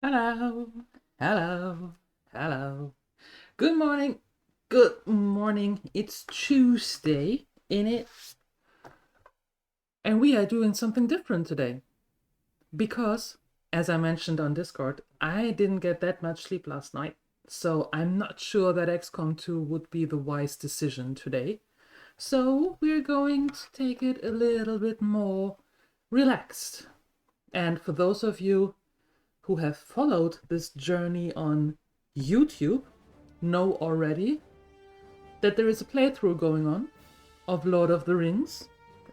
Hello, hello, hello. Good morning, good morning. It's Tuesday, in it, and we are doing something different today. Because, as I mentioned on Discord, I didn't get that much sleep last night, so I'm not sure that XCOM 2 would be the wise decision today. So we're going to take it a little bit more relaxed. And for those of you who have followed this journey on YouTube know already that there is a playthrough going on of Lord of the Rings,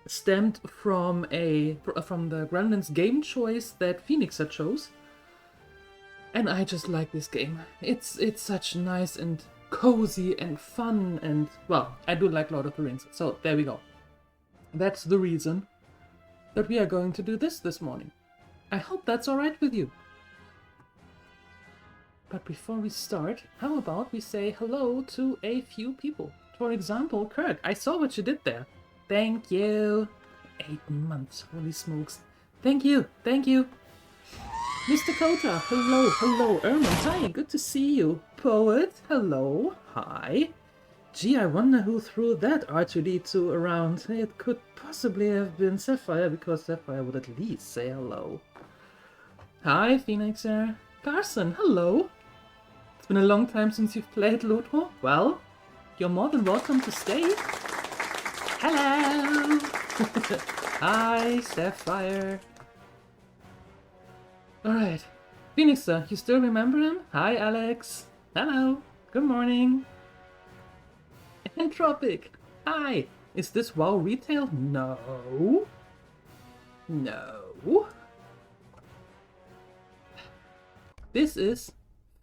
stemmed from the Gremlins game choice that Phoenixer chose. And I just like this game. It's such nice and cozy and fun, and well, I do like Lord of the Rings. So there we go. That's the reason that we are going to do this morning. I hope that's alright with you. But before we start, how about we say hello to a few people? For example, Kirk, I saw what you did there. Thank you. 8 months, holy smokes. Thank you, thank you. Mr. Kota, hello, hello. Ermin, hi, good to see you. Poet, hello, hi. Gee, I wonder who threw that R2D2 around. It could possibly have been Sapphire, because Sapphire would at least say hello. Hi, Phoenixer. Carson, hello. It's been a long time since you've played Ludwig. Well, you're more than welcome to stay. Hello! Hi, Sapphire. Alright. Phoenixer, you still remember him? Hi, Alex. Hello. Good morning. Entropic. Hi. Is this WoW retail? No. No. This is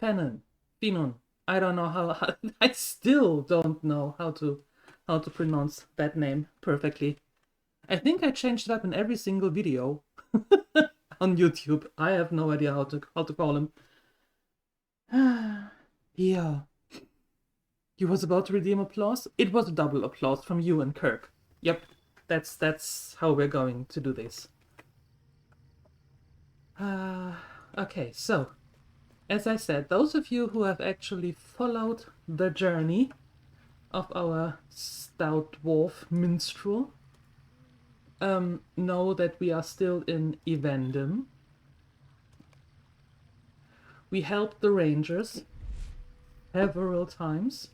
Fenon. Finon. I don't know how I still don't know how to pronounce that name perfectly. I think I changed it up in every single video on YouTube. I have no idea how to call him. Yeah. You was about to redeem applause? It was a double applause from you and Kirk. Yep. That's how we're going to do this. Okay, so as I said, those of you who have actually followed the journey of our stout dwarf minstrel know that we are still in Evendum. We helped the rangers several times,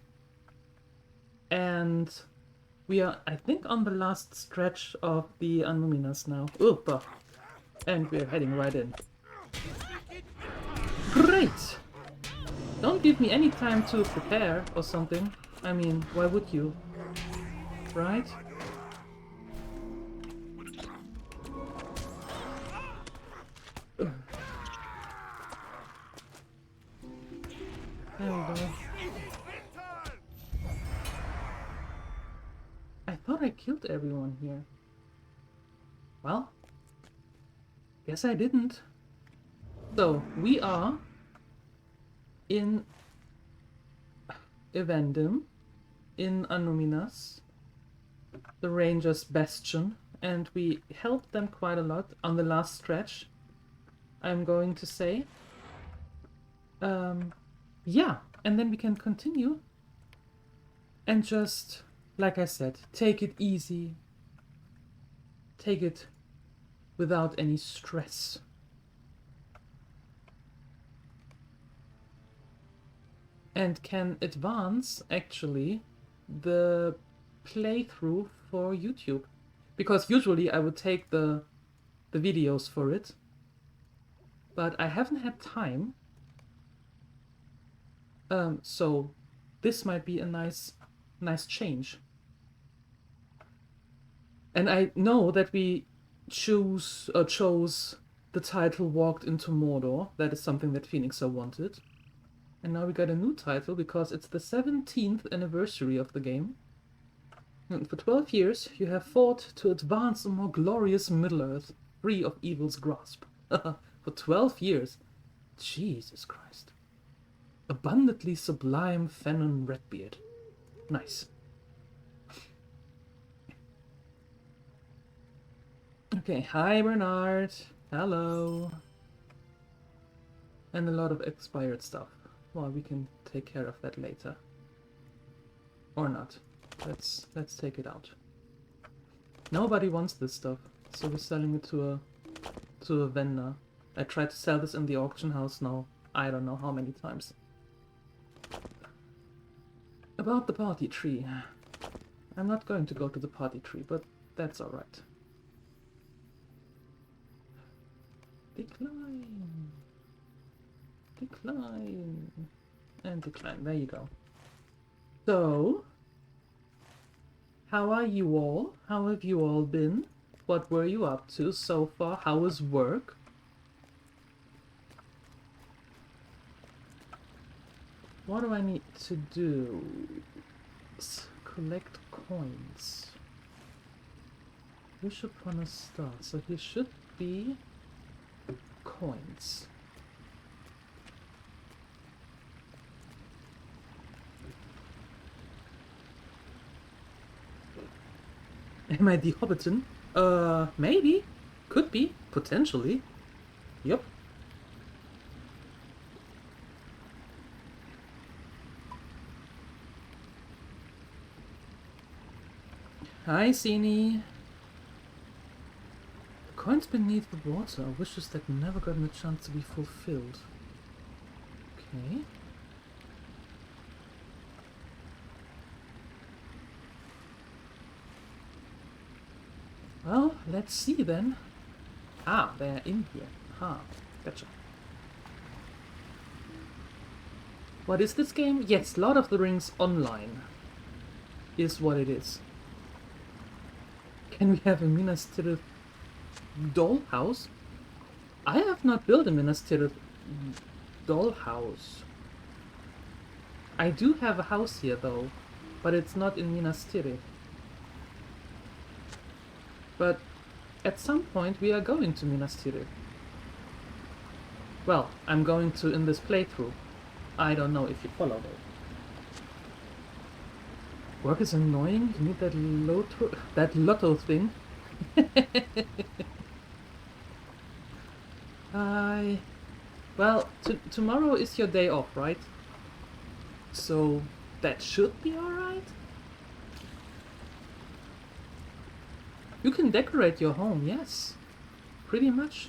and we are, I think, on the last stretch of the Anuminas now. Oop! And we're heading right in. Great! Don't give me any time to prepare or something. I mean, why would you? Right? There we go. I thought I killed everyone here. Well, guess I didn't. So, we are in Evendum, in Anuminas, the Rangers' Bastion, and we helped them quite a lot on the last stretch, I'm going to say. Yeah, and then we can continue and just, like I said, take it easy. Take it without any stress. And can advance, actually, the playthrough for YouTube. Because usually I would take the videos for it. But I haven't had time. So this might be a nice change. And I know that we chose the title Walked into Mordor. That is something that Phoenixer wanted. And now we got a new title because it's the 17th anniversary of the game. And for 12 years, you have fought to advance a more glorious Middle-earth, free of evil's grasp. For 12 years. Jesus Christ. Abundantly sublime Fenon Redbeard. Nice. Okay, hi Bernard. Hello. And a lot of expired stuff. Well, we can take care of that later. Or not. Let's take it out. Nobody wants this stuff, so we're selling it to a vendor. I tried to sell this in the auction house now. I don't know how many times. About the party tree. I'm not going to go to the party tree, but that's alright. Decline. Decline. And decline. There you go. So, how are you all? How have you all been? What were you up to so far? How was work? What do I need to do? Collect coins. Wish upon a star. So here should be coins. Am I the Hobbiton? Maybe. Could be. Potentially. Yep. Hi, Sini. The coins beneath the water are wishes that never gotten a chance to be fulfilled. Okay. Well, let's see then. Ah, they're in here. Ah, gotcha. What is this game? Yes, Lord of the Rings Online is what it is. Can we have a Minas Tirith dollhouse? I have not built a Minas Tirith dollhouse. I do have a house here though, but it's not in Minas Tirith. But at some point we are going to Minas Tirith. Well, I'm going to in this playthrough. I don't know if you follow though. Work is annoying. You need that lotto thing. Well, tomorrow is your day off, right? So that should be alright. You can decorate your home, yes. Pretty much.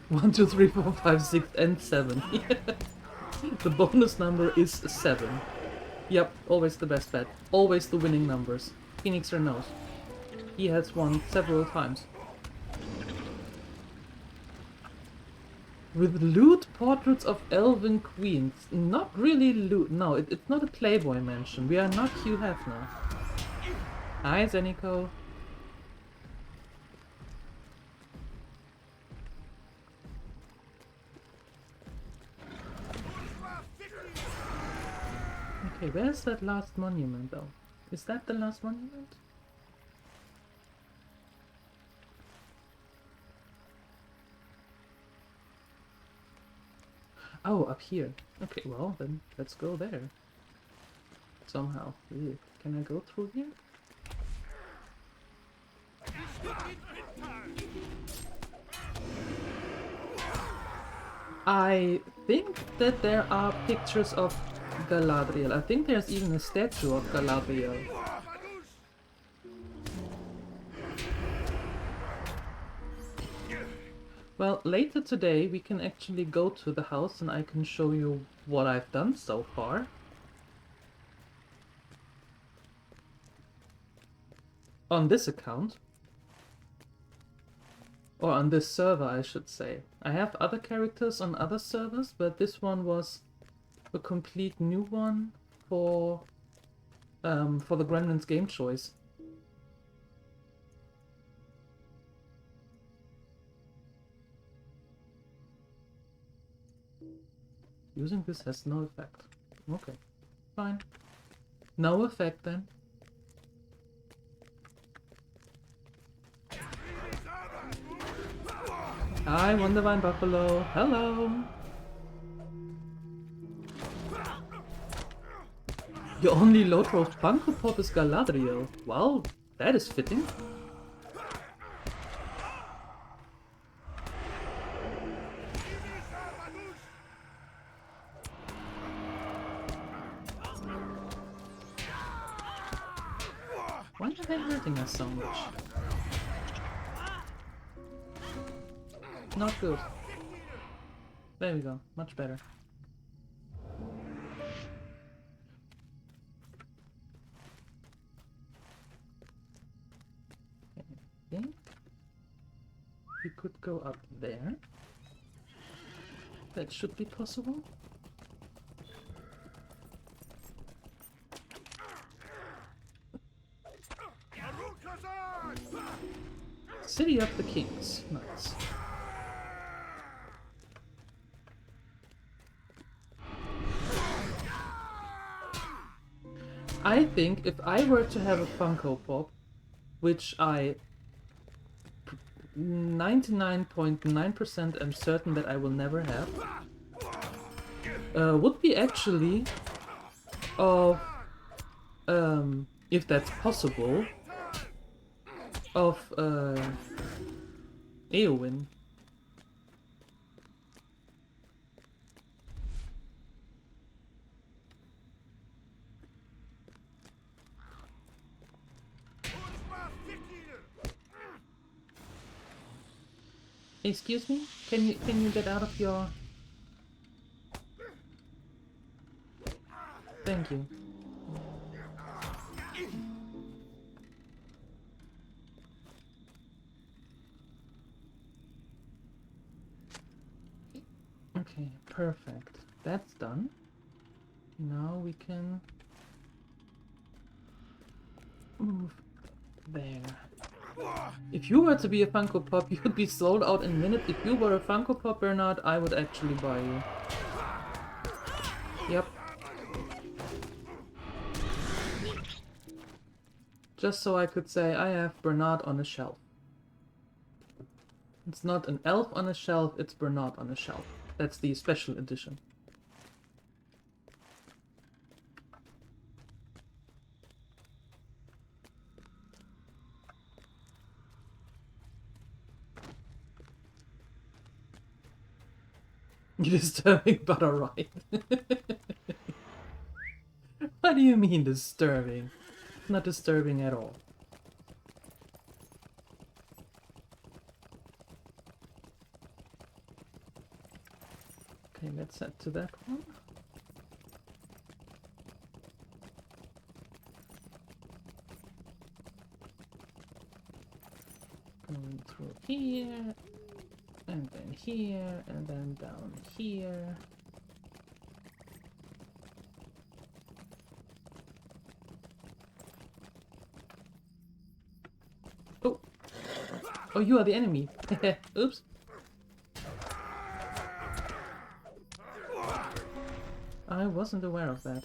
1, 2, 3, 4, 5, 6, and 7. The bonus number is 7. Yep, always the best bet. Always the winning numbers. Phoenixer knows. He has won several times. With loot portraits of elven queens. Not really loot. No, it's not a Playboy mansion. We are not Hugh Hefner. Hi, Zeniko. Okay, where's that last monument though? Is that the last monument? Oh, up here. Okay, well then let's go there. Somehow. Ew. Can I go through here? I think that there are pictures of Galadriel. I think there's even a statue of Galadriel. Well, later today we can actually go to the house and I can show you what I've done so far. On this account. Or on this server, I should say. I have other characters on other servers, but this one was a complete new one for the Gremlins game choice. Using this has no effect. Okay, fine. No effect then. Hi, Wondervine Buffalo. Hello. Your only low-growth Funko Pop is Galadriel. Well, That is fitting. Why are they hurting us so much? Not good. There we go. Much better. I think we could go up there. That should be possible. City of the Kings. Nice. I think if I were to have a Funko Pop, which I 99.9% am certain that I will never have, would be actually of, if that's possible, of Eowyn. Excuse me? Can you get out of your... Thank you. Okay, perfect. That's done. Now we can move there. If you were to be a Funko Pop, you would be sold out in a minute. If you were a Funko Pop, Bernard, I would actually buy you. Yep. Just so I could say, I have Bernard on a shelf. It's not an elf on a shelf, it's Bernard on a shelf. That's the special edition. You're disturbing, but alright. What do you mean disturbing? Not disturbing at all. Okay, let's head to that one. Going through here, and then here, and then down here. Oh! Oh, you are the enemy! Oops! I wasn't aware of that.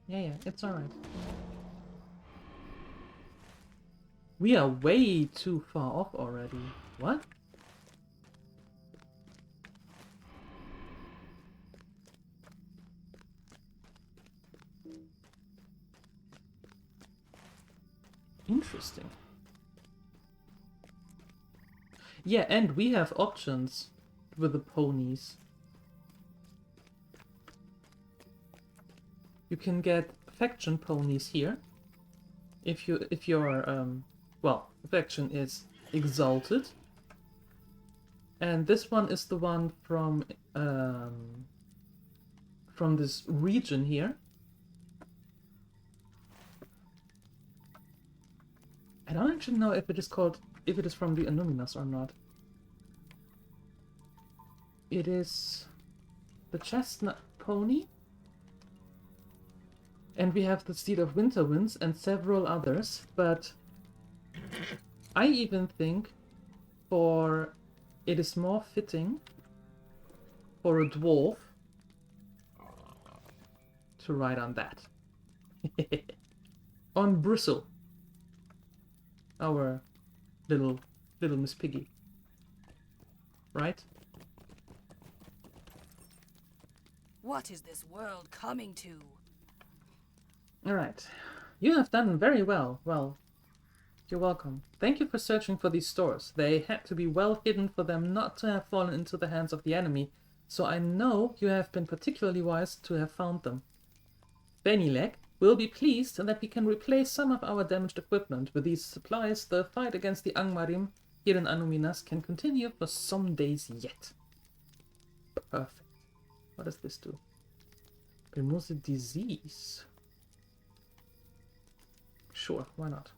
Yeah, it's alright. We are way too far off already. What? Interesting. Yeah, and we have options with the ponies. You can get faction ponies here. If your well, faction is exalted. And this one is the one from this region here. I don't actually know if it is from the Annuminas or not. It is the chestnut pony. And we have the Steed of Winter Winds and several others, but I even think it is more fitting for a dwarf to ride on that. On Bristle. Our little Miss Piggy. Right? What is this world coming to? Alright. You have done very well. Well, you're welcome. Thank you for searching for these stores. They had to be well hidden for them not to have fallen into the hands of the enemy, so I know you have been particularly wise to have found them. Benilek will be pleased that we can replace some of our damaged equipment. With these supplies, the fight against the Angmarim here in Anuminas can continue for some days yet. Perfect. What does this do? Removes a disease. Sure, why not?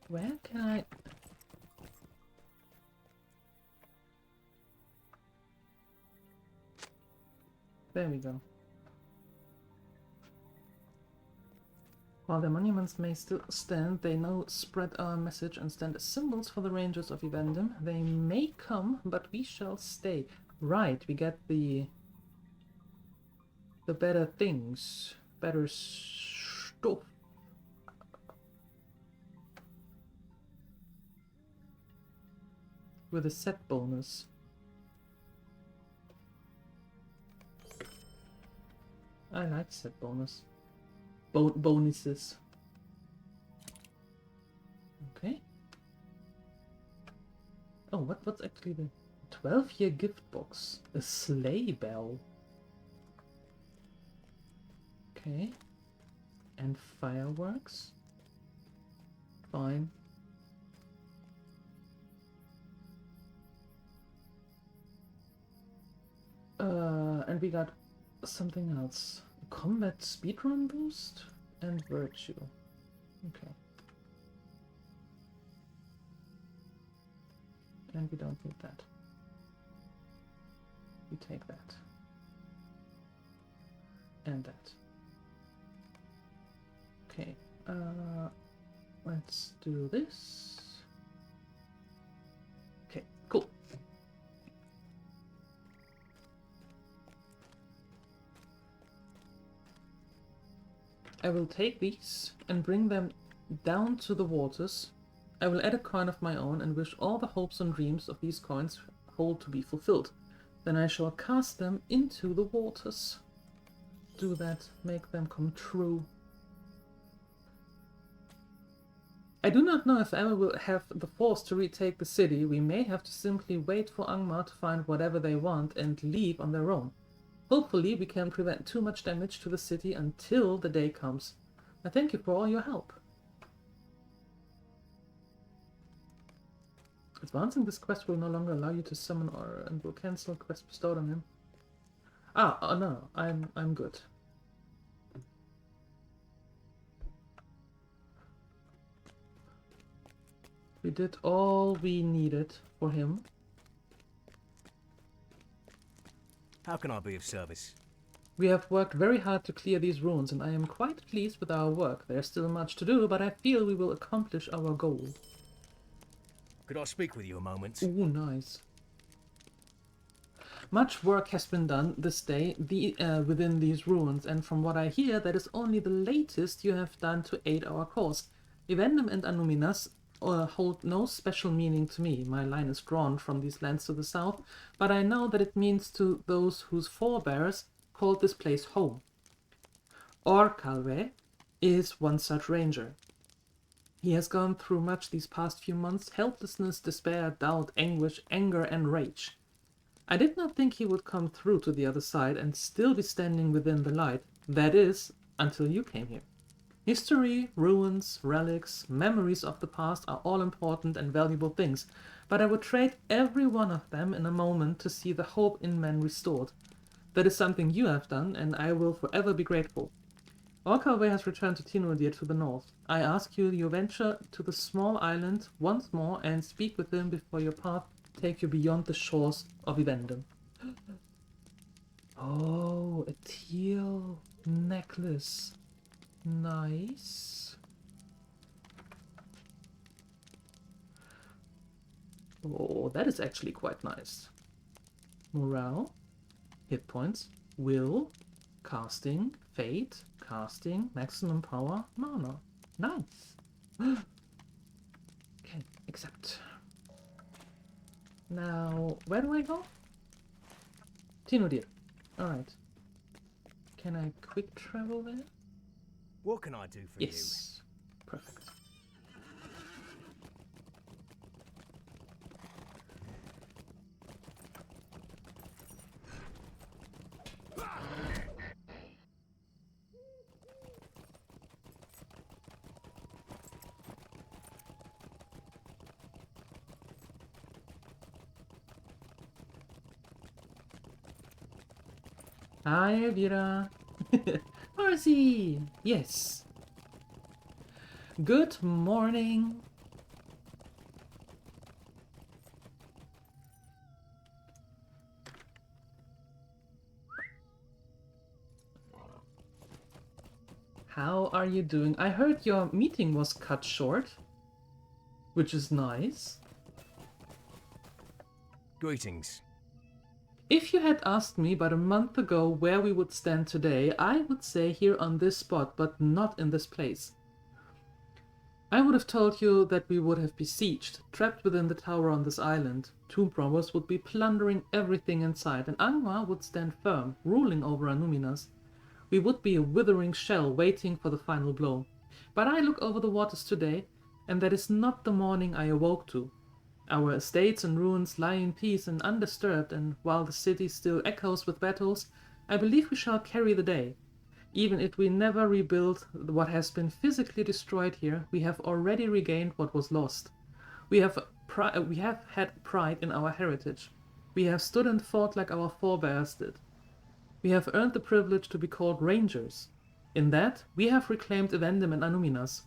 Where can I... There we go. While the monuments may still stand, they now spread our message and stand as symbols for the rangers of Evendum. They may come, but we shall stay. Right, we get the better things. Better stuff. With a set bonus. I like set bonus. Bonuses. Okay. Oh, what's actually the 12-year gift box? A sleigh bell. Okay. And fireworks. Fine. And we got something else. Combat speedrun boost and virtue. Okay. And we don't need that. We take that. And that. Okay. Let's do this. Okay, cool. I will take these and bring them down to the waters. I will add a coin of my own and wish all the hopes and dreams of these coins hold to be fulfilled. Then I shall cast them into the waters. Do that, make them come true. I do not know if Emma will have the force to retake the city. We may have to simply wait for Angmar to find whatever they want and leave on their own. Hopefully we can prevent too much damage to the city until the day comes. I thank you for all your help. Advancing this quest will no longer allow you to summon or and will cancel quest bestowed on him. Oh no, I'm good. We did all we needed for him. How can I be of service? We have worked very hard to clear these ruins, and I am quite pleased with our work. There's still much to do, but I feel we will accomplish our goal. Could I speak with you a moment? Ooh, nice. Much work has been done this day within these ruins, and from what I hear, that is only the latest you have done to aid our cause. Evendum and Anuminas hold no special meaning to me. My line is drawn from these lands to the south, but I know that it means to those whose forebears called this place home. Orkalve is one such ranger. He has gone through much these past few months: helplessness, despair, doubt, anguish, anger, and rage. I did not think he would come through to the other side and still be standing within the light. That is, until you came here. History, ruins, relics, memories of the past are all important and valuable things, but I would trade every one of them in a moment to see the hope in men restored. That is something you have done, and I will forever be grateful. Orkalve has returned to Tinurdir to the north. I ask you venture to the small island once more and speak with him before your path take you beyond the shores of Evendum. Oh, a teal necklace. Nice. Oh, that is actually quite nice. morale, hit points, will, casting, fate, casting, maximum power, mana. Nice. Okay, accept. Now, where do I go? Tinodir. Alright. Can I quick travel there? What can I do for Yes. Perfect. Hi, Elvira. Marcy! Yes. Good morning. How are you doing? I heard your meeting was cut short, which is nice. Greetings. If you had asked me about a month ago where we would stand today, I would say here on this spot, but not in this place. I would have told you that we would have besieged, trapped within the tower on this island. Tomb robbers would be plundering everything in sight, and Angmar would stand firm, ruling over Anuminas. We would be a withering shell waiting for the final blow. But I look over the waters today, and that is not the morning I awoke to. Our estates and ruins lie in peace and undisturbed, and while the city still echoes with battles, I believe we shall carry the day. Even if we never rebuild what has been physically destroyed here, we have already regained what was lost. We have had pride in our heritage. We have stood and fought like our forebears did. We have earned the privilege to be called rangers. In that, we have reclaimed Evendem and Anuminas.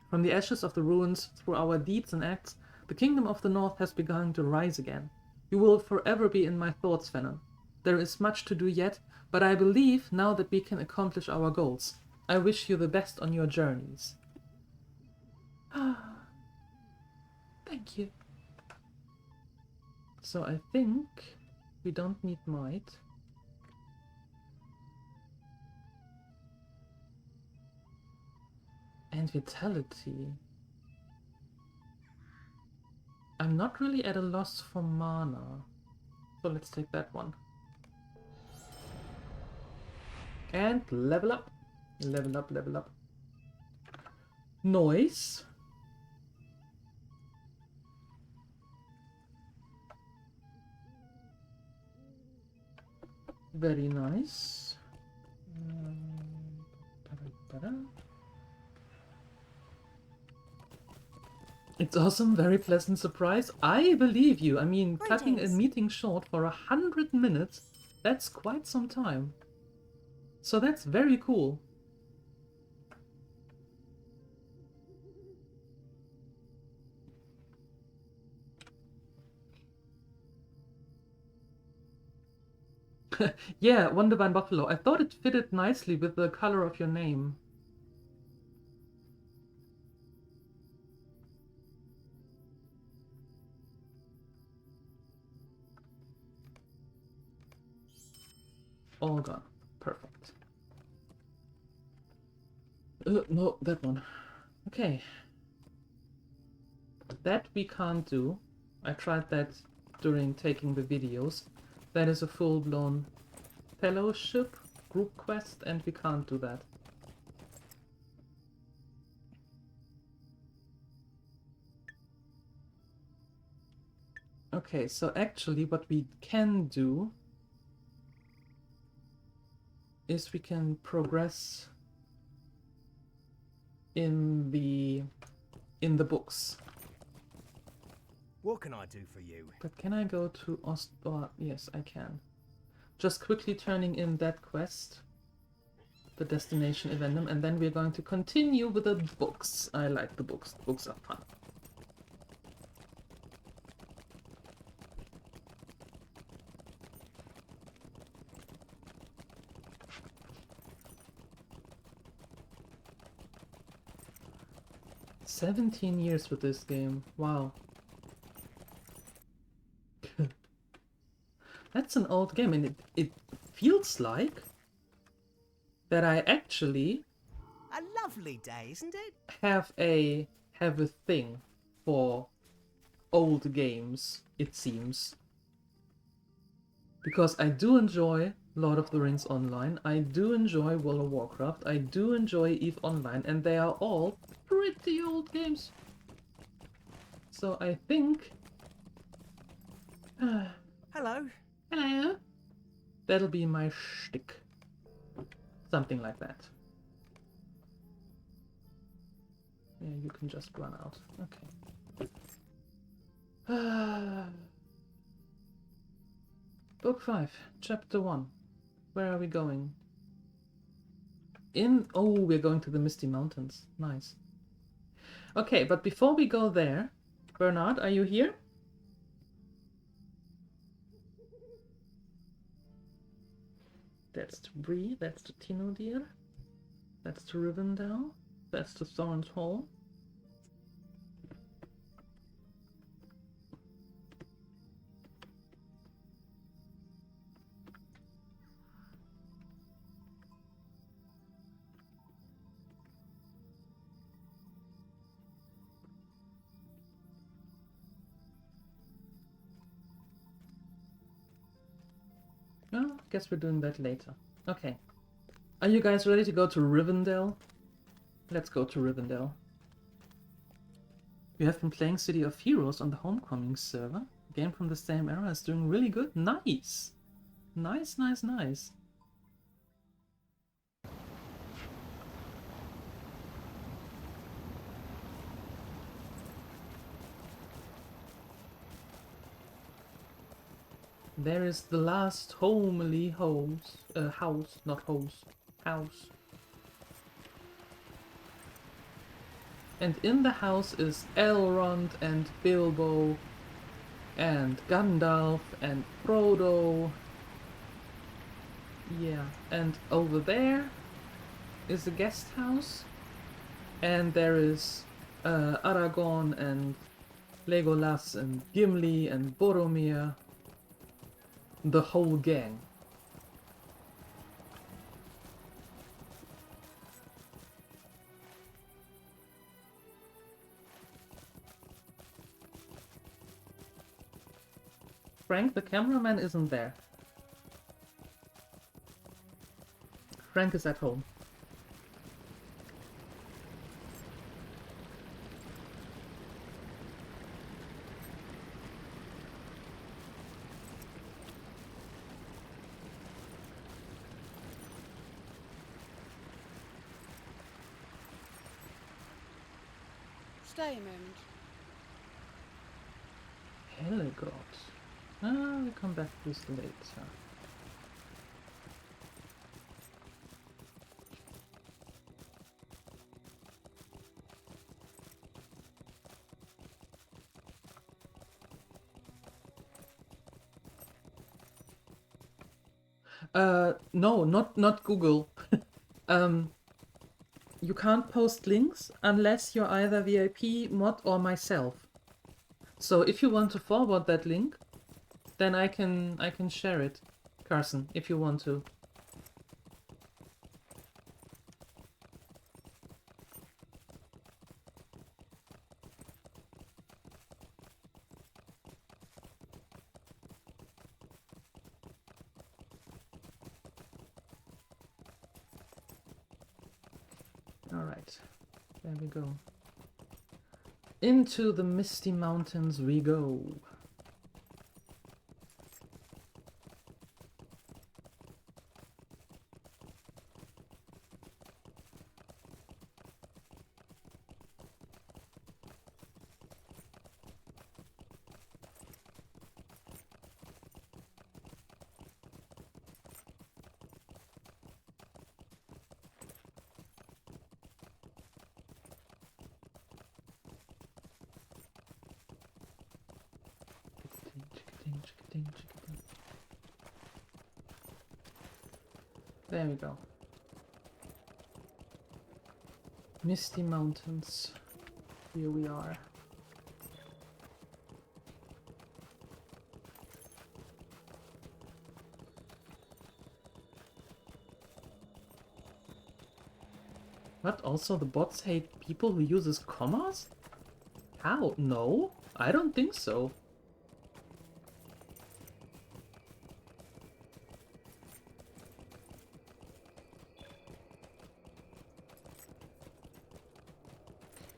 From the ashes of the ruins, through our deeds and acts, the kingdom of the north has begun to rise again. You will forever be in my thoughts, Fennon. There is much to do yet, but I believe now that we can accomplish our goals. I wish you the best on your journeys. Thank you. So I think we don't need might. And vitality. I'm not really at a loss for mana, so let's take that one. And level up. Level up, level up. Noise. Very nice. It's awesome, very pleasant surprise. I believe you. I mean, cutting a meeting short for 100 minutes, that's quite some time. So that's very cool. Yeah, Wondervine Buffalo. I thought it fitted nicely with the color of your name. All gone. Perfect. No, that one. Okay. That we can't do. I tried that during taking the videos. That is a full-blown fellowship group quest, and we can't do that. Okay, so actually what we can do is we can progress in the books. What can I do for you? But can I go to Ostbar? Yes, I can. Just quickly turning in that quest, the destination Evendum, and then we're going to continue with the books. I like the books. The books are fun. "17 years with this game. Wow. That's an old game, and it feels like that I actually A lovely day, isn't it? have a thing for old games, it seems. Because I do enjoy Lord of the Rings Online, I do enjoy World of Warcraft, I do enjoy EVE Online, and they are all pretty old games. So I think... Hello. hello. That'll be my shtick. Something like that. Yeah, you can just run out. Okay. Book 5, Chapter 1. Where are we going? Oh, we're going to the Misty Mountains. Nice. Okay, but before we go there, Bernard, are you here? That's to Bree, that's to Tinodir, that's to Rivendell, that's to Thorn's Hall. Oh, guess we're doing that later. Okay. Are you guys ready to go to Rivendell? Let's go to Rivendell. We have been playing City of Heroes on the Homecoming server. A game from the same era is doing really good. Nice! Nice, nice, nice. There is the last homely house, not hose, house. And in the house is Elrond and Bilbo and Gandalf and Frodo. Yeah, and over there is a guest house. And there is Aragorn and Legolas and Gimli and Boromir. The whole gang. Frank, the cameraman, isn't there. Frank is at home. Stay a moment. Hello, God. We'll come back to this later. No, not Google. You can't post links unless you're either VIP, mod, or myself. So if you want to forward that link, then I can share it, Carson, if you want to. Alright, there we go. Into the Misty Mountains we go. There we go. Misty Mountains. Here we are. What? Also the bots hate people who uses commas? How? No, I don't think so.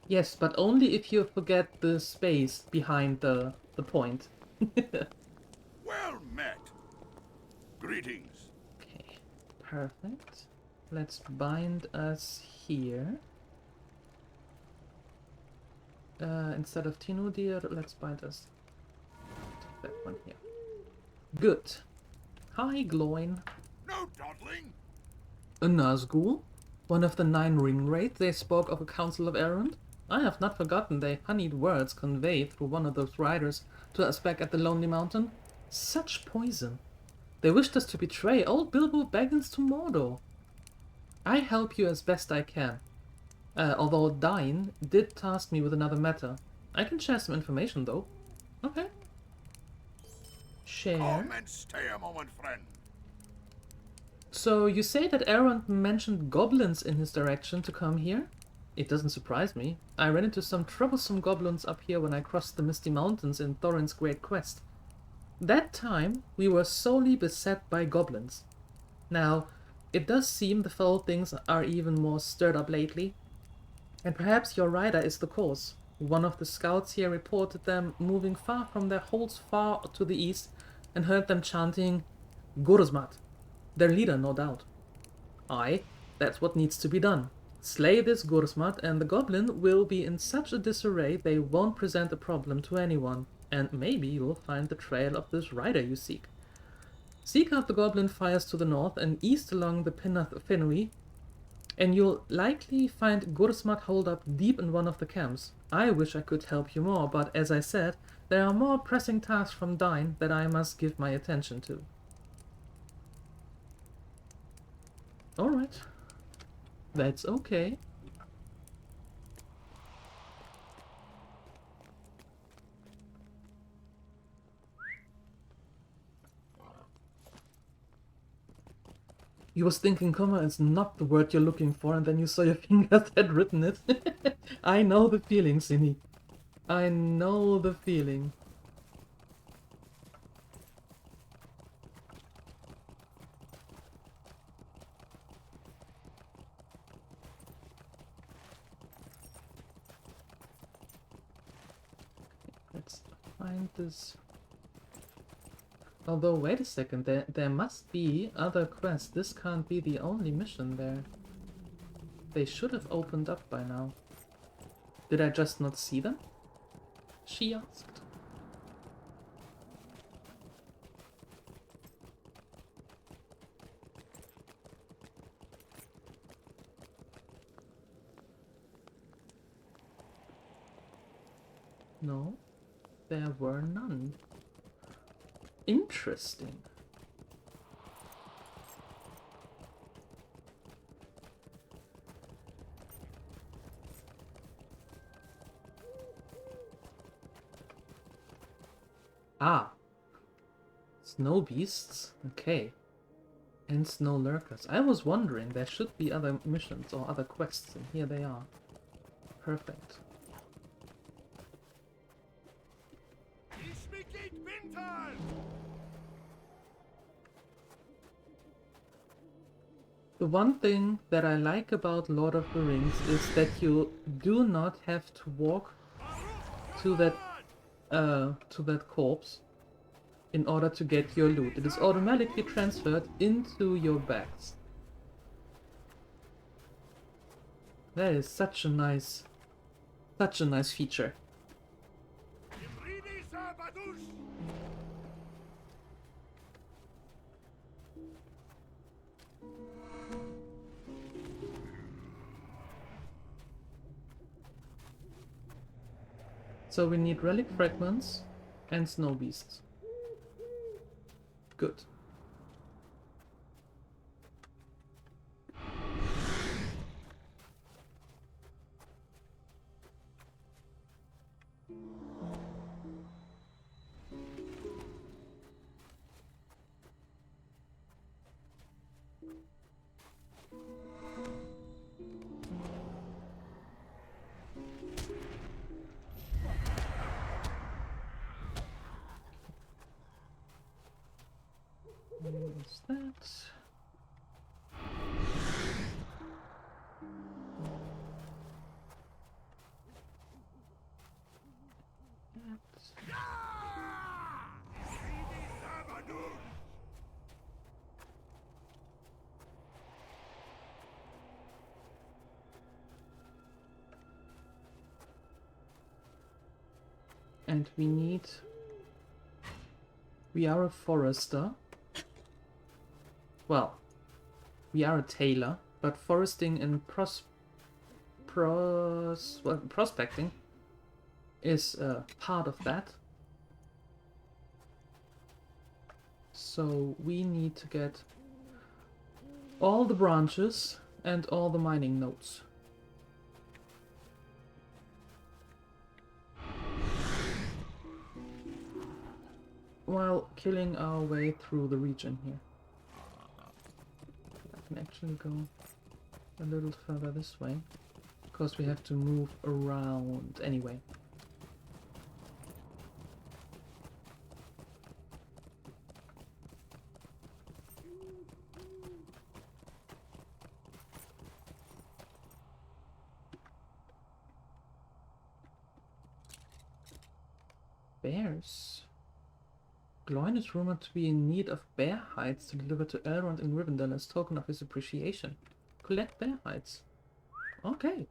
Yes, but only if you forget the space behind the point. Well met. Greetings. Okay, perfect. Let's bind us here. Instead of Tinudir, let's bind us to that one here. Good. Hi, Gloin. No dawdling. A Nazgul? One of the 9 ring wraiths they spoke of a council of errand? I have not forgotten the honeyed words conveyed through one of those riders to us back at the Lonely Mountain. Such poison. They wished us to betray old Bilbo Baggins to Mordor. I help you as best I can. Although Dine did task me with another matter. I can share some information though. Okay. Share. Come and stay a moment, friend. So you say that Elrond mentioned goblins in his direction to come here? It doesn't surprise me. I ran into some troublesome goblins up here when I crossed the Misty Mountains in Thorin's great quest. That time, we were solely beset by goblins. Now, it does seem the foul things are even more stirred up lately. And perhaps your rider is the cause. One of the scouts here reported them moving far from their holds far to the east and heard them chanting Gurzmat. Their leader, no doubt. Aye, that's what needs to be done. Slay this Gurzmat and the goblin will be in such a disarray they won't present a problem to anyone, and maybe you'll find the trail of this rider you seek. Seek out the goblin fires to the north and east along the Pinnath Finui, and you'll likely find Gurzmat holed up deep in one of the camps. I wish I could help you more, but as I said, there are more pressing tasks from Dine that I must give my attention to. Alright. That's okay. You was thinking comma is not the word you're looking for, and then you saw your fingers had written it. I know the feeling, Cindy. I know the feeling. Let's find this. Although, wait a second, there must be other quests. This can't be the only mission there. They should have opened up by now. Did I just not see them? She asked. No, there were none. Interesting. Ah. Snow beasts? Okay. And snow lurkers. I was wondering, there should be other missions or other quests, and here they are. Perfect. The one thing that I like about Lord of the Rings is that you do not have to walk to that corpse in order to get your loot. It is automatically transferred into your bags. That is such a nice feature. So we need relic fragments and snow beasts. Good. What's that? And we are a forester. Well, we are a tailor, but foresting and prospecting is part of that. So we need to get all the branches and all the mining nodes. While killing our way through the region here. I can actually go a little further this way, because we have to move around anyway. Bears. Gloin is rumored to be in need of bear hides to deliver to Elrond in Rivendell as token of his appreciation. Collect bear hides. Okay.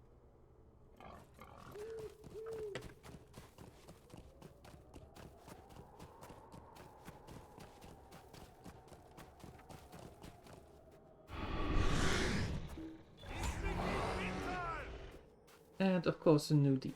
And of course a new deed.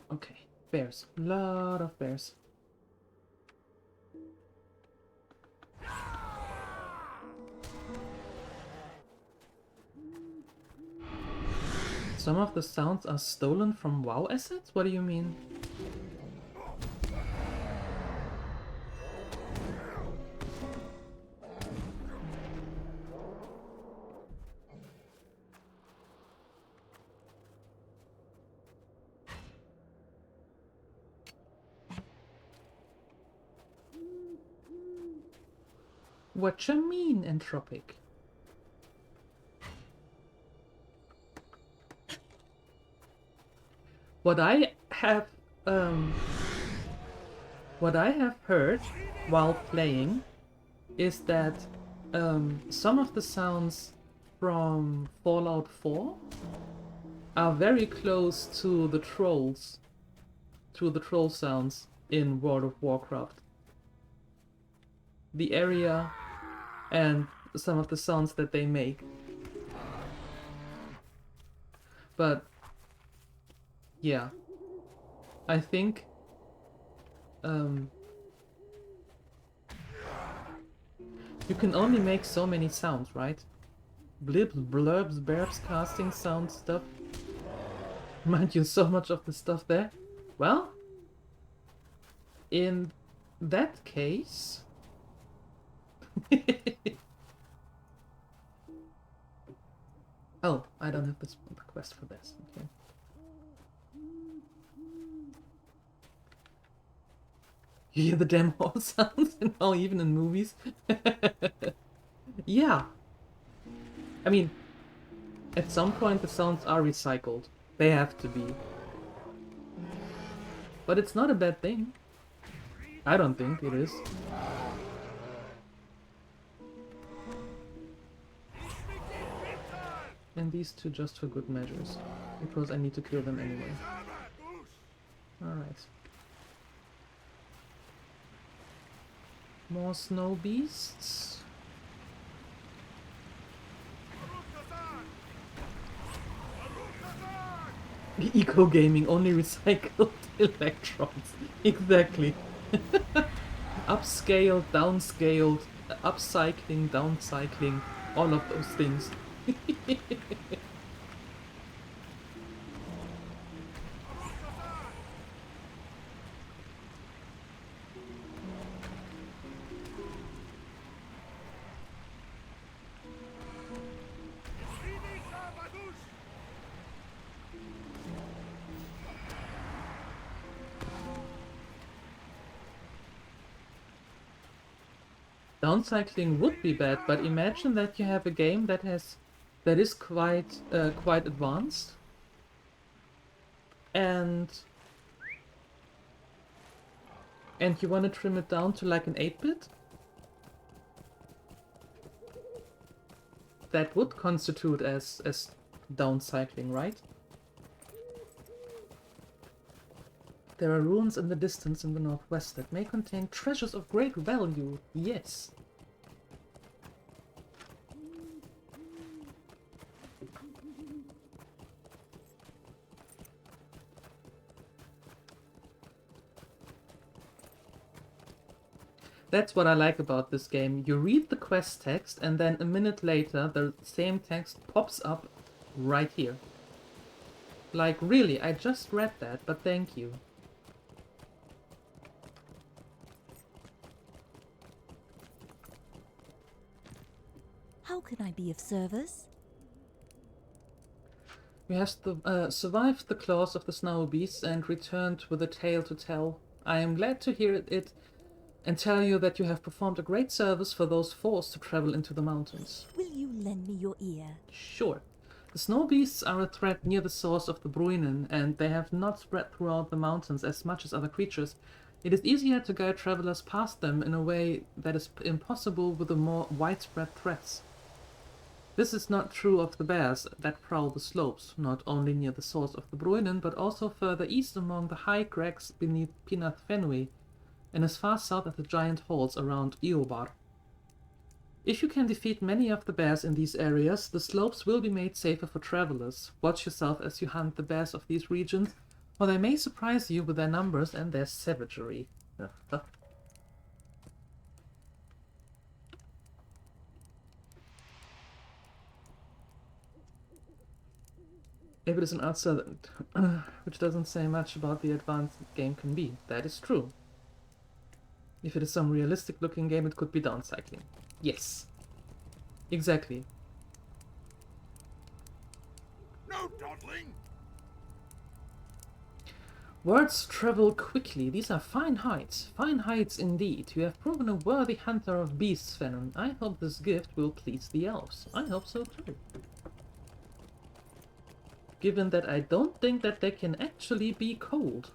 Okay, bears. Lot of bears. Some of the sounds are stolen from WoW assets? What do you mean? What you mean, Entropic? What I have heard while playing is that some of the sounds from Fallout 4 are very close to the trolls, sounds in World of Warcraft. The area and some of the sounds that they make. But yeah, I think you can only make so many sounds, right? Blibs, blurbs, berbs, casting sound stuff. Mind you, so much of the stuff there. Well, in that case... Oh, I don't have this quest for this. Okay. You hear the damn horse sounds now, even in movies? Yeah. I mean, at some point the sounds are recycled. They have to be. But it's not a bad thing. I don't think it is. And these two just for good measures, because I need to kill them anyway. Alright. More snow beasts. Eco gaming, only recycled electrons. Exactly. Upscaled, downscaled, upcycling, downcycling, all of those things. Downcycling would be bad, but imagine that you have a game that is quite advanced, and you want to trim it down to like an 8-bit. That would constitute as downcycling, right? There are ruins in the distance in the northwest that may contain treasures of great value. Yes. That's what I like about this game. You read the quest text and then a minute later the same text pops up right here. Like, really, I just read that, but thank you. How can I be of service? We have survived the claws of the snow beasts and returned with a tale to tell. I am glad to hear it and tell you that you have performed a great service for those forced to travel into the mountains. Will you lend me your ear? Sure. The snow beasts are a threat near the source of the Bruinen, and they have not spread throughout the mountains as much as other creatures. It is easier to guide travelers past them in a way that is impossible with the more widespread threats. This is not true of the bears that prowl the slopes, not only near the source of the Bruinen, but also further east among the high crags beneath Pinath Fenwy, and as far south as the giant halls around Eobar. If you can defeat many of the bears in these areas, the slopes will be made safer for travelers. Watch yourself as you hunt the bears of these regions, or they may surprise you with their numbers and their savagery. If it is an answer which doesn't say much about the advanced the game can be, that is true. If it is some realistic looking game, it could be downcycling. Yes. Exactly. No dawdling! Words travel quickly. These are fine heights. Fine heights indeed. You have proven a worthy hunter of beasts, Venom. I hope this gift will please the elves. I hope so too. Given that I don't think that they can actually be cold.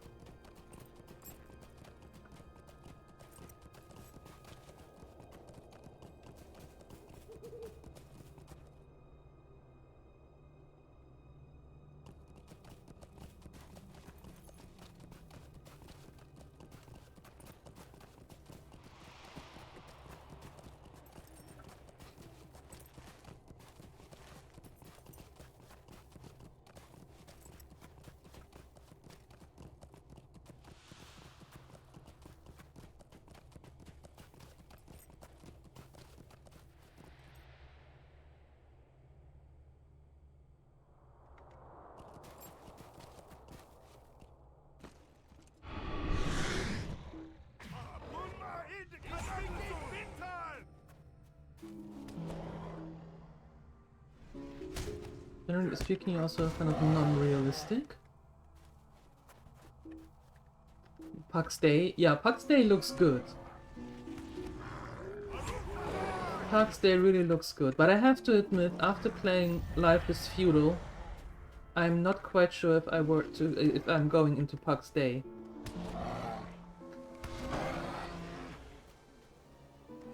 Generally speaking, also kind of non-realistic. Puck's Day. Yeah, Puck's Day looks good. Puck's Day really looks good. But I have to admit, after playing Life is Feudal, I'm not quite sure if I'm going into Puck's Day.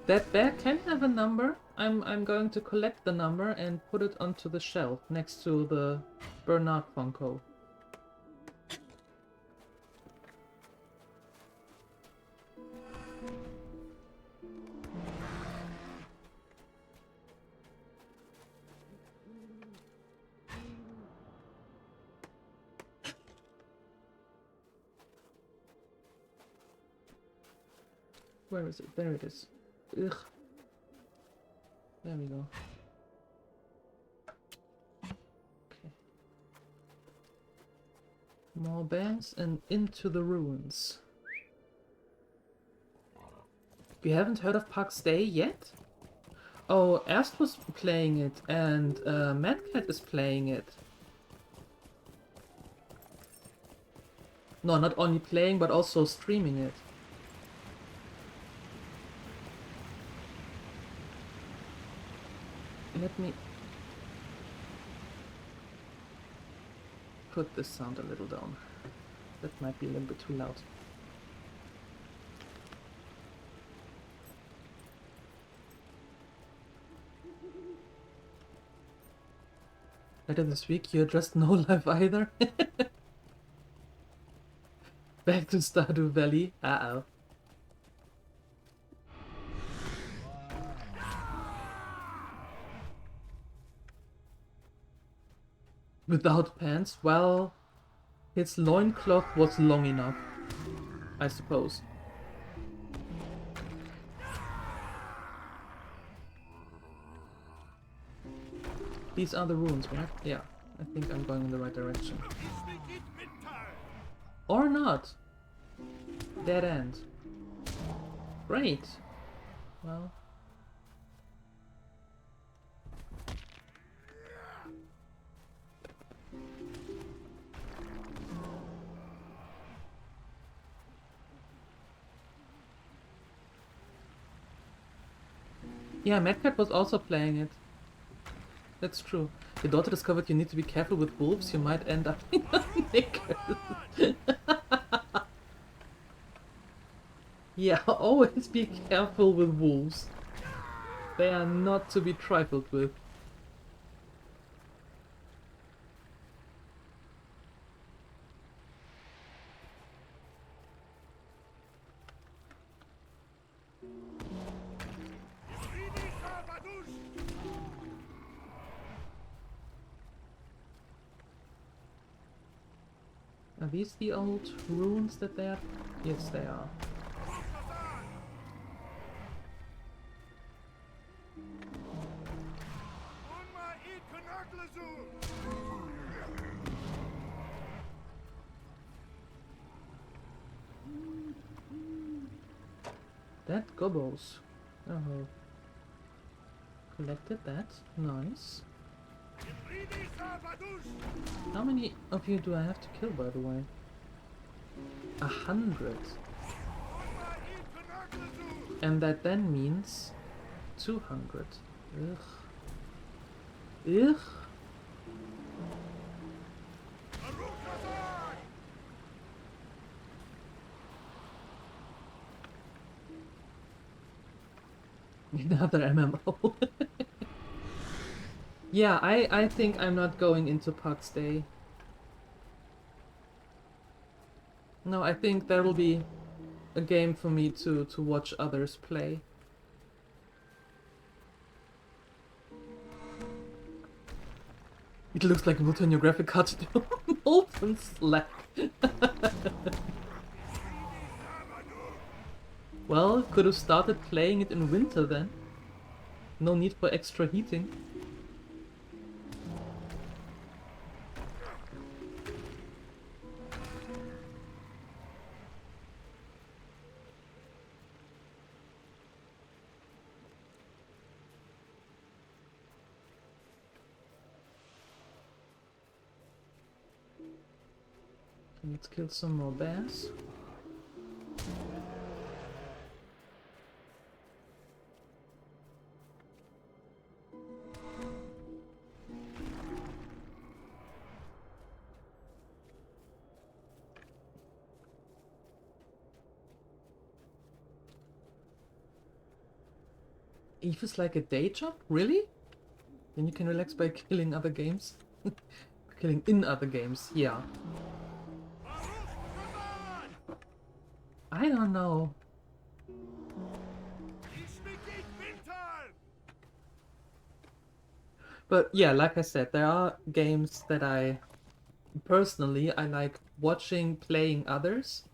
That bear can have a number. I'm going to collect the number and put it onto the shelf next to the Bernard Funko. Where is it? There it is. Ugh. There we go. Okay. More bears and into the ruins. You haven't heard of Puck's Day yet? Oh, Erst was playing it and Madcat is playing it. No, not only playing but also streaming it. Let me put this sound a little down. That might be a little bit too loud. Later this week, you're just no life either. Back to Stardew Valley. Uh-oh. Without pants? Well, his loincloth was long enough, I suppose. These are the runes, right? Yeah, I think I'm going in the right direction. Or not! Dead end. Great! Well... Yeah, Madcat was also playing it. That's true. Your daughter discovered you need to be careful with wolves, you might end up in a knickers. Yeah, always be careful with wolves. They are not to be trifled with. Are these the old runes that they are? Yes, they are. That gobos. Oh. Collected that. Nice. How many of you do I have to kill, by the way? 100. And that then means 200. Ugh. Ugh. Another MMO. Yeah, I think I'm not going into Puck's Day. No, I think there will be a game for me to watch others play. It looks like it will turn your graphic card to molten slag. Well, could have started playing it in winter then. No need for extra heating. Let's kill some more bears. Eve is like a day job? Really? Then you can relax by killing other games? Killing in other games, yeah. I don't know. But yeah, like I said, there are games that I like watching, playing others,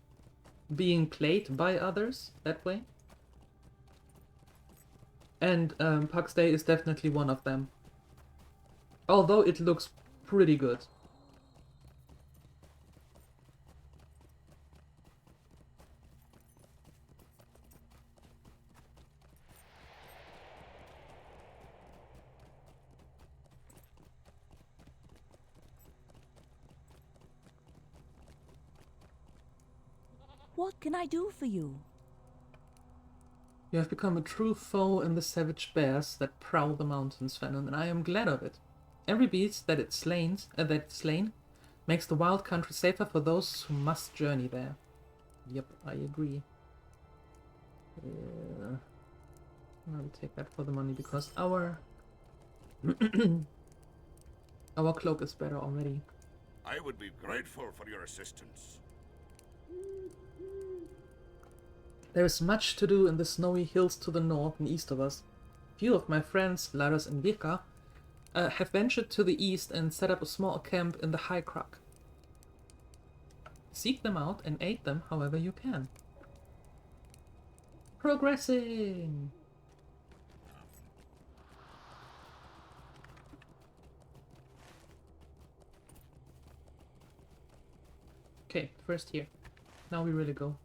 being played by others, that way. And Puck's Day is definitely one of them. Although it looks pretty good. What can I do for you? You have become a true foe in the savage bears that prowl the mountains, Venom, and I am glad of it. Every beast that it's slain makes the wild country safer for those who must journey there. Yep, I agree. I'll take that for the money because our our cloak is better already. I would be grateful for your assistance. There is much to do in the snowy hills to the north and east of us. Few of my friends, Laras and Virka, have ventured to the east and set up a small camp in the High Crag. Seek them out and aid them however you can. Progressing! Okay, first here. Now we really go.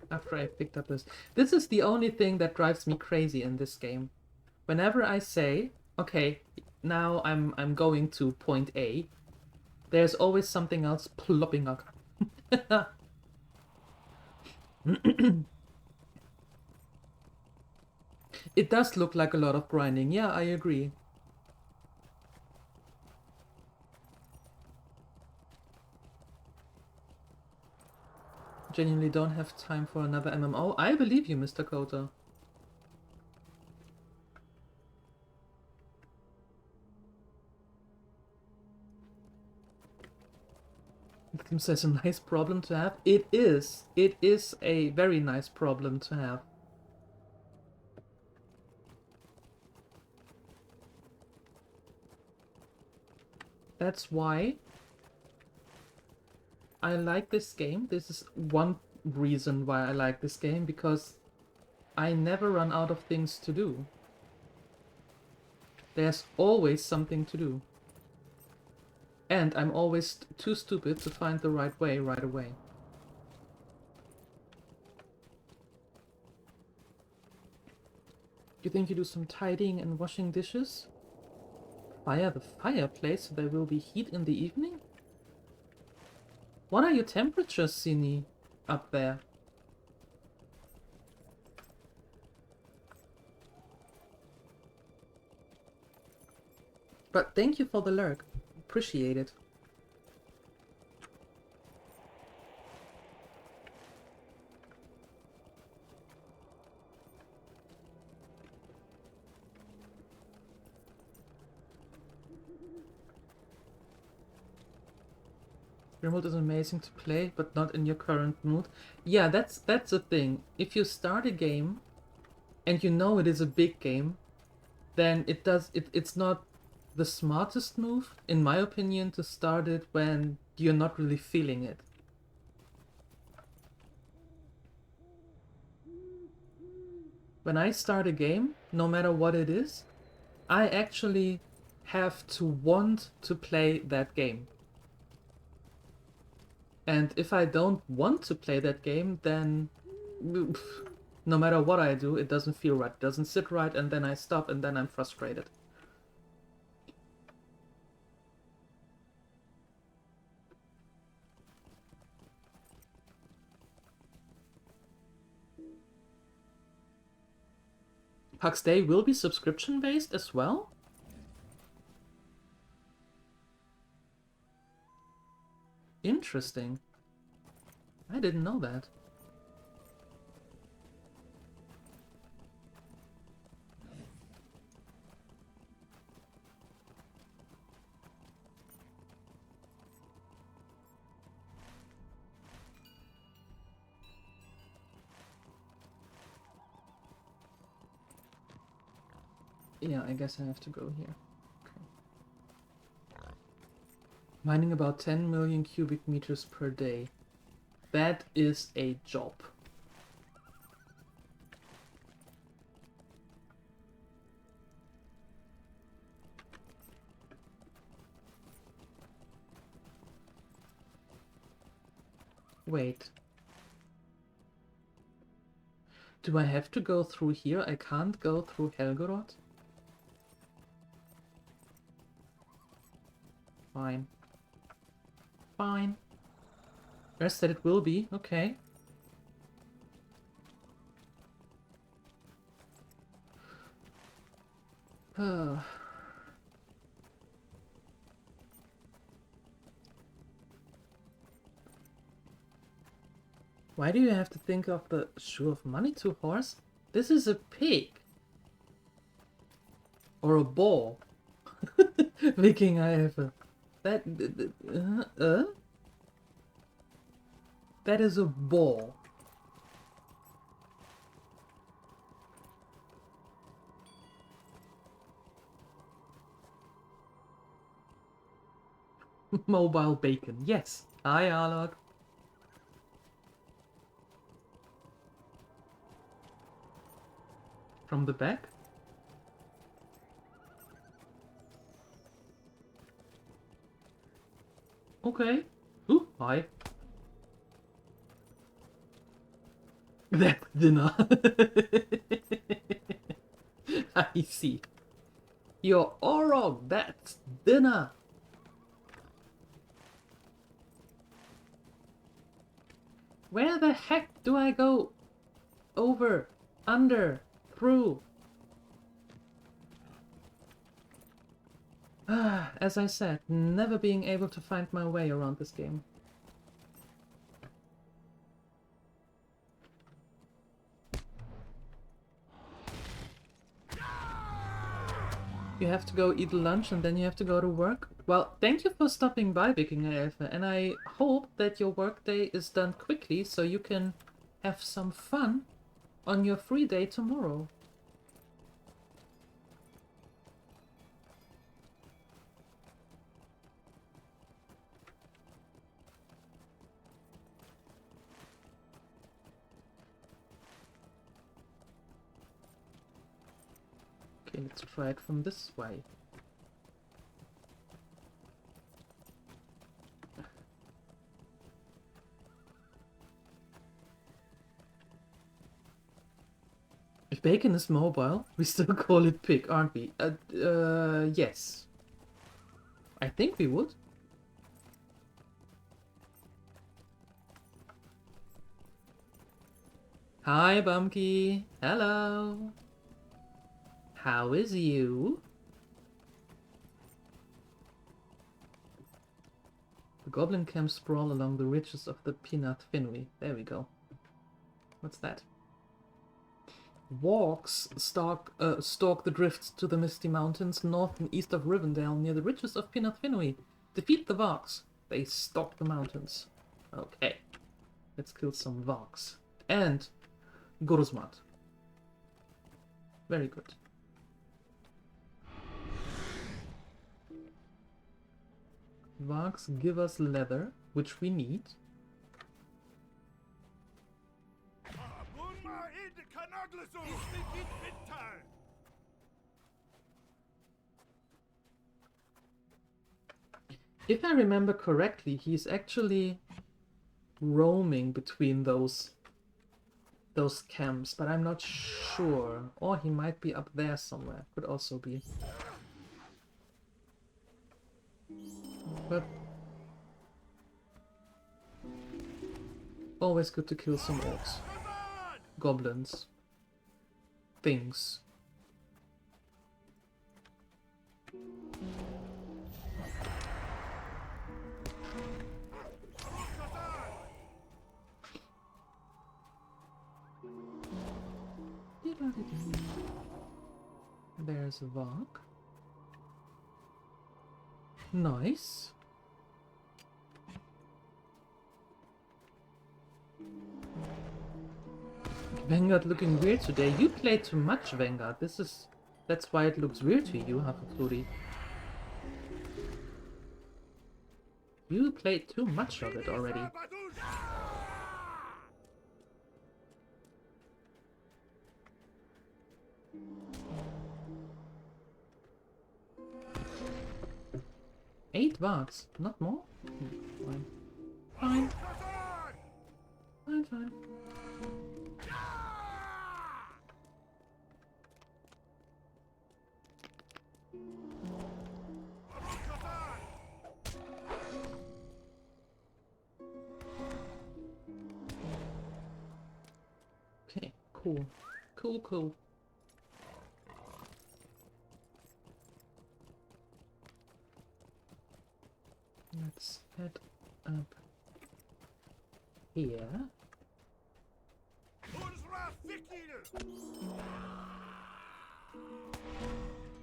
After I picked up this. This is the only thing that drives me crazy in this game. Whenever I say, okay, now I'm going to point A, there's always something else plopping up. It does look like a lot of grinding. Yeah, I agree. Genuinely don't have time for another MMO. I believe you, Mr. Kota. Tim says a nice problem to have. It is. It is a very nice problem to have. That's why I like this game. This is one reason why I like this game, because I never run out of things to do. There's always something to do. And I'm always too stupid to find the right way right away. You think you do some tidying and washing dishes? Fire the fireplace so there will be heat in the evening? What are your temperatures, Sini, up there? But thank you for the lurk. Appreciate it. Grimald is amazing to play, but not in your current mood. Yeah, that's the thing. If you start a game and you know it is a big game, then it's not the smartest move, in my opinion, to start it when you're not really feeling it. When I start a game, no matter what it is, I actually have to want to play that game. And if I don't want to play that game, then no matter what I do, it doesn't feel right, it doesn't sit right, and then I stop and then I'm frustrated. Pax Day will be subscription based as well? Interesting. I didn't know that. Yeah, I guess I have to go here. Okay. Mining about 10 million cubic meters per day. That is a job. Wait. Do I have to go through here? I can't go through Helgorod? Fine. Fine. Rest said it will be. Okay. Why do you have to think of the shoe of money to horse? This is a pig. Or a ball. Viking I have a... That... That is a ball. Mobile bacon. Yes. Hi, Arlog. From the back? Okay. Ooh, hi. That's dinner. I see. You're Orog, that's dinner. Where the heck do I go? Over, under, through. As I said, never being able to find my way around this game. You have to go eat lunch and then you have to go to work? Well, thank you for stopping by, Wikingelfe, and I hope that your workday is done quickly so you can have some fun on your free day tomorrow. Okay, let's try it from this way. If bacon is mobile, we still call it pig, aren't we? Yes. I think we would. Hi, Bumkey. Hello. How is you? The goblin camps sprawl along the ridges of the Peanut Finwy. There we go. What's that? Walks stalk the drifts to the Misty Mountains north and east of Rivendell near the ridges of Peanut Finwy. Defeat the Vox. They stalk the mountains. Okay. Let's kill some Vox. And Guruzmat. Very good. Vox give us leather, which we need. If I remember correctly, he's actually roaming between those camps, but I'm not sure. Or he might be up there somewhere. Could also be. But always good to kill some orcs, goblins, things. There's a Vog. Nice. Vanguard looking weird today. You played too much Vanguard. That's why it looks weird to you, Hafafluri. You played too much of it already. Eight Vogs, not more? Fine. Fine. Fine, fine. Okay, cool. Cool, cool. Let's head up here.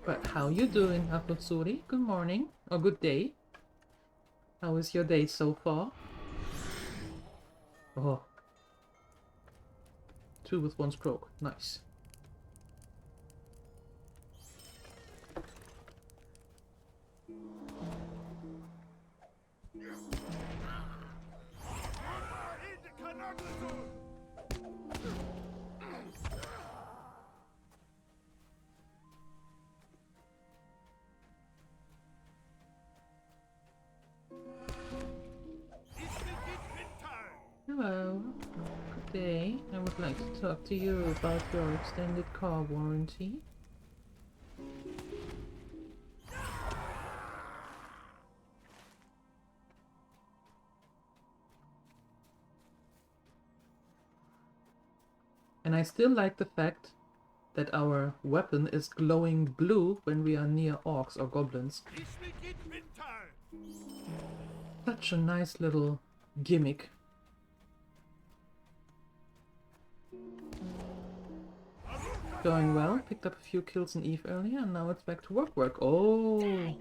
But how you doing, Hakutsuri? Good morning, or good day. How is your day so far? Oh. 2 with 1 stroke. Nice. Hello. Good day. I would like to talk to you about your extended car warranty. And I still like the fact that our weapon is glowing blue when we are near orcs or goblins. Such a nice little gimmick. Going well. Picked up a few kills in Eve earlier, and now it's back to work. Oh!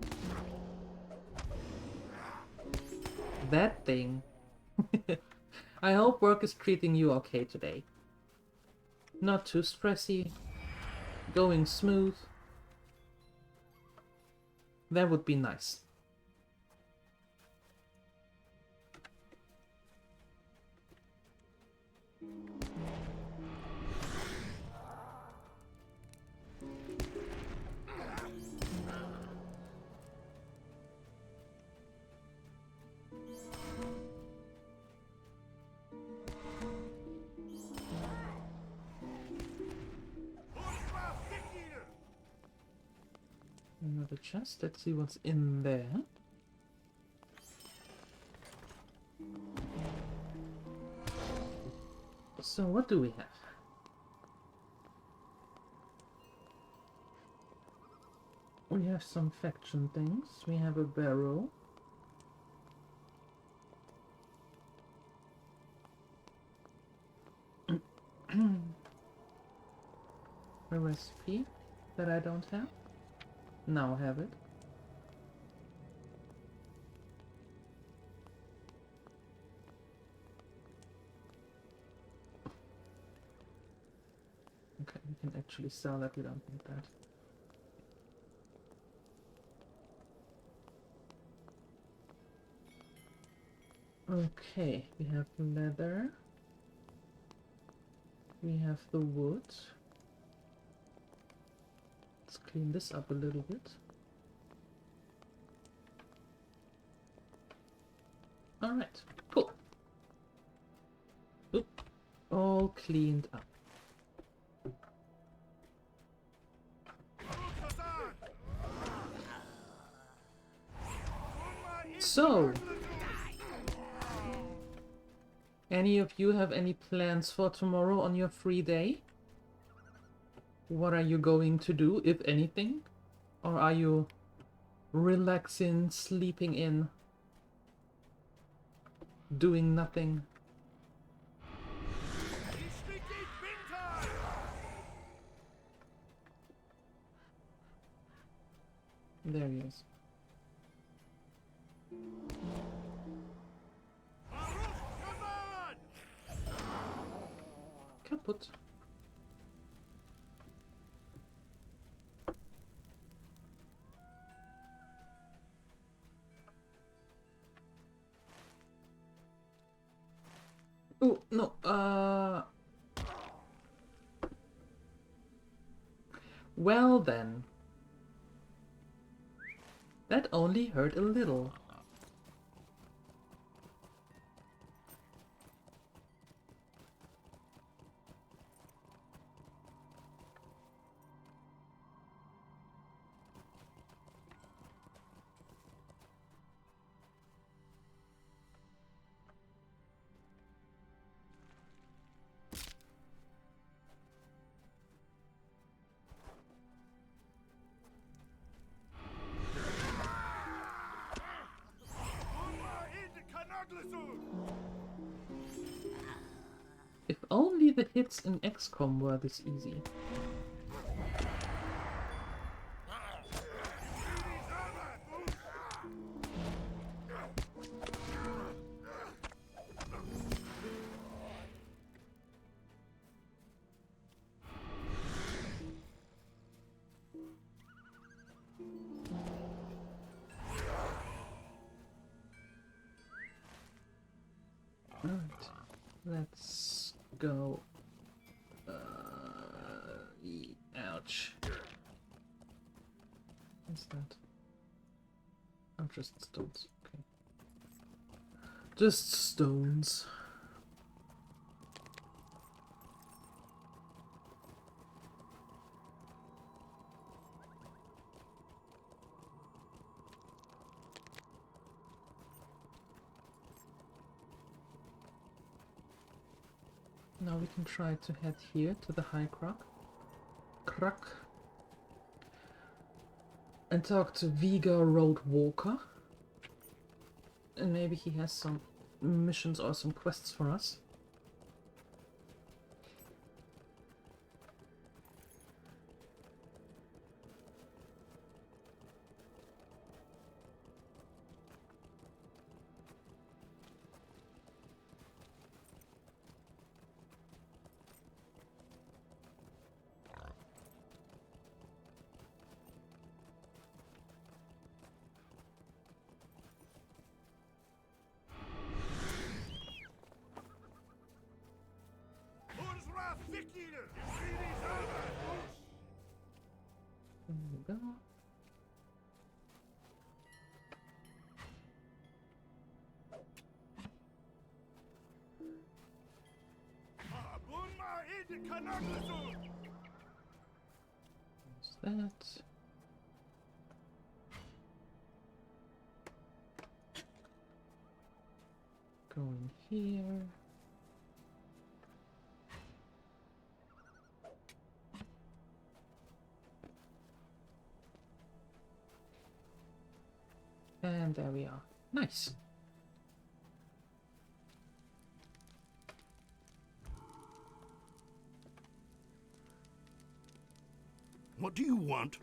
That thing. I hope work is treating you okay today. Not too stressy. Going smooth. That would be nice. Another chest. Let's see what's in there. So what do we have? We have some faction things. We have a barrel. A recipe that I don't have. Now have it. Okay, we can actually sell that. We don't need that. Okay, we have leather. We have the wood. Let's clean this up a little bit. Alright, cool. Oop, all cleaned up. So, any of you have any plans for tomorrow on your free day? What are you going to do, if anything? Or are you relaxing, sleeping in, doing nothing? There he is. Kaputt. Oh, no, well then. That only hurt a little. If only the hits in XCOM were this easy. Alright, let's go. Ouch. What's that? Oh, just stones. Okay. Just stones. Now we can try to head here to the High Croc and talk to Viga Road Walker. And maybe he has some missions or some quests for us. There we go. What's that? Going here. And there we are. Nice. What do you want?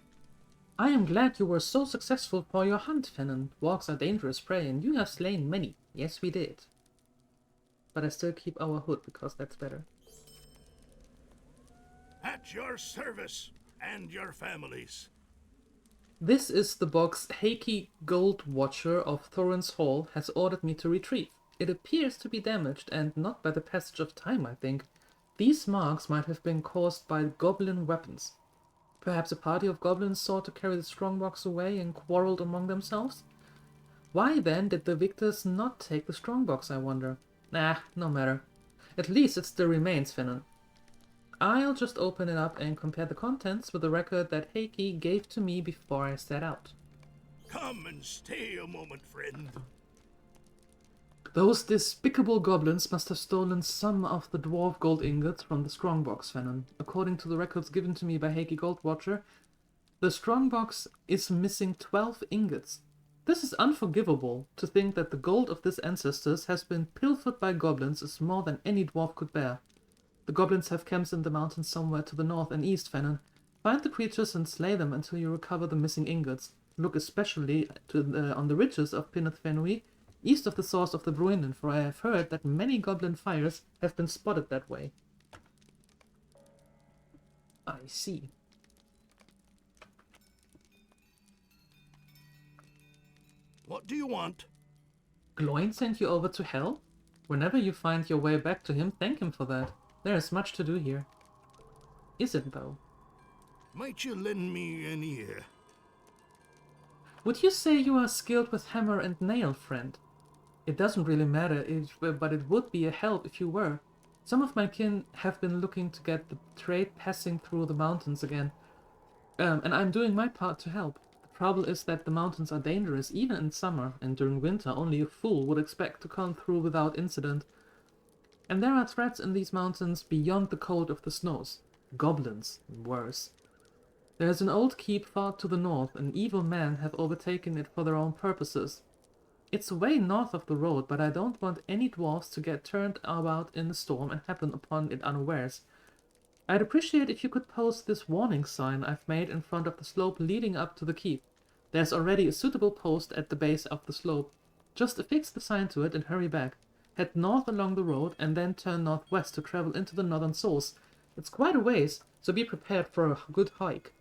I am glad you were so successful for your hunt, Fennon. Walks are dangerous prey, and you have slain many. Yes, we did. But I still keep our hood, because that's better. At your service and your families. This is the box Heike Gold Watcher of Thorin's Hall has ordered me to retrieve. It appears to be damaged, and not by the passage of time, I think. These marks might have been caused by goblin weapons. Perhaps a party of goblins sought to carry the strongbox away and quarreled among themselves? Why then did the victors not take the strongbox, I wonder? Nah, no matter. At least it still remains, Fennon. I'll just open it up and compare the contents with the record that Heike gave to me before I set out. Come and stay a moment, friend. Those despicable goblins must have stolen some of the dwarf gold ingots from the strongbox, Fennon. According to the records given to me by Heike Goldwatcher, the strongbox is missing 12 ingots. This is unforgivable. To think that the gold of this ancestors has been pilfered by goblins is more than any dwarf could bear. The goblins have camps in the mountains somewhere to the north and east, Fennon. Find the creatures and slay them until you recover the missing ingots. Look especially on the ridges of Pinneth Fenui, east of the source of the Bruinen, for I have heard that many goblin fires have been spotted that way. I see. What do you want? Gloin sent you over to hell? Whenever you find your way back to him, thank him for that. There is much to do here. Is it, though? Might you lend me an ear? Would you say you are skilled with hammer and nail, friend? It doesn't really matter, but it would be a help if you were. Some of my kin have been looking to get the trade passing through the mountains again. And I'm doing my part to help. The trouble is that the mountains are dangerous even in summer, and during winter only a fool would expect to come through without incident. And there are threats in these mountains beyond the cold of the snows. Goblins, worse. There is an old keep far to the north, and evil men have overtaken it for their own purposes. It's way north of the road, but I don't want any dwarves to get turned about in the storm and happen upon it unawares. I'd appreciate if you could post this warning sign I've made in front of the slope leading up to the keep. There's already a suitable post at the base of the slope. Just affix the sign to it and hurry back. Head north along the road and then turn northwest to travel into the northern source. It's quite a ways, so be prepared for a good hike.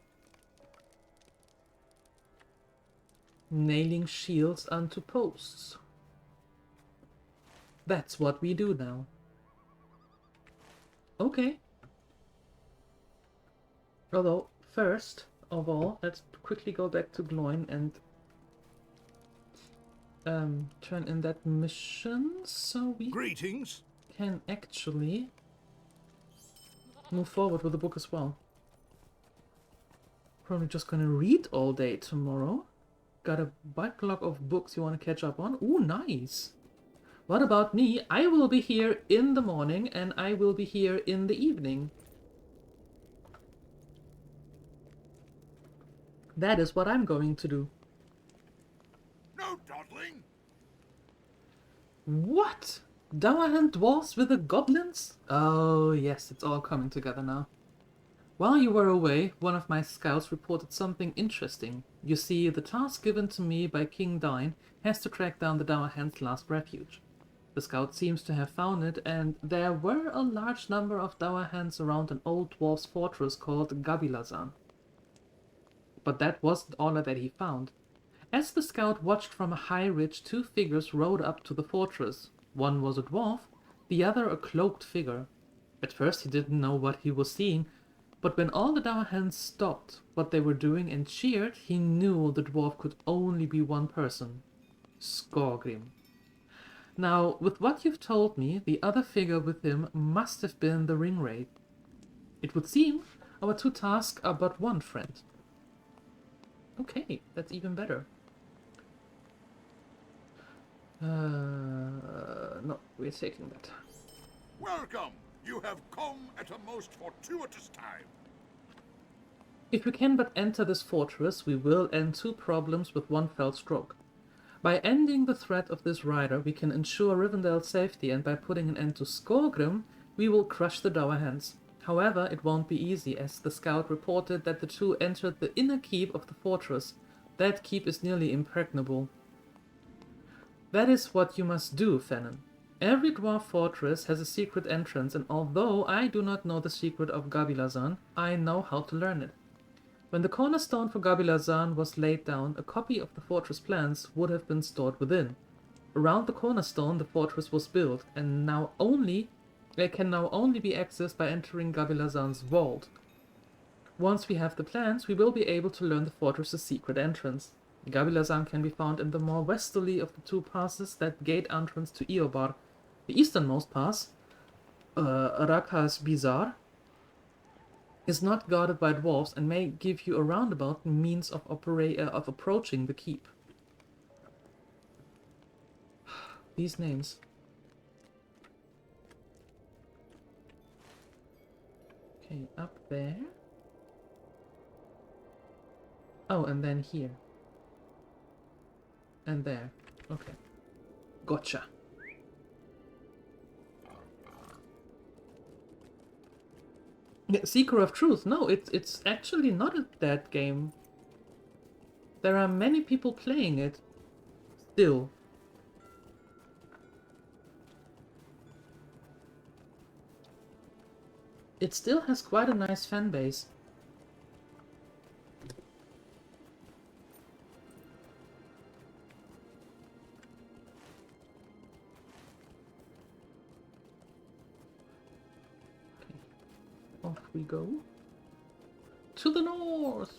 Nailing shields onto posts. That's what we do now. Okay. Although, first of all, let's quickly go back to Gloin and turn in that mission so we Greetings. can actually move forward with the book as well. Probably just gonna read all day tomorrow. Got a backlog of books you want to catch up on. Ooh, nice. What about me? I will be here in the morning and I will be here in the evening. That is what I'm going to do. No dawdling. What? Dowerhand dwarfs with the goblins? Oh, yes, it's all coming together now. While you were away, one of my scouts reported something interesting. You see, the task given to me by King Dine has to track down the Dowerhand's last refuge. The scout seems to have found it, and there were a large number of Dowerhands around an old dwarf's fortress called Gabilazan. But that wasn't all that he found. As the scout watched from a high ridge, two figures rode up to the fortress. One was a dwarf, the other a cloaked figure. At first he didn't know what he was seeing, but when all the Dowerhands stopped what they were doing and cheered, he knew the dwarf could only be one person. Skorgrim. Now, with what you've told me, the other figure with him must have been the ringwraith. It would seem our two tasks are but one, friend. Okay, that's even better. No, we're taking that. Welcome. You have come at a most fortuitous time. If we can but enter this fortress, we will end two problems with one fell stroke. By ending the threat of this rider, we can ensure Rivendell's safety, and by putting an end to Skorgrim, we will crush the Dowerhands. However, it won't be easy, as the scout reported that the two entered the inner keep of the fortress. That keep is nearly impregnable. That is what you must do, Fennon. Every dwarf fortress has a secret entrance, and although I do not know the secret of Gabilazan, I know how to learn it. When the cornerstone for Gabilazan was laid down, a copy of the fortress plans would have been stored within. Around the cornerstone, the fortress was built, and it can now only be accessed by entering Gabilazan's vault. Once we have the plans, we will be able to learn the fortress's secret entrance. Gabilazan can be found in the more westerly of the two passes that gate entrance to Eobar. The easternmost pass, Rakas Bizarre, is not guarded by dwarves and may give you a roundabout means of approaching the keep. These names. Okay, up there. Oh, and then here. And there. Okay. Gotcha. Yeah, Seeker of Truth. No, it's actually not a dead game. There are many people playing it. Still. It still has quite a nice fan base. Off we go. To the north!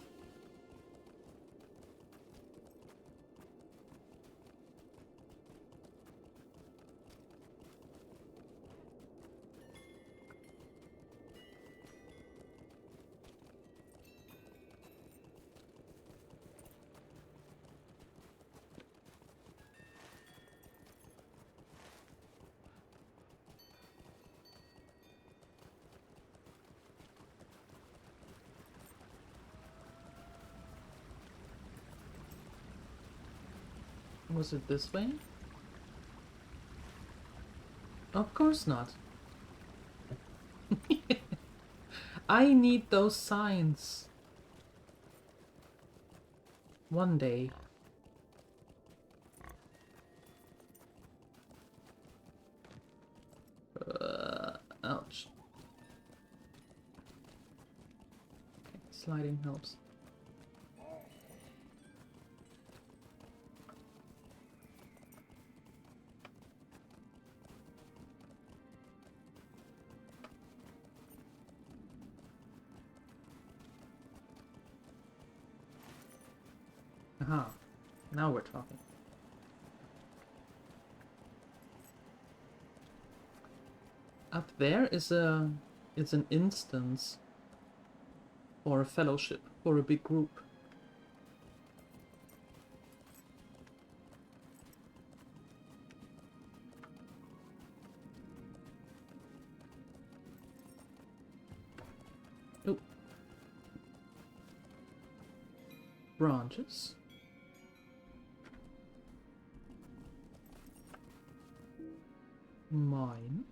Was it this way? Of course not. I need those signs. One day. Ouch. Okay, sliding helps. Aha, now we're talking. Up there is an instance or a fellowship for a big group. Oh. Branches. Mine.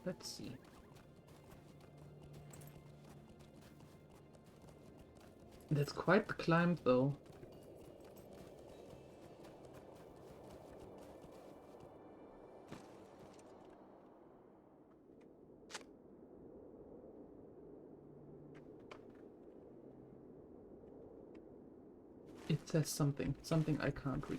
Let's see. That's quite the climb, though. It says something I can't read.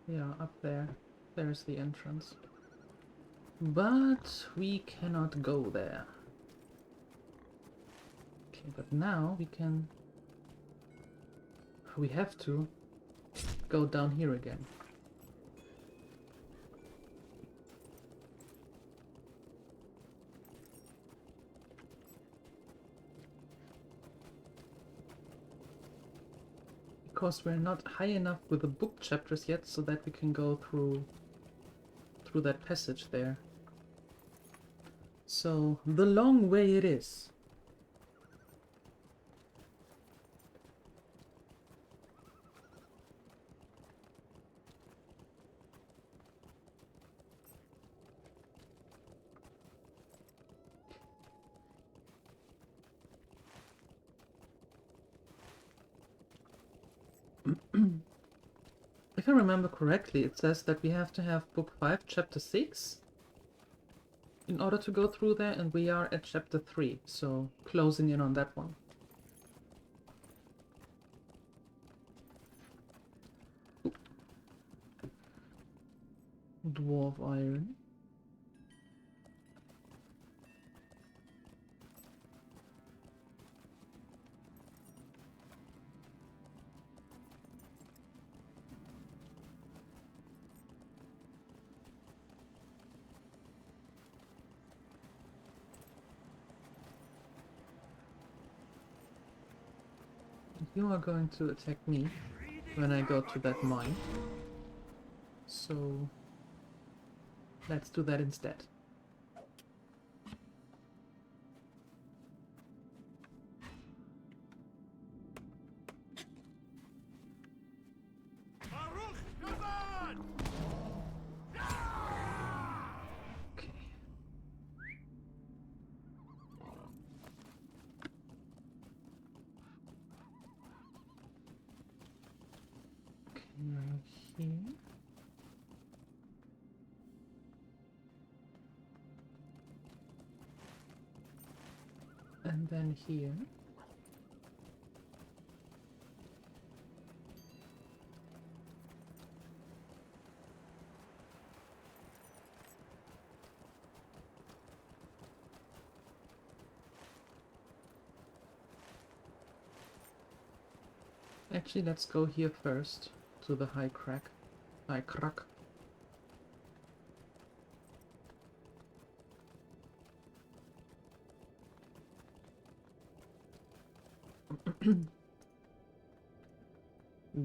Yeah, up there. There's the entrance. But we cannot go there. Okay, but now we can... We have to go down here again. Because we're not high enough with the book chapters yet, so that we can go through that passage there. So, the long way it is. If I remember correctly, it says that we have to have book 5, chapter 6 in order to go through there, and we are at chapter 3, so closing in on that one. Ooh. Dwarf iron. You are going to attack me when I go to that mine. So let's do that instead. Okay. Right here. in here. Actually, let's go here first to the high crack. High crack.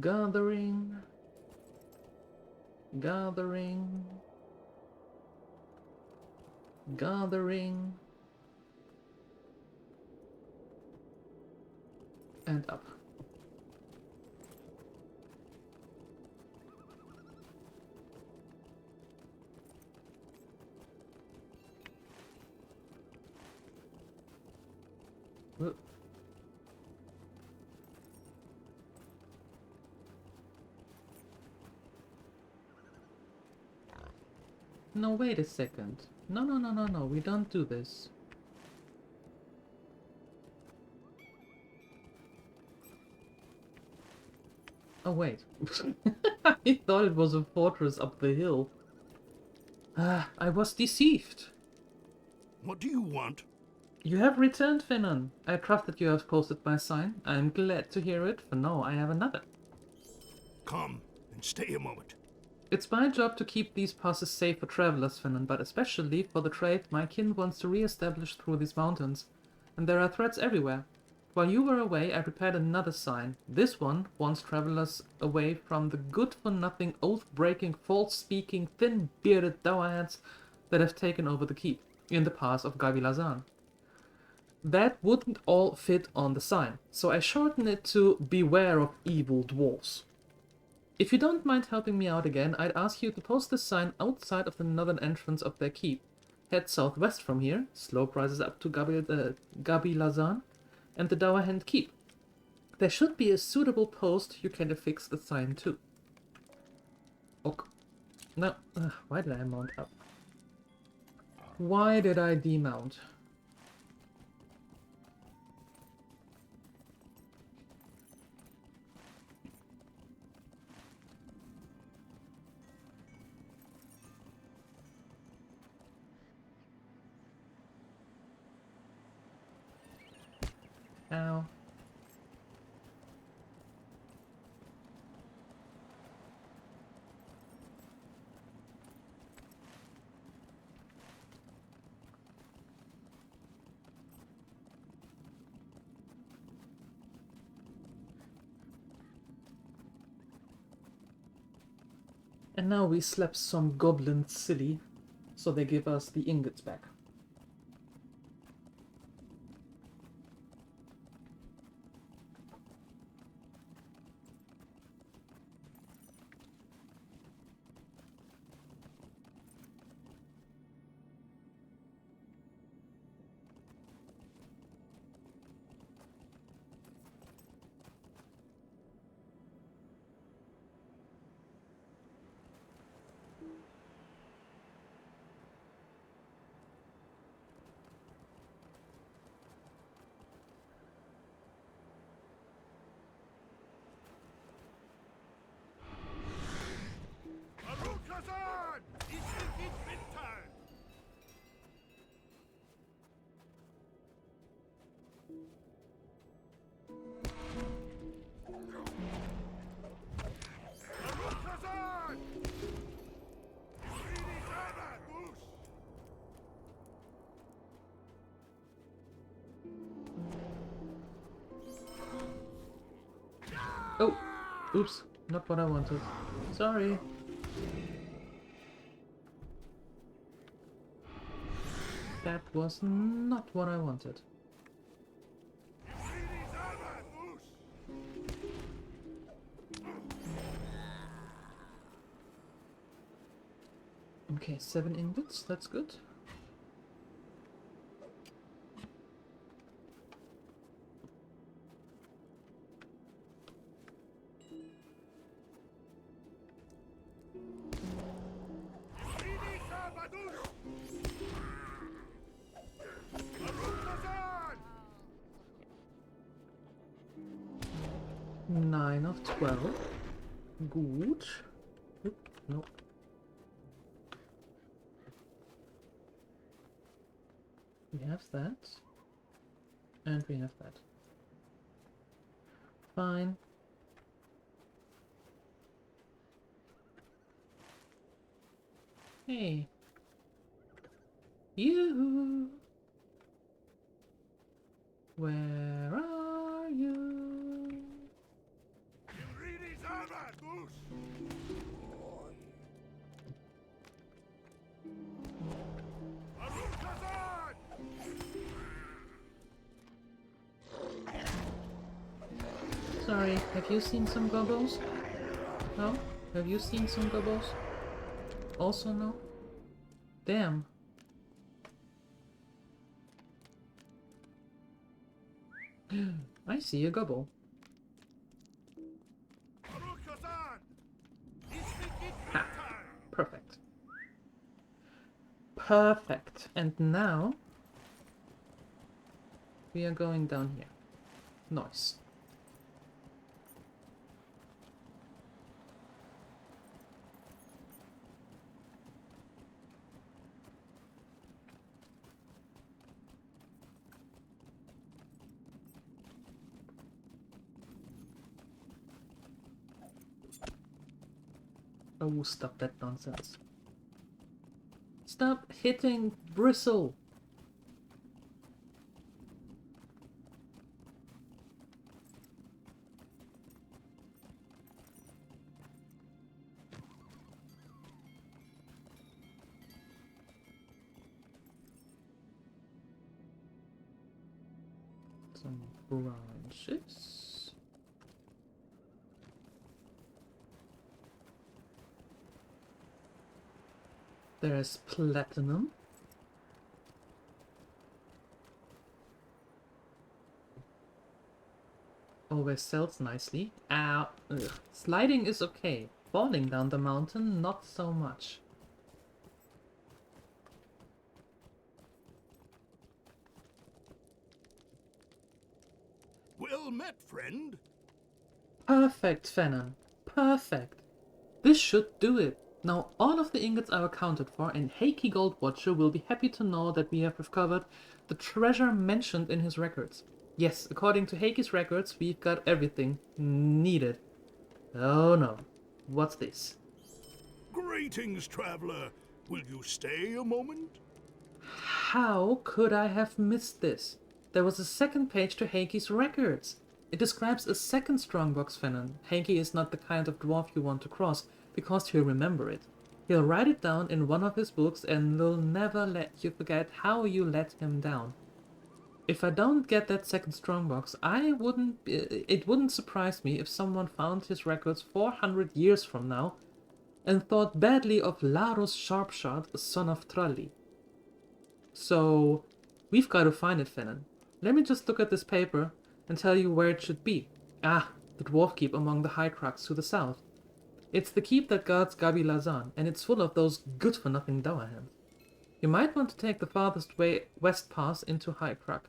Gathering. Gathering. Gathering. And up. Whoop. No, wait a second. No, we don't do this. Oh, wait. I thought it was a fortress up the hill. Ah, I was deceived. What do you want? You have returned, Finnan. I trust that you have posted my sign. I am glad to hear it, for now I have another. Come and stay a moment. It's my job to keep these passes safe for travelers, Finnan, but especially for the trade my kin wants to re-establish through these mountains. And there are threats everywhere. While you were away, I prepared another sign. This one warns travelers away from the good-for-nothing, oath-breaking, false-speaking, thin-bearded dowerheads that have taken over the keep in the pass of Gavilazan. That wouldn't all fit on the sign, so I shortened it to Beware of Evil Dwarves. If you don't mind helping me out again, I'd ask you to post this sign outside of the northern entrance of their keep. Head southwest from here, slope rises up to Gabilazan and the Dowerhand Keep. There should be a suitable post you can affix the sign to. Ok. No, why did I mount up? Why did I demount? Ow. And now we slap some goblins silly, so they give us the ingots back. Arukazan! It's winter! Arukazan! Oh! Oops, not what I wanted. Sorry. That was not what I wanted. Okay, 7 ingots, that's good. 9 of 12. Good. Oop, no. We have that. And we have that. Fine. Hey. You. Where are you? Sorry, have you seen some gobos? No? Have you seen some gobos? Also no? Damn. I see a gobbo. Ha! Perfect. Perfect. And now we are going down here. Nice. Oh, stop that nonsense. Stop hitting Bristle! Some branches. There's platinum. Always sells nicely. Ow. Ugh. Sliding is okay. Falling down the mountain, not so much. Well met, friend. Perfect, Fennan. Perfect. This should do it. Now all of the ingots are accounted for, and Heike Goldwatcher will be happy to know that we have recovered the treasure mentioned in his records. Yes, according to Heike's records, we've got everything needed. Oh no. What's this? Greetings, traveler. Will you stay a moment? How could I have missed this? There was a second page to Heike's records. It describes a second strongbox, Fennan. Heike is not the kind of dwarf you want to cross, because he'll remember it. He'll write it down in one of his books and will never let you forget how you let him down. If I don't get that second strongbox, it wouldn't surprise me if someone found his records 400 years from now and thought badly of Larus Sharpshot, son of Trulli. So, we've got to find it, Fennan. Let me just look at this paper and tell you where it should be. Ah, the dwarf keep among the high crags to the south. It's the keep that guards Gabi Lazan, and it's full of those good-for-nothing dowerhands. You might want to take the farthest way west pass into High Crag.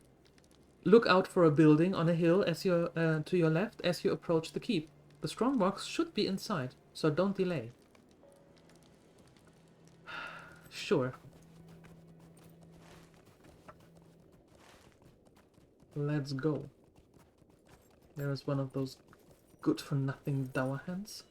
Look out for a building on a hill to your left as you approach the keep. The strongbox should be inside, so don't delay. Sure. Let's go. There is one of those good-for-nothing dowerhands.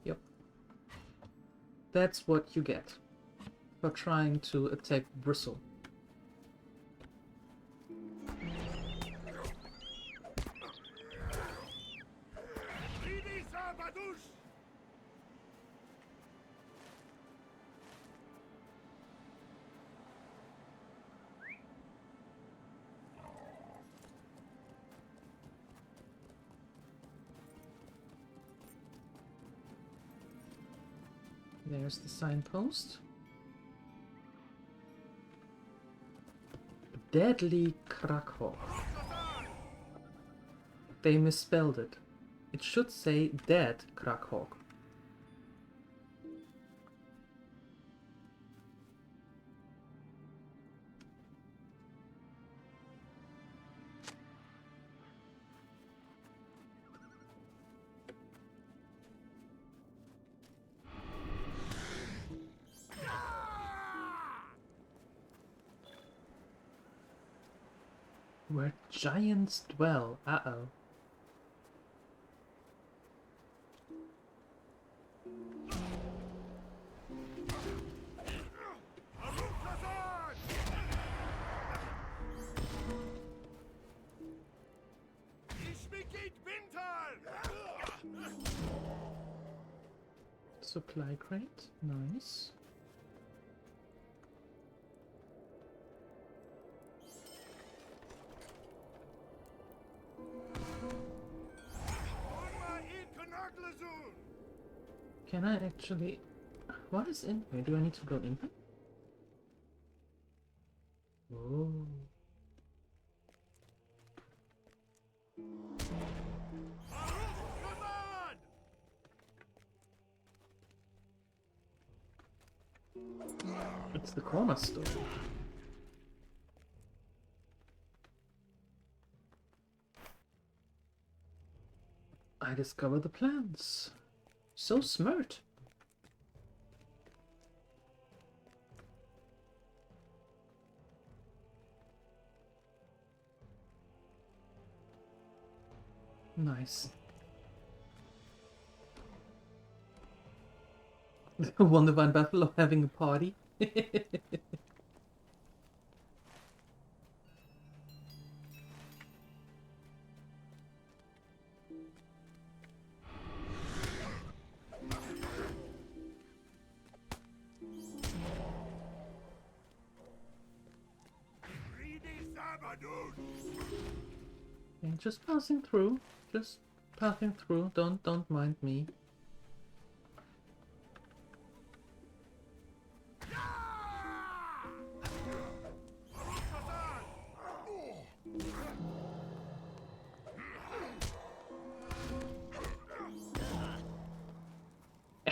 Yep. That's what you get for trying to attack Bristle. There's the signpost. Deadly Krakhor. They misspelled it. It should say Dead Krakhor. Where giants dwell. Uh-oh. Supply crate. Nice. Can I actually... What is in here? Do I need to go in here? Oh. It's the cornerstone. I discover the plans. So smart. Nice. One divine battle of having a party. Okay, just passing through. Just passing through. Don't mind me.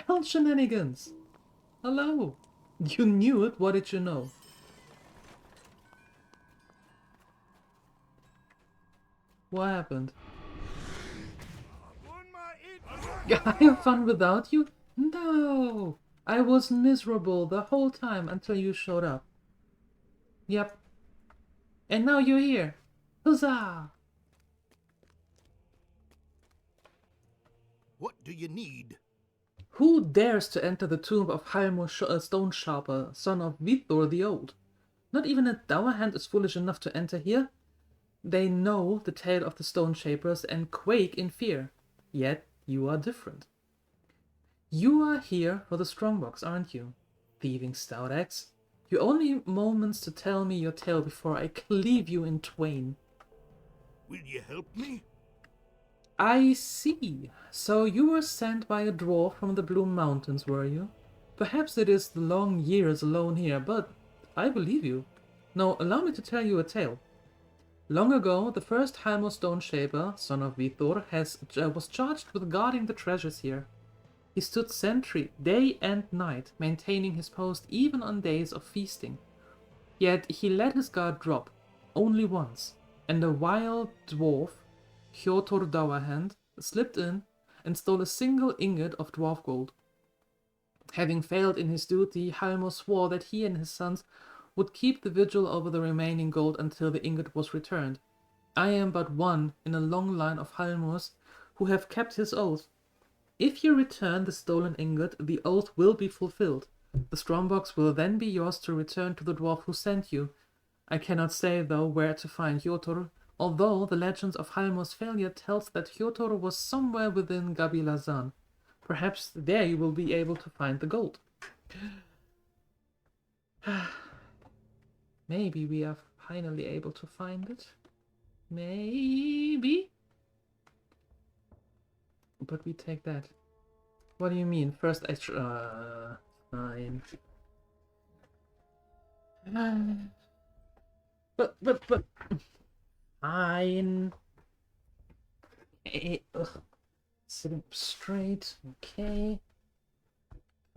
Elf shenanigans! Hello! You knew it, what did you know? What happened? I have fun without you? No! I was miserable the whole time until you showed up. Yep. And now you're here. Huzzah! What do you need? Who dares to enter the tomb of Halmor Stone Sharper, son of Vithor the Old? Not even a dour-hand is foolish enough to enter here. They know the tale of the Stone Shapers and quake in fear. Yet you are different. You are here for the strongbox, aren't you? Thieving stout axe. You only moments to tell me your tale before I cleave you in twain. Will you help me? I see. So you were sent by a dwarf from the Bloom Mountains, were you? Perhaps it is the long years alone here, but I believe you. Now, allow me to tell you a tale. Long ago, the first Halmor Stone Shaper, son of Vithor, was charged with guarding the treasures here. He stood sentry day and night, maintaining his post even on days of feasting. Yet he let his guard drop, only once, and a wild dwarf, Hjotor Dourhand, slipped in and stole a single ingot of dwarf gold. Having failed in his duty, Halmor swore that he and his sons would keep the vigil over the remaining gold until the ingot was returned. I am but one in a long line of Halmors who have kept his oath. If you return the stolen ingot, the oath will be fulfilled. The strongbox will then be yours to return to the dwarf who sent you. I cannot say, though, where to find Hjotor, although the legends of Halmor's failure tells that Hjotor was somewhere within Gabilazan. Perhaps there you will be able to find the gold. Maybe we are finally able to find it. Maybe. But we take that. What do you mean? First Fine. But. Fine. Okay. Ugh. Sitting up straight. Okay.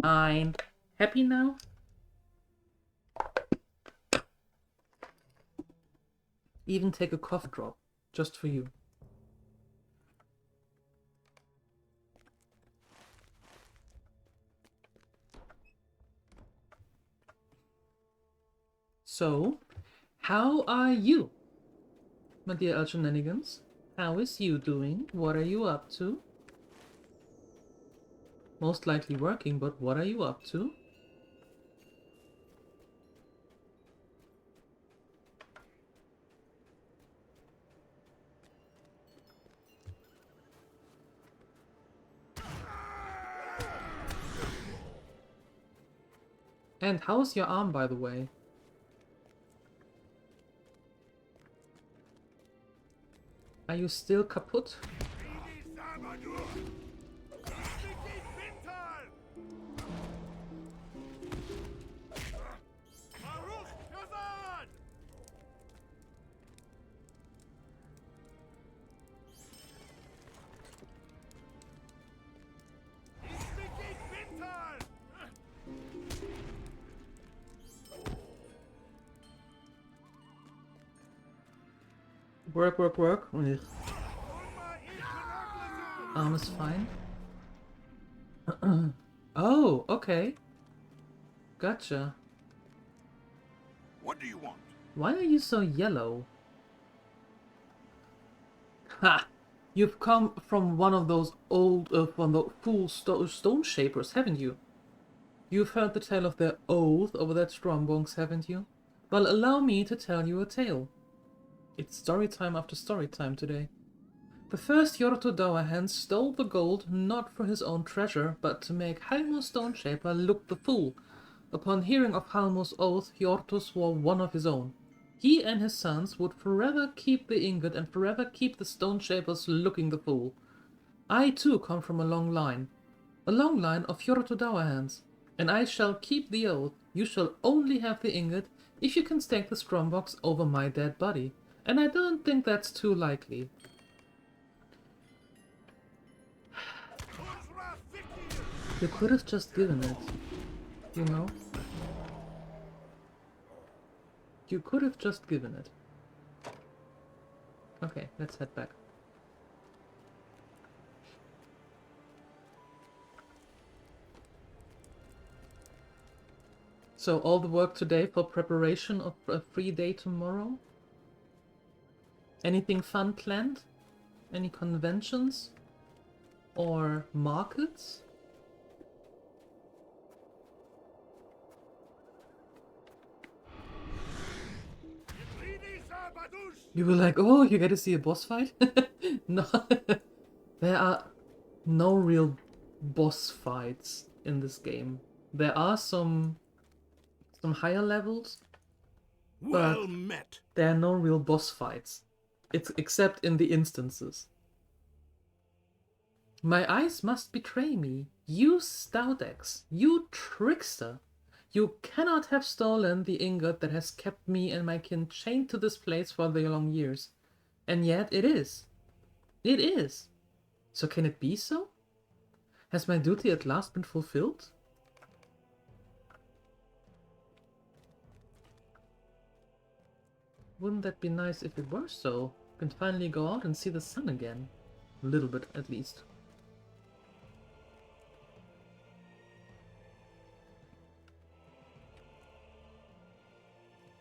Fine. Happy now? Even take a cough drop. Just for you. So, how are you, my dear Shenanigans? How is you doing? What are you up to? Most likely working, but what are you up to? And how's your arm, by the way? Are you still kaput? Work, work, work. Ugh. Arm is fine. Oh, okay. Gotcha. What do you want? Why are you so yellow? Ha! You've come from one of those old, from the fool stone shapers, haven't you? You've heard the tale of their oath over that Strombones, haven't you? Well, allow me to tell you a tale. It's story time after story time today. The first Yorto Dowahan stole the gold not for his own treasure, but to make Halmo's stone shaper look the fool. Upon hearing of Halmo's oath, Yorto swore one of his own. He and his sons would forever keep the ingot and forever keep the stone shapers looking the fool. I too come from a long line of Yorto Dowahans, and I shall keep the oath. You shall only have the ingot if you can stake the strongbox over my dead body, and I don't think that's too likely. You could have just given it, you know? You could have just given it. Okay, let's head back. So all the work today for preparation of a free day tomorrow? Anything fun planned? Any conventions? Or markets? You were like, oh, you get to see a boss fight? No, there are no real boss fights in this game. There are some higher levels, but Well met. there are no real boss fights. It's except in the instances. My eyes must betray me. You Stoudex, you trickster! You cannot have stolen the ingot that has kept me and my kin chained to this place for the long years. And yet it is. It is. So can it be so? Has my duty at last been fulfilled? Wouldn't that be nice if it were so? We can finally go out and see the sun again. A little bit, at least.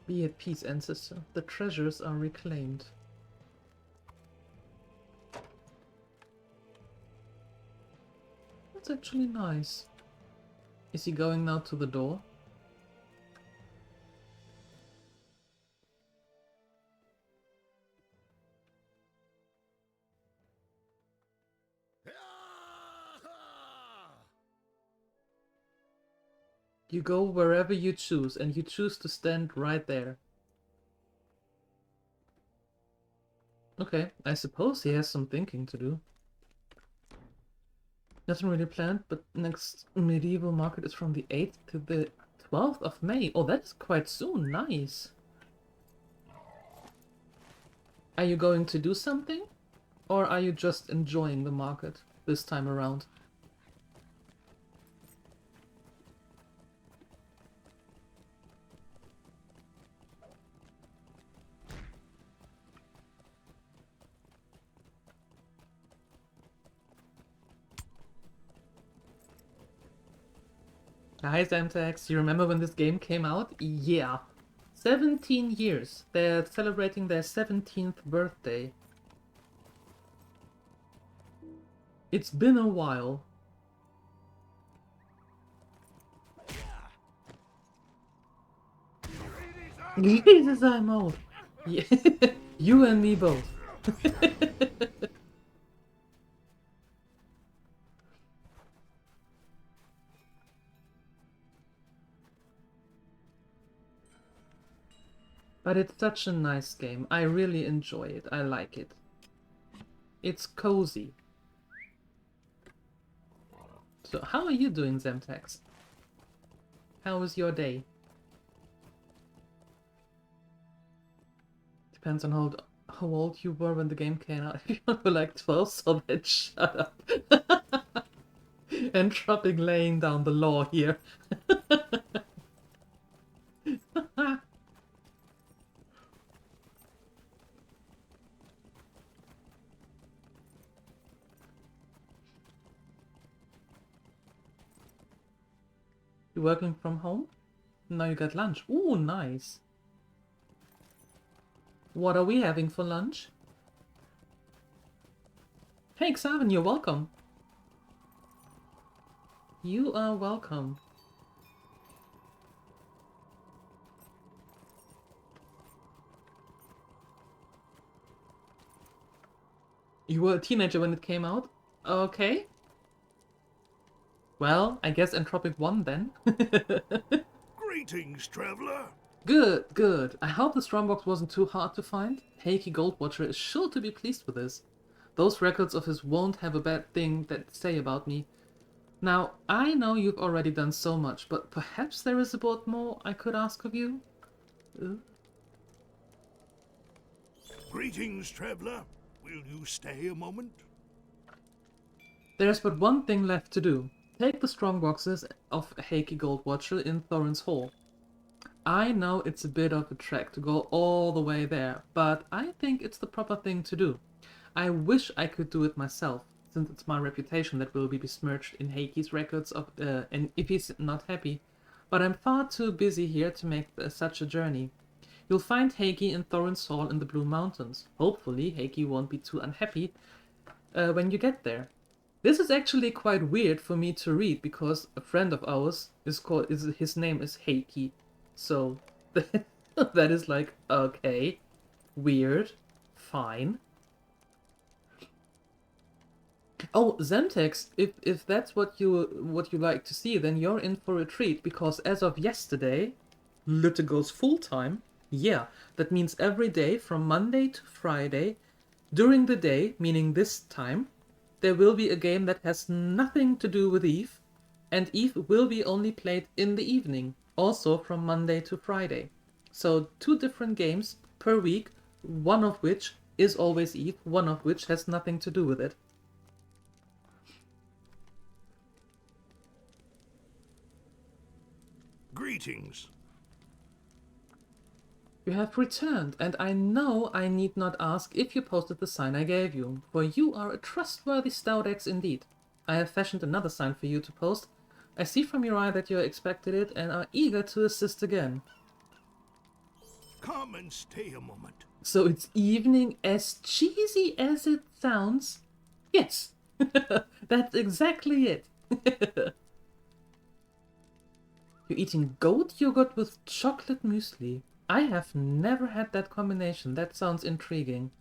Be at peace, ancestor. The treasures are reclaimed. That's actually nice. Is he going now to the door? You go wherever you choose, and you choose to stand right there. Okay, I suppose he has some thinking to do. Nothing really planned, but next medieval market is from the 8th to the 12th of May. Oh, that's quite soon. Nice. Are you going to do something? Or are you just enjoying the market this time around? Hi Zamtax, you remember when this game came out? Yeah. 17 years. They're celebrating their 17th birthday. It's been a while. Jesus, I'm old. Yeah. You and me both. But it's such a nice game. I really enjoy it. I like it. It's cozy. So, how are you doing, Zemtex? How was your day? Depends on how old you were when the game came out. If you were like 12, so then shut up. Entropic laying down the law here. You working from home? Now you got lunch. Ooh, nice. What are we having for lunch? Hey, Xaven, you're welcome. You are welcome. You were a teenager when it came out? Okay. Well, I guess Entropic won then. Greetings, traveler. Good, good. I hope the Strongbox wasn't too hard to find. Heike Goldwatcher is sure to be pleased with this. Those records of his won't have a bad thing to say about me. Now, I know you've already done so much, but perhaps there is a bit more I could ask of you? Greetings, traveler. Will you stay a moment? There's but one thing left to do. Take the strongboxes of Heike Goldwatcher in Thorin's Hall. I know it's a bit of a trek to go all the way there, but I think it's the proper thing to do. I wish I could do it myself, since it's my reputation that will be besmirched in Heike's records of, and if he's not happy. But I'm far too busy here to make such a journey. You'll find Heike in Thorin's Hall in the Blue Mountains. Hopefully Heike won't be too unhappy when you get there. This is actually quite weird for me to read because a friend of ours his name is Heike. So that is like, okay, weird, fine. Oh, Zemtex, if that's what you like to see, then you're in for a treat because as of yesterday, Lütte goes full time. Yeah, that means every day from Monday to Friday, during the day, meaning this time, there will be a game that has nothing to do with Eve, and Eve will be only played in the evening, also from Monday to Friday. So 2 different games per week, one of which is always Eve, one of which has nothing to do with it. Greetings. You have returned, and I know I need not ask if you posted the sign I gave you, for you are a trustworthy stout ex indeed. I have fashioned another sign for you to post. I see from your eye that you expected it and are eager to assist again. Come and stay a moment. So it's evening, as cheesy as it sounds? Yes, that's exactly it. You're eating goat yogurt with chocolate muesli. I have never had that combination. That sounds intriguing.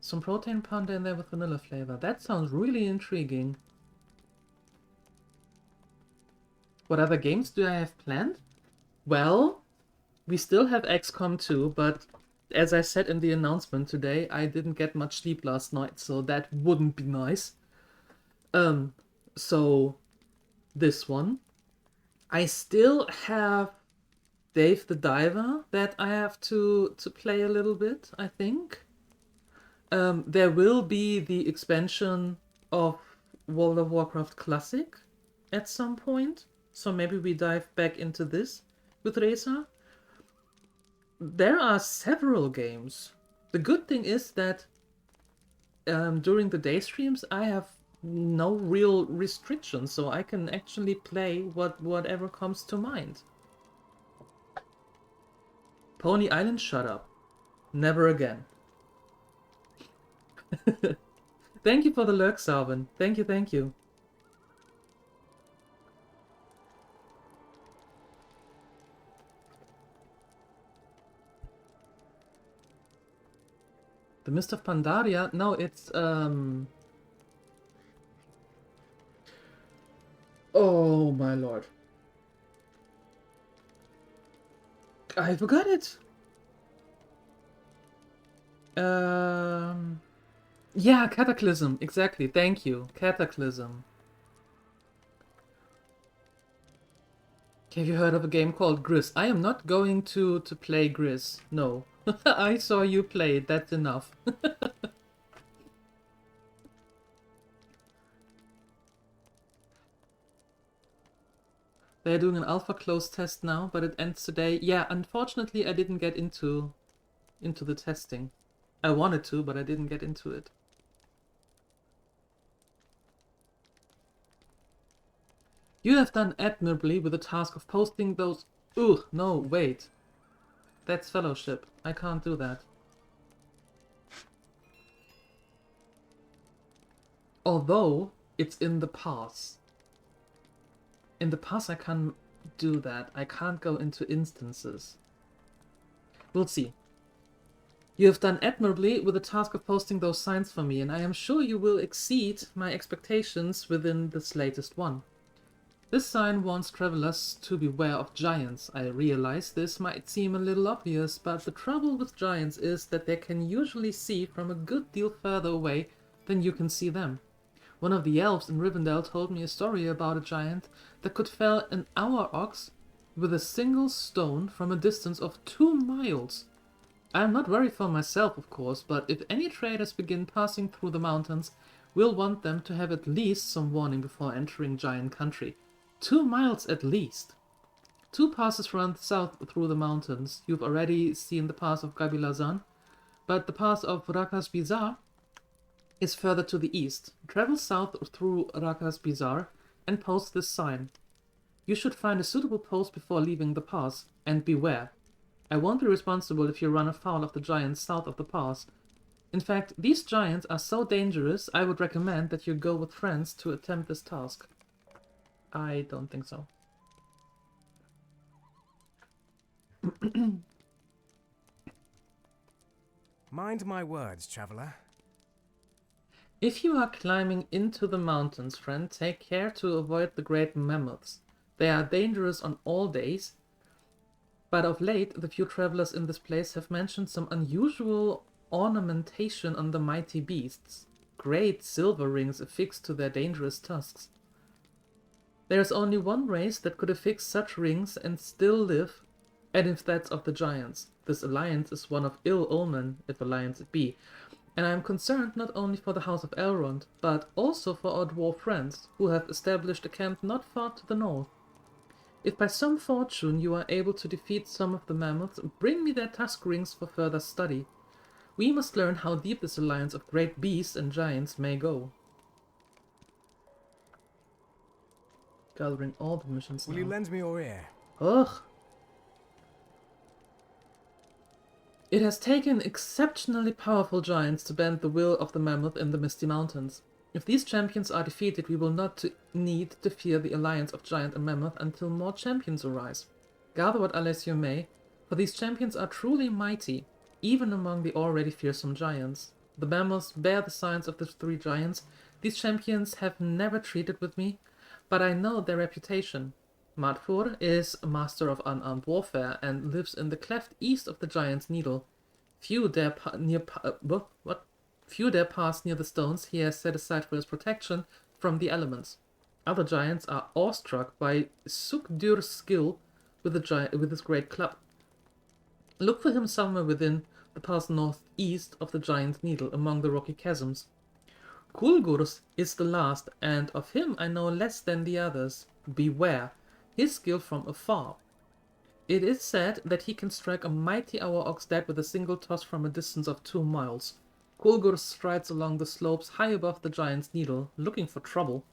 Some protein powder in there with vanilla flavor. That sounds really intriguing. What other games do I have planned? Well, we still have XCOM 2, but as I said in the announcement today, I didn't get much sleep last night, so that wouldn't be nice. So this one. I still have Dave the Diver that I have to play a little bit, I think. There will be the expansion of World of Warcraft Classic at some point, so maybe we dive back into this with Reza. There are several games. The good thing is that during the day streams I have no real restrictions, so I can actually play whatever comes to mind. Pony Island, shut up. Never again. Thank you for the lurk, Salvin. Thank you, thank you. The Mist of Pandaria? No, it's oh my lord. I forgot it. Yeah, Cataclysm. Exactly. Thank you. Cataclysm. Have you heard of a game called Gris? I am not going to play Gris. No. I saw you play it. That's enough. They're doing an alpha close test now, but it ends today. Yeah, unfortunately I didn't get into the testing. I wanted to, but I didn't get into it. You have done admirably with the task of posting those... Ugh, no, wait. That's fellowship. I can't do that. Although, it's in the pass. In the pass I can do that. I can't go into instances. We'll see. You have done admirably with the task of posting those signs for me, and I am sure you will exceed my expectations within this latest one. This sign warns travelers to beware of giants. I realize this might seem a little obvious, but the trouble with giants is that they can usually see from a good deal further away than you can see them. One of the elves in Rivendell told me a story about a giant that could fell an hour ox with a single stone from a distance of 2 miles. I am not worried for myself, of course, but if any traders begin passing through the mountains, we'll want them to have at least some warning before entering giant country. 2 miles at least. 2 passes run south through the mountains. You've already seen the pass of Gabilazan, but the pass of Rakas Bizarre is further to the east. Travel south through Rakas Bizarre and post this sign. You should find a suitable post before leaving the pass, and beware. I won't be responsible if you run afoul of the giants south of the pass. In fact, these giants are so dangerous, I would recommend that you go with friends to attempt this task. I don't think so. Mind my words, traveller. If you are climbing into the mountains, friend, take care to avoid the great mammoths. They are dangerous on all days, but of late the few travelers in this place have mentioned some unusual ornamentation on the mighty beasts. Great silver rings affixed to their dangerous tusks. There is only one race that could affix such rings and still live, and if that's of the giants. This alliance is one of ill omen, if alliance it be, and I am concerned not only for the house of Elrond, but also for our dwarf friends, who have established a camp not far to the north. If by some fortune you are able to defeat some of the mammoths, bring me their tusk rings for further study. We must learn how deep this alliance of great beasts and giants may go. Gathering all the missions now. Will you lend me your ear? Ugh. It has taken exceptionally powerful giants to bend the will of the mammoth in the Misty Mountains. If these champions are defeated, we will not need to fear the alliance of giant and mammoth until more champions arise. Gather what allies you may, for these champions are truly mighty, even among the already fearsome giants. The mammoths bear the signs of the 3 giants. These champions have never treated with me, but I know their reputation. Madfur is a master of unarmed warfare and lives in the cleft east of the Giant's Needle. Few dare pass near the stones he has set aside for his protection, from the elements. Other giants are awestruck by Sukdur's skill with his great club. Look for him somewhere within the path northeast of the Giant's Needle, among the rocky chasms. Kulgurs is the last, and of him I know less than the others. Beware his skill from afar. It is said that he can strike a mighty hour ox dead with a single toss from a distance of 2 miles. Kulgur strides along the slopes high above the Giant's Needle, looking for trouble.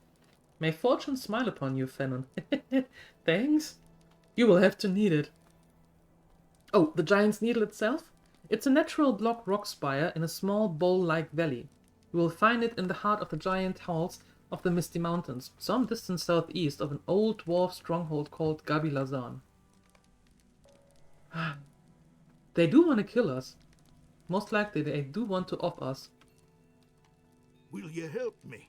May fortune smile upon you, Fennon. Thanks. You will have to need it. Oh, the Giant's Needle itself? It's a natural block rock spire in a small bowl-like valley. You will find it in the heart of the giant halls of the Misty Mountains, some distance southeast of an old dwarf stronghold called Gabi Lazan. They do want to kill us. Most likely they do want to off us. Will you help me?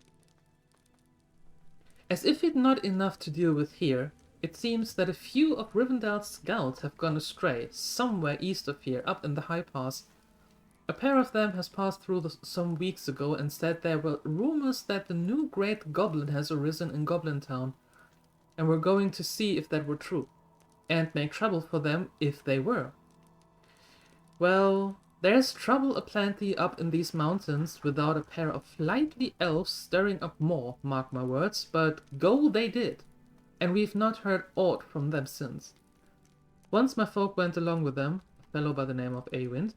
As if it's not enough to deal with here, it seems that a few of Rivendell's scouts have gone astray, somewhere east of here, up in the high pass. A pair of them has passed through some weeks ago and said there were rumors that the new great goblin has arisen in Goblin Town, and we're going to see if that were true, and make trouble for them if they were. Well, there's trouble aplenty up in these mountains without a pair of flightly elves stirring up more, mark my words, but go they did, and we've not heard aught from them since. Once my folk went along with them, a fellow by the name of Awind,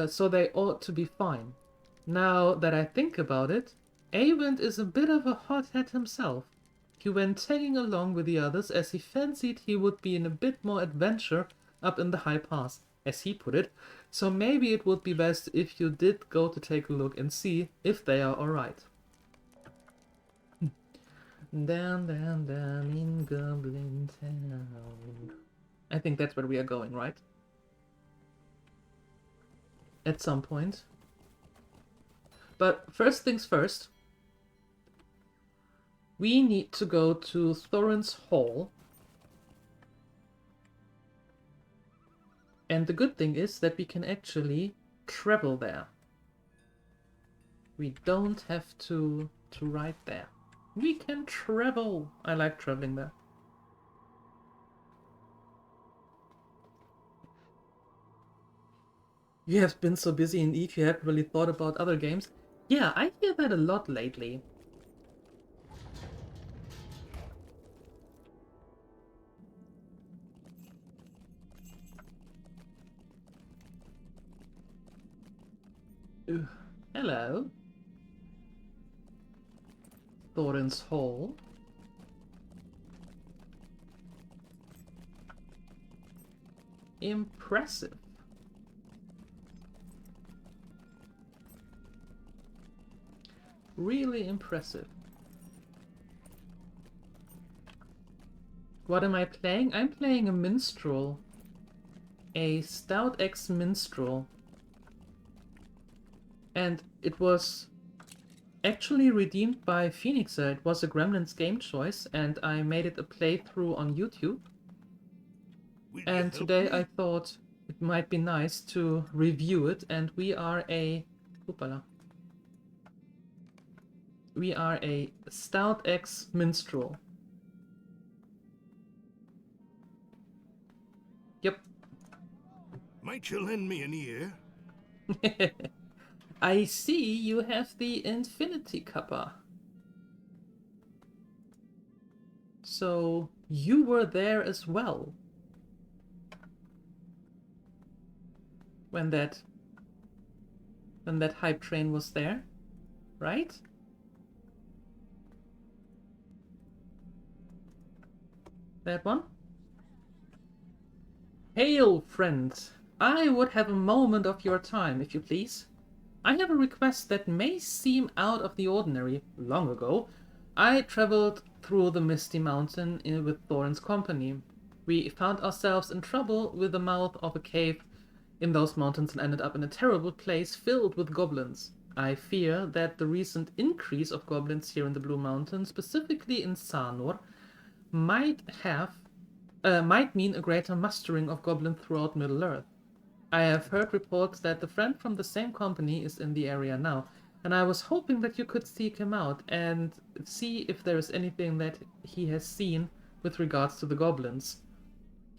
so they ought to be fine. Now that I think about it, Awind is a bit of a hothead himself. He went tagging along with the others as he fancied he would be in a bit more adventure up in the high pass, as he put it, so maybe it would be best if you did go to take a look and see if they are alright. Down in Goblin Town. I think that's where we are going, right? At some point. But first things first, we need to go to Thorin's Hall. And the good thing is that we can actually travel there. We don't have to ride there. We can travel. I like traveling there. You have been so busy in Eve, you haven't really thought about other games. Yeah, I hear that a lot lately. Hello. Thorin's Hall. Impressive. Really impressive. What am I playing? I'm playing a minstrel. A Stout X minstrel. And it was actually redeemed by Phoenixer. It was a Gremlins game choice, and I made it a playthrough on YouTube. And today I thought it might be nice to review it, and we are a... Oopala. We are a Stout X minstrel. Yep. Might you lend me an ear? I see you have the Infinity Cuppa. So you were there as well. When that hype train was there, right? That one? Hail, friends! I would have a moment of your time, if you please. I have a request that may seem out of the ordinary. Long ago, I traveled through the Misty Mountain with Thorin's company. We found ourselves in trouble with the mouth of a cave in those mountains and ended up in a terrible place filled with goblins. I fear that the recent increase of goblins here in the Blue Mountains, specifically in Sanor, might mean a greater mustering of goblins throughout Middle-earth. I have heard reports that the friend from the same company is in the area now. And I was hoping that you could seek him out and see if there is anything that he has seen with regards to the goblins.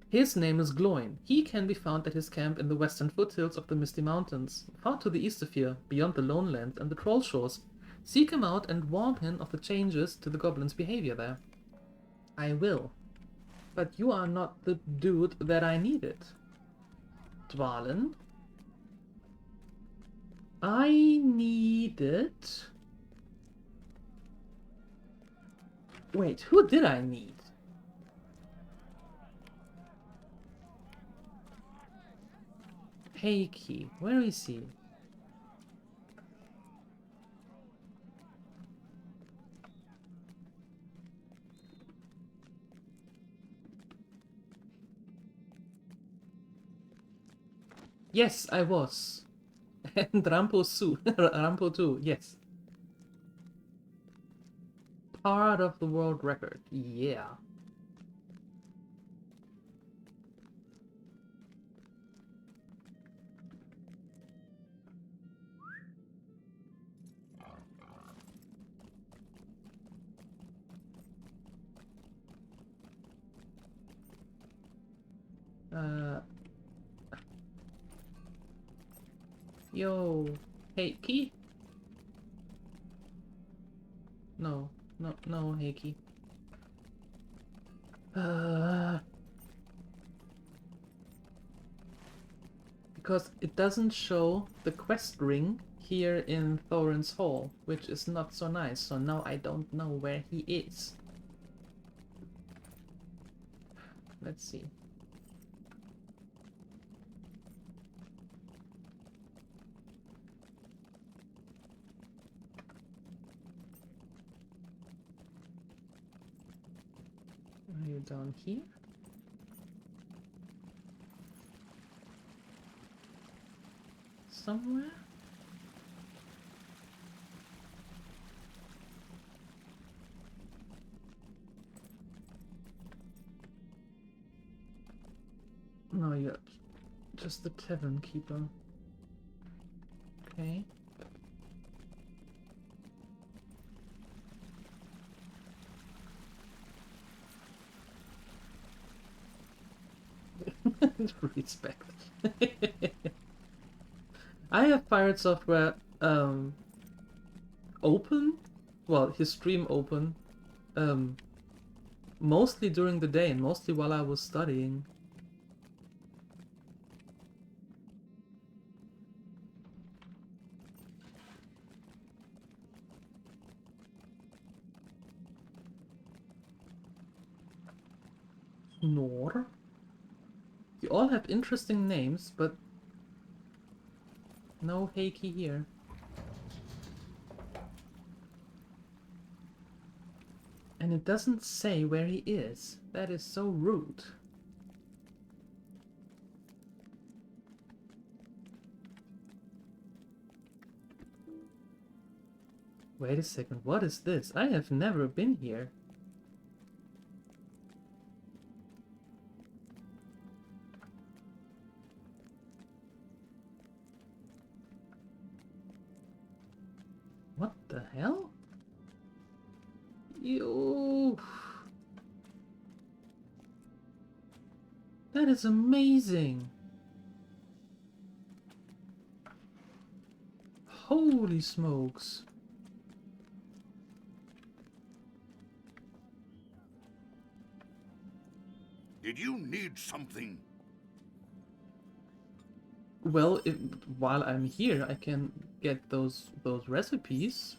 His name is Gloin. He can be found at his camp in the western foothills of the Misty Mountains, far to the east of here, beyond the Lone Lands and the Troll Shores. Seek him out and warn him of the changes to the goblins' behavior there. I will. But you are not the dude that I needed. Dwalin? I needed... Wait, who did I need? Heiki, where is he? Yes, I was. And Rampo too, yes. Part of the world record, yeah. Yo, Heiki? No, Heiki. Because it doesn't show the quest ring here in Thorin's Hall, which is not so nice, so now I don't know where he is. Let's see. Are you down here? Somewhere? No, you're just the tavern keeper. Okay. Respect. I have Pirate Software open, well, his stream open, mostly during the day and mostly while I was studying. Nor. You all have interesting names, but no Heiki here. And it doesn't say where he is. That is so rude. Wait a second, what is this? I have never been here. What the hell? Yo, that is amazing. Holy smokes. Did you need something? Well, while I'm here, I can get those recipes.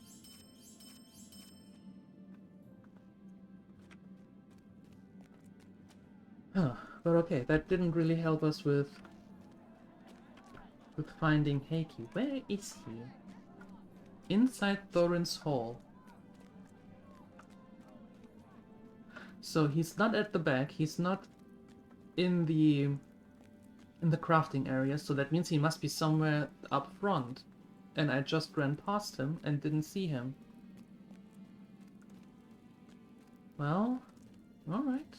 Huh, but okay, that didn't really help us with finding Heiki. Where is he? Inside Thorin's Hall. So he's not at the back, he's not in the crafting area, so that means he must be somewhere up front. And I just ran past him and didn't see him. Well, alright.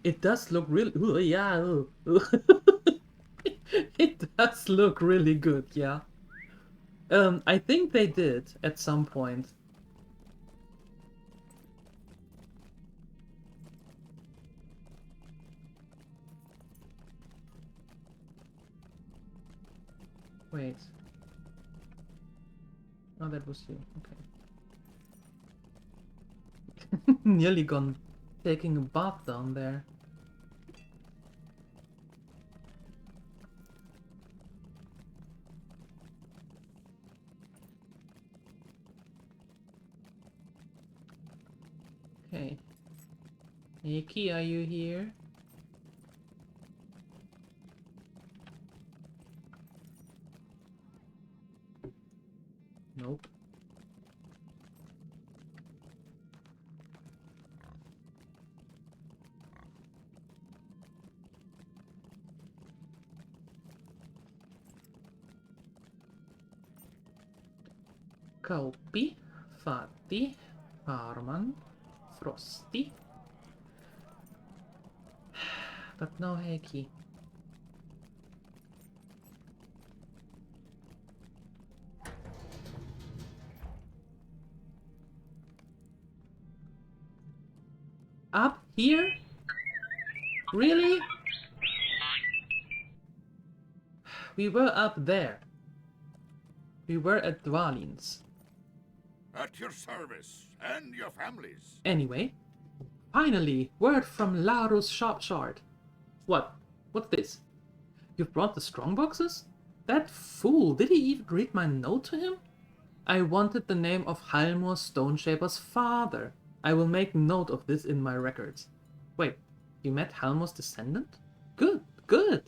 It does look really... Ooh, yeah. Ooh. It does look really good, yeah. I think they did at some point. Wait. Oh, that was you. Okay. Nearly gone taking a bath down there. Okay. Nikki, are you here? Nope. Kauppi, Fatti, Farman, Frosty. But no Heikki. Up here? Really? We were up there. We were at Dwalin's. At your service, and your families. Anyway, finally, word from Larus Sharpshard. What? What's this? You've brought the strongboxes? That fool, did he even read my note to him? I wanted the name of Halmor Stoneshaper's father. I will make note of this in my records. Wait, you met Halmor's descendant? Good, good.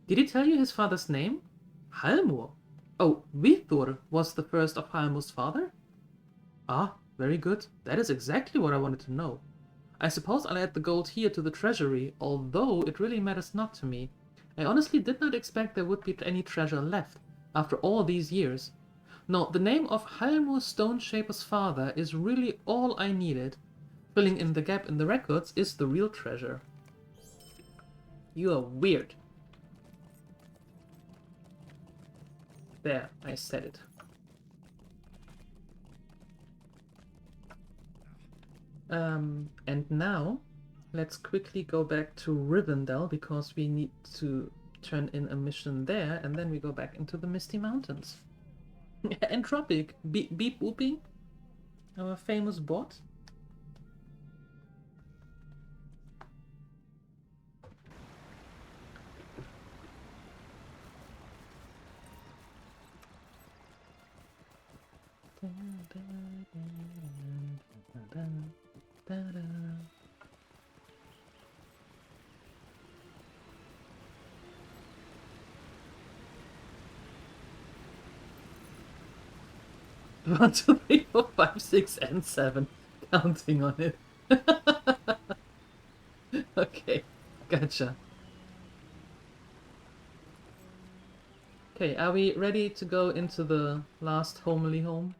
Did he tell you his father's name? Halmor. Oh, Vithur was the first of Halmor's father? Ah, very good. That is exactly what I wanted to know. I suppose I'll add the gold here to the treasury, although it really matters not to me. I honestly did not expect there would be any treasure left, after all these years. No, the name of Halmor Stoneshaper's father is really all I needed. Filling in the gap in the records is the real treasure. You are weird. There, I said it. And now, let's quickly go back to Rivendell, because we need to turn in a mission there, and then we go back into the Misty Mountains. Entropic, beep booping, our famous bot. One, two, three, four, five, six, and 7. Counting on it. Okay, gotcha. Okay, are we ready to go into the last homely home?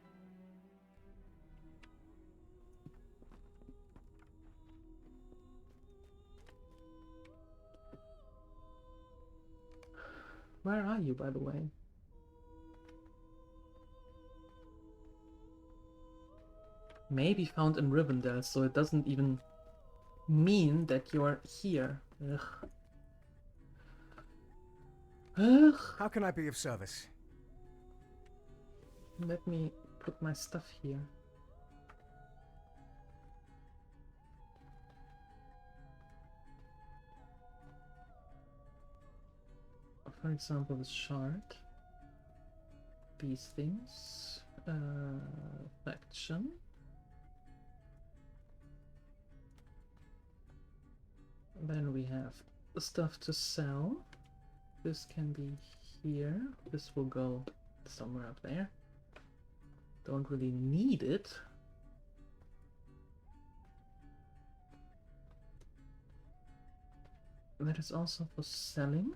Where are you, by the way? Maybe found in Rivendell, so it doesn't even mean that you're here. Ugh. Ugh. How can I be of service? Let me put my stuff here. For example, the shard. These things. Faction. Then we have the stuff to sell. This can be here. This will go somewhere up there. Don't really need it. That is also for selling.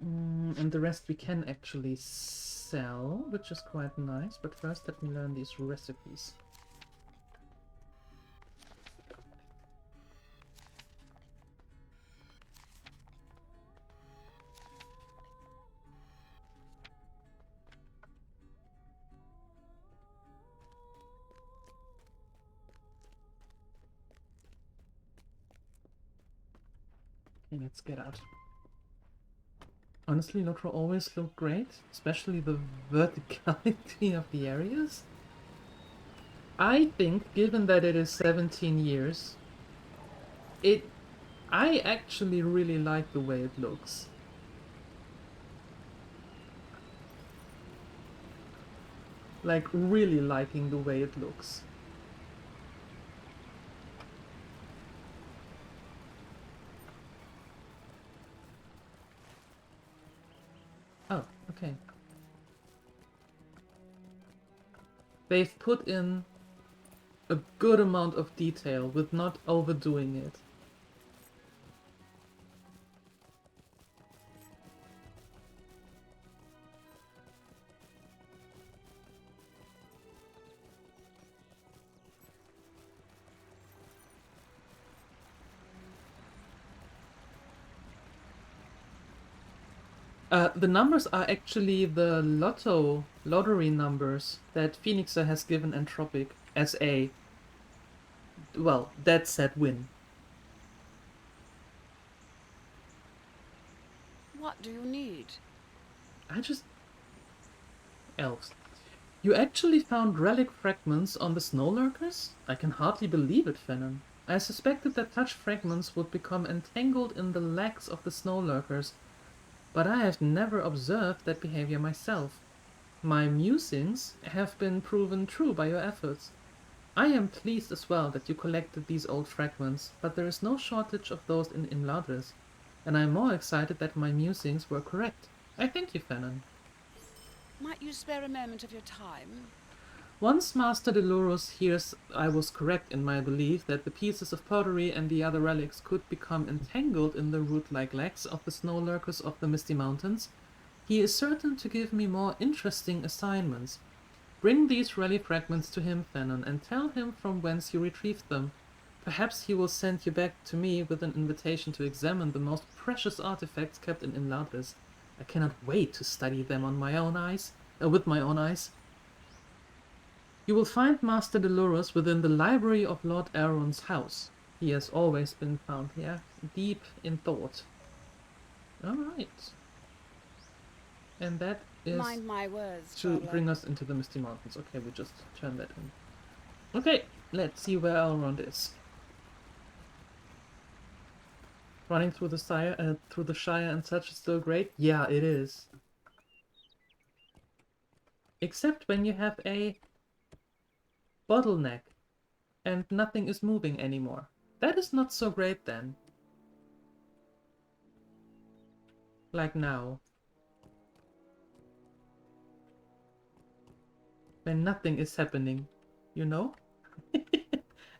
And the rest we can actually sell, which is quite nice, but first let me learn these recipes. Okay, let's get out. Honestly, Lotro always looked great, especially the verticality of the areas. I think, given that it is 17 years, I actually really like the way it looks. Like, really liking the way it looks. Oh, okay. They've put in a good amount of detail with not overdoing it. The numbers are actually the lottery numbers that Phoenixer has given Entropic as a, well, dead set win. What do you need? Elves. You actually found relic fragments on the snow lurkers? I can hardly believe it, Fennon. I suspected that such fragments would become entangled in the legs of the snow lurkers, but I have never observed that behavior myself. My musings have been proven true by your efforts. I am pleased as well that you collected these old fragments, but there is no shortage of those in Imladris, and I am more excited that my musings were correct. I thank you, Fennon. Might you spare a moment of your time? Once Master Delurus hears I was correct in my belief that the pieces of pottery and the other relics could become entangled in the root-like legs of the snow lurkers of the Misty Mountains, he is certain to give me more interesting assignments. Bring these relic fragments to him, Fennon, and tell him from whence you retrieved them. Perhaps he will send you back to me with an invitation to examine the most precious artifacts kept in Imladris. I cannot wait to study them on my own eyes, with my own eyes. You will find Master Delurus within the library of Lord Aaron's house. He has always been found here, deep in thought. Alright. And that is Mind my words, to traveler. bring us into the Misty Mountains. Okay, we just turn that in. Okay, let's see where Elrond is. Running through the Shire and such is still great? Yeah, it is. Except when you have a bottleneck and nothing is moving anymore. That is not so great then. Like now. When nothing is happening, you know?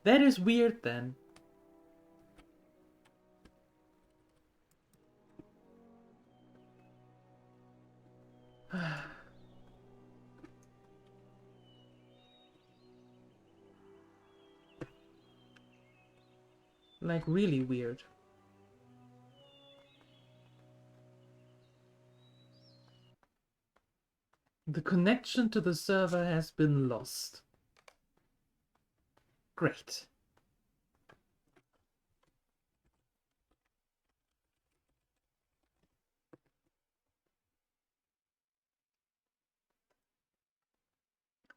That is weird then. Like really weird. The connection to the server has been lost. Great.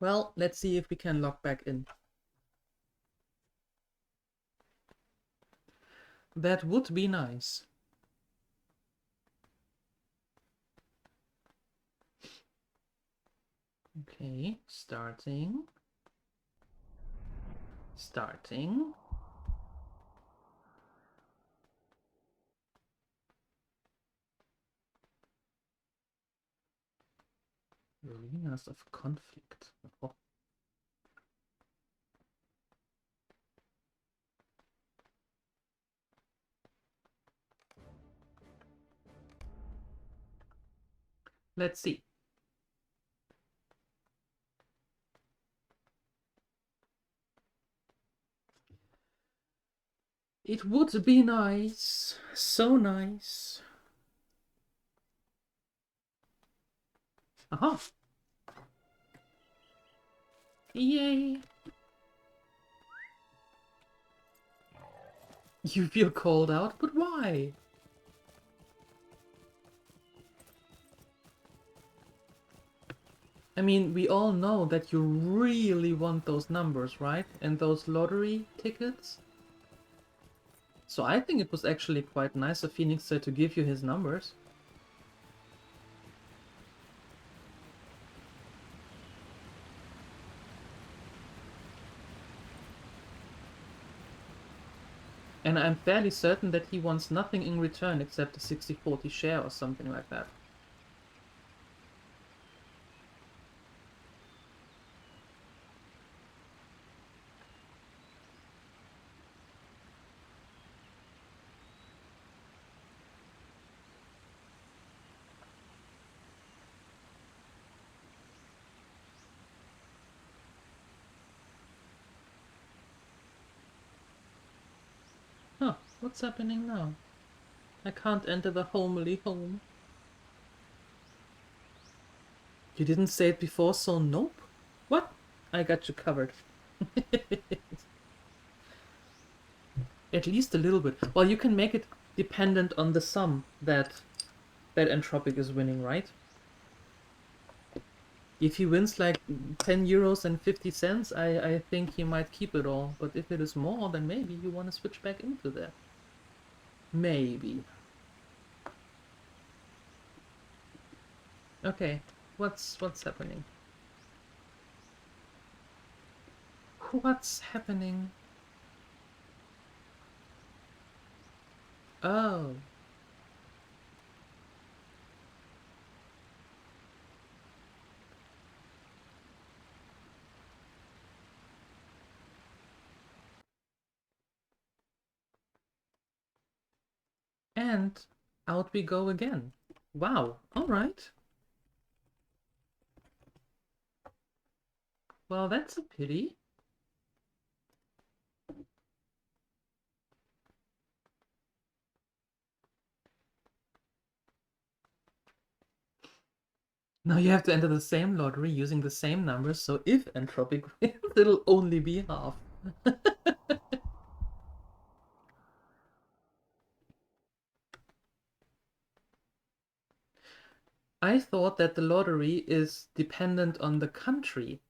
Well, let's see if we can log back in. That would be nice. Okay, starting. Arenas of conflict. Oh. Let's see. It would be nice. So nice. Aha. Yay. You feel called out, but why? I mean, we all know that you really want those numbers, right? And those lottery tickets. So I think it was actually quite nice of Phoenix to give you his numbers. And I'm fairly certain that he wants nothing in return except a 60-40 share or something like that. Huh, what's happening now? I can't enter the homely home. You didn't say it before, so nope. What? I got you covered. At least a little bit. Well, you can make it dependent on the sum that Entropic is winning, right? If he wins like 10 euros and 50 cents, I think he might keep it all. But if it is more, then maybe you want to switch back into that. Maybe. Okay, what's happening? What's happening? Oh. And out we go again. Wow, alright. Well, that's a pity. Now you have to enter the same lottery using the same numbers, so if Entropic wins, it'll only be half. I thought that the lottery is dependent on the country.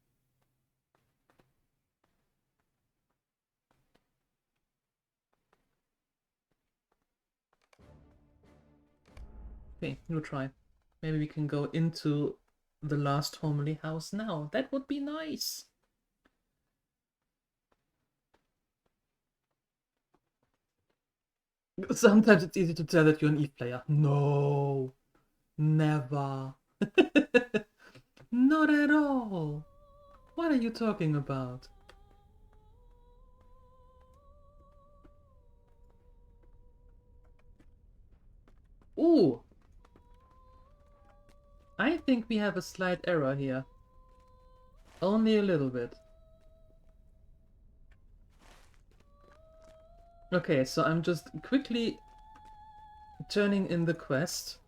Okay, new try. Maybe we can go into the last homely house now. That would be nice. Sometimes it's easy to tell that you're an Eve player. No, never. Not at all. What are you talking about? Ooh. I think we have a slight error here. Only a little bit. Okay, so I'm just quickly turning in the quest.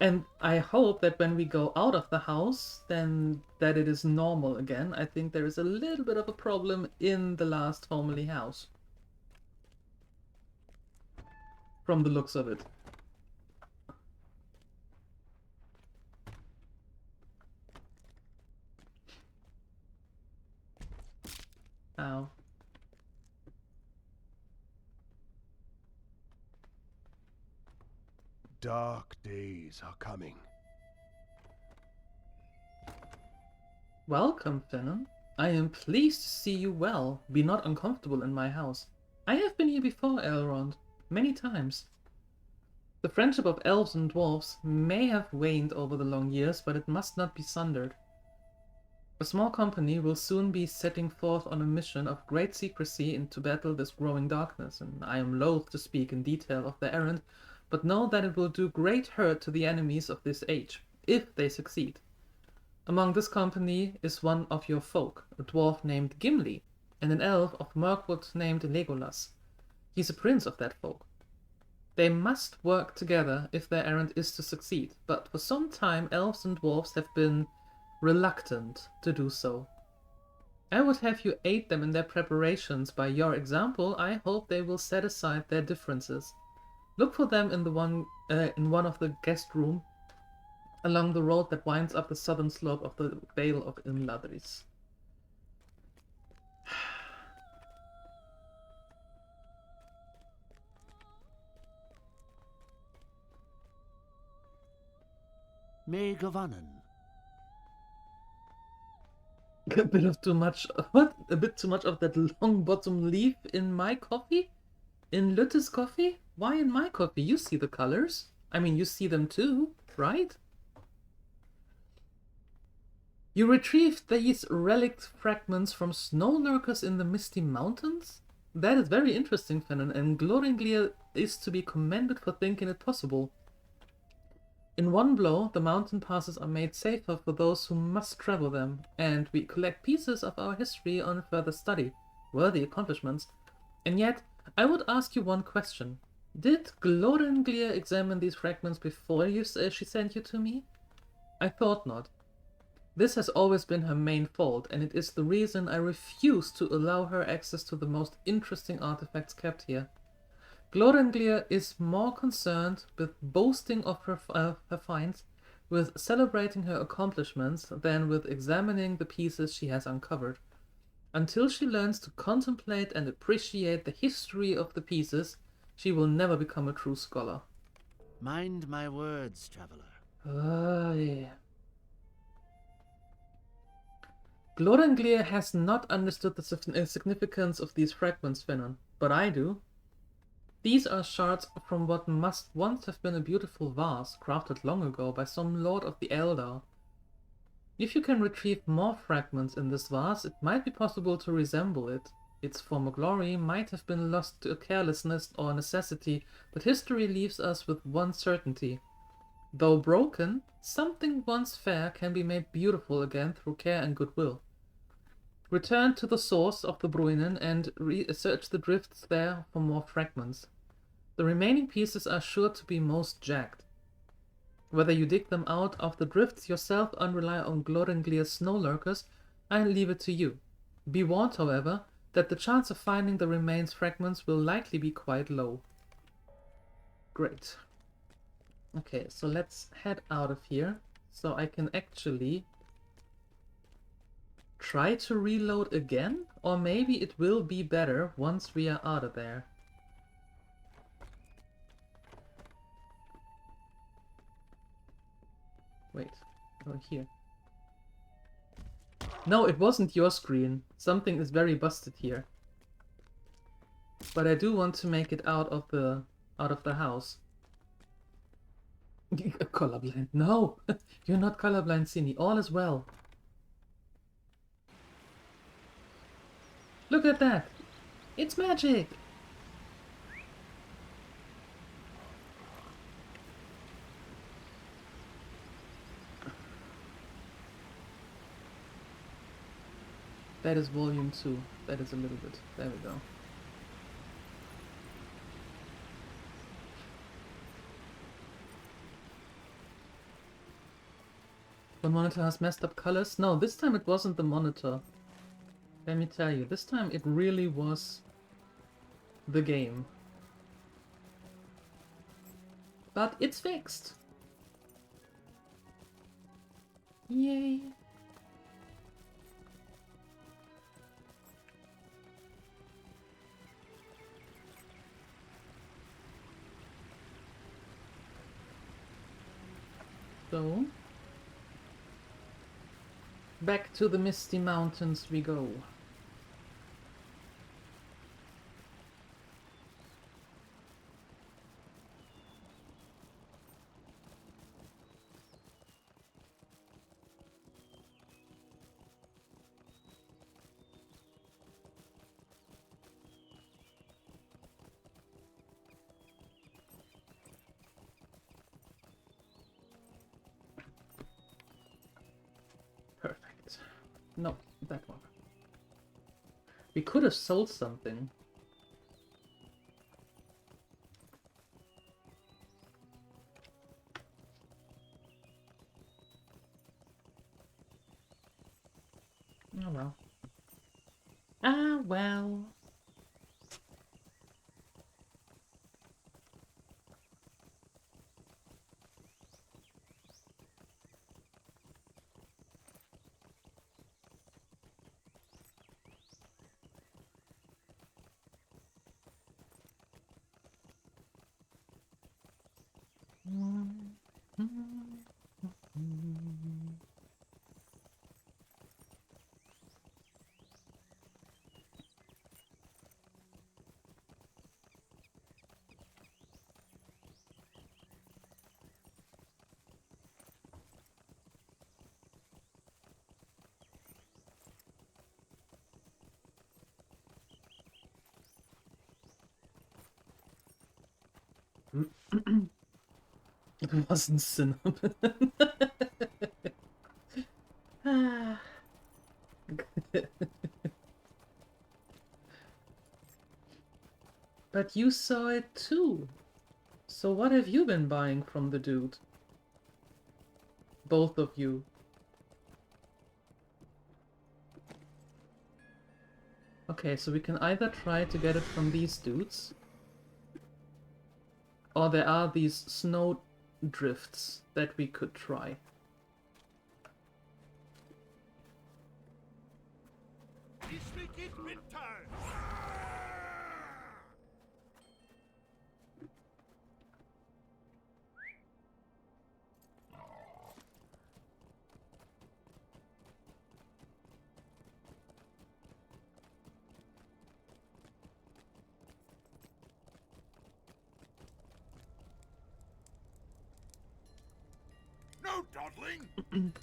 And I hope that when we go out of the house, then that it is normal again. I think there is a little bit of a problem in the last homely house. From the looks of it. Ow. Dark days are coming. Welcome, Finnan. I am pleased to see you well. Be not uncomfortable in my house. I have been here before, Elrond. Many times. The friendship of elves and dwarves may have waned over the long years, but it must not be sundered. A small company will soon be setting forth on a mission of great secrecy into battle this growing darkness, and I am loath to speak in detail of their errand, but know that it will do great hurt to the enemies of this age, if they succeed. Among this company is one of your folk, a dwarf named Gimli, and an elf of Mirkwood named Legolas. He's a prince of that folk. They must work together if their errand is to succeed, but for some time elves and dwarves have been reluctant to do so. I would have you aid them in their preparations. By your example, I hope they will set aside their differences. Look for them in one of the guest room along the road that winds up the southern slope of the Vale of Imladris. May Govanen. A bit of too much. What? A bit too much of that long bottom leaf in my coffee? In Lutte's coffee? Why in my coffee? You see the colors. I mean, you see them too, right? You retrieved these relic fragments from snow lurkers in the Misty Mountains? That is very interesting, Fennon, and Gloringlia is to be commended for thinking it possible. In one blow, the mountain passes are made safer for those who must travel them, and we collect pieces of our history on further study. Worthy accomplishments. And yet, I would ask you one question. Did Gloringlia examine these fragments before she sent you to me? I thought not. This has always been her main fault, and it is the reason I refuse to allow her access to the most interesting artifacts kept here. Gloringlia is more concerned with boasting of her finds, with celebrating her accomplishments, than with examining the pieces she has uncovered. Until she learns to contemplate and appreciate the history of the pieces, she will never become a true scholar. Mind my words, traveler. Yeah. Gloringlia has not understood the significance of these fragments, Fennon, but I do. These are shards from what must once have been a beautiful vase, crafted long ago by some lord of the Eldar. If you can retrieve more fragments in this vase, it might be possible to resemble it. Its former glory might have been lost to carelessness or necessity, but history leaves us with one certainty. Though broken, something once fair can be made beautiful again through care and goodwill. Return to the source of the Bruinen and search the drifts there for more fragments. The remaining pieces are sure to be most jagged. Whether you dig them out of the drifts yourself or rely on Gloringlia's snow lurkers, I leave it to you. Be warned, however, that the chance of finding the remains fragments will likely be quite low. Great. Okay, so let's head out of here, so I can actually try to reload again, or maybe it will be better once we are out of there. Wait, oh, here. No, it wasn't your screen. Something is very busted here. But I do want to make it out of the house. Colorblind. No! You're not colorblind, Cini. All is well. Look at that! It's magic! That is volume 2. That is a little bit. There we go. The monitor has messed up colors? No, this time it wasn't the monitor. Let me tell you, this time it really was the game. But it's fixed! Yay! So, back to the Misty Mountains we go. Perfect. No, that one. We could have sold something. Oh well. Ah well. It wasn't cinnamon. Ah. But you saw it too. So what have you been buying from the dude? Both of you. Okay, so we can either try to get it from these dudes, or there are these snow drifts that we could try. No dawdling!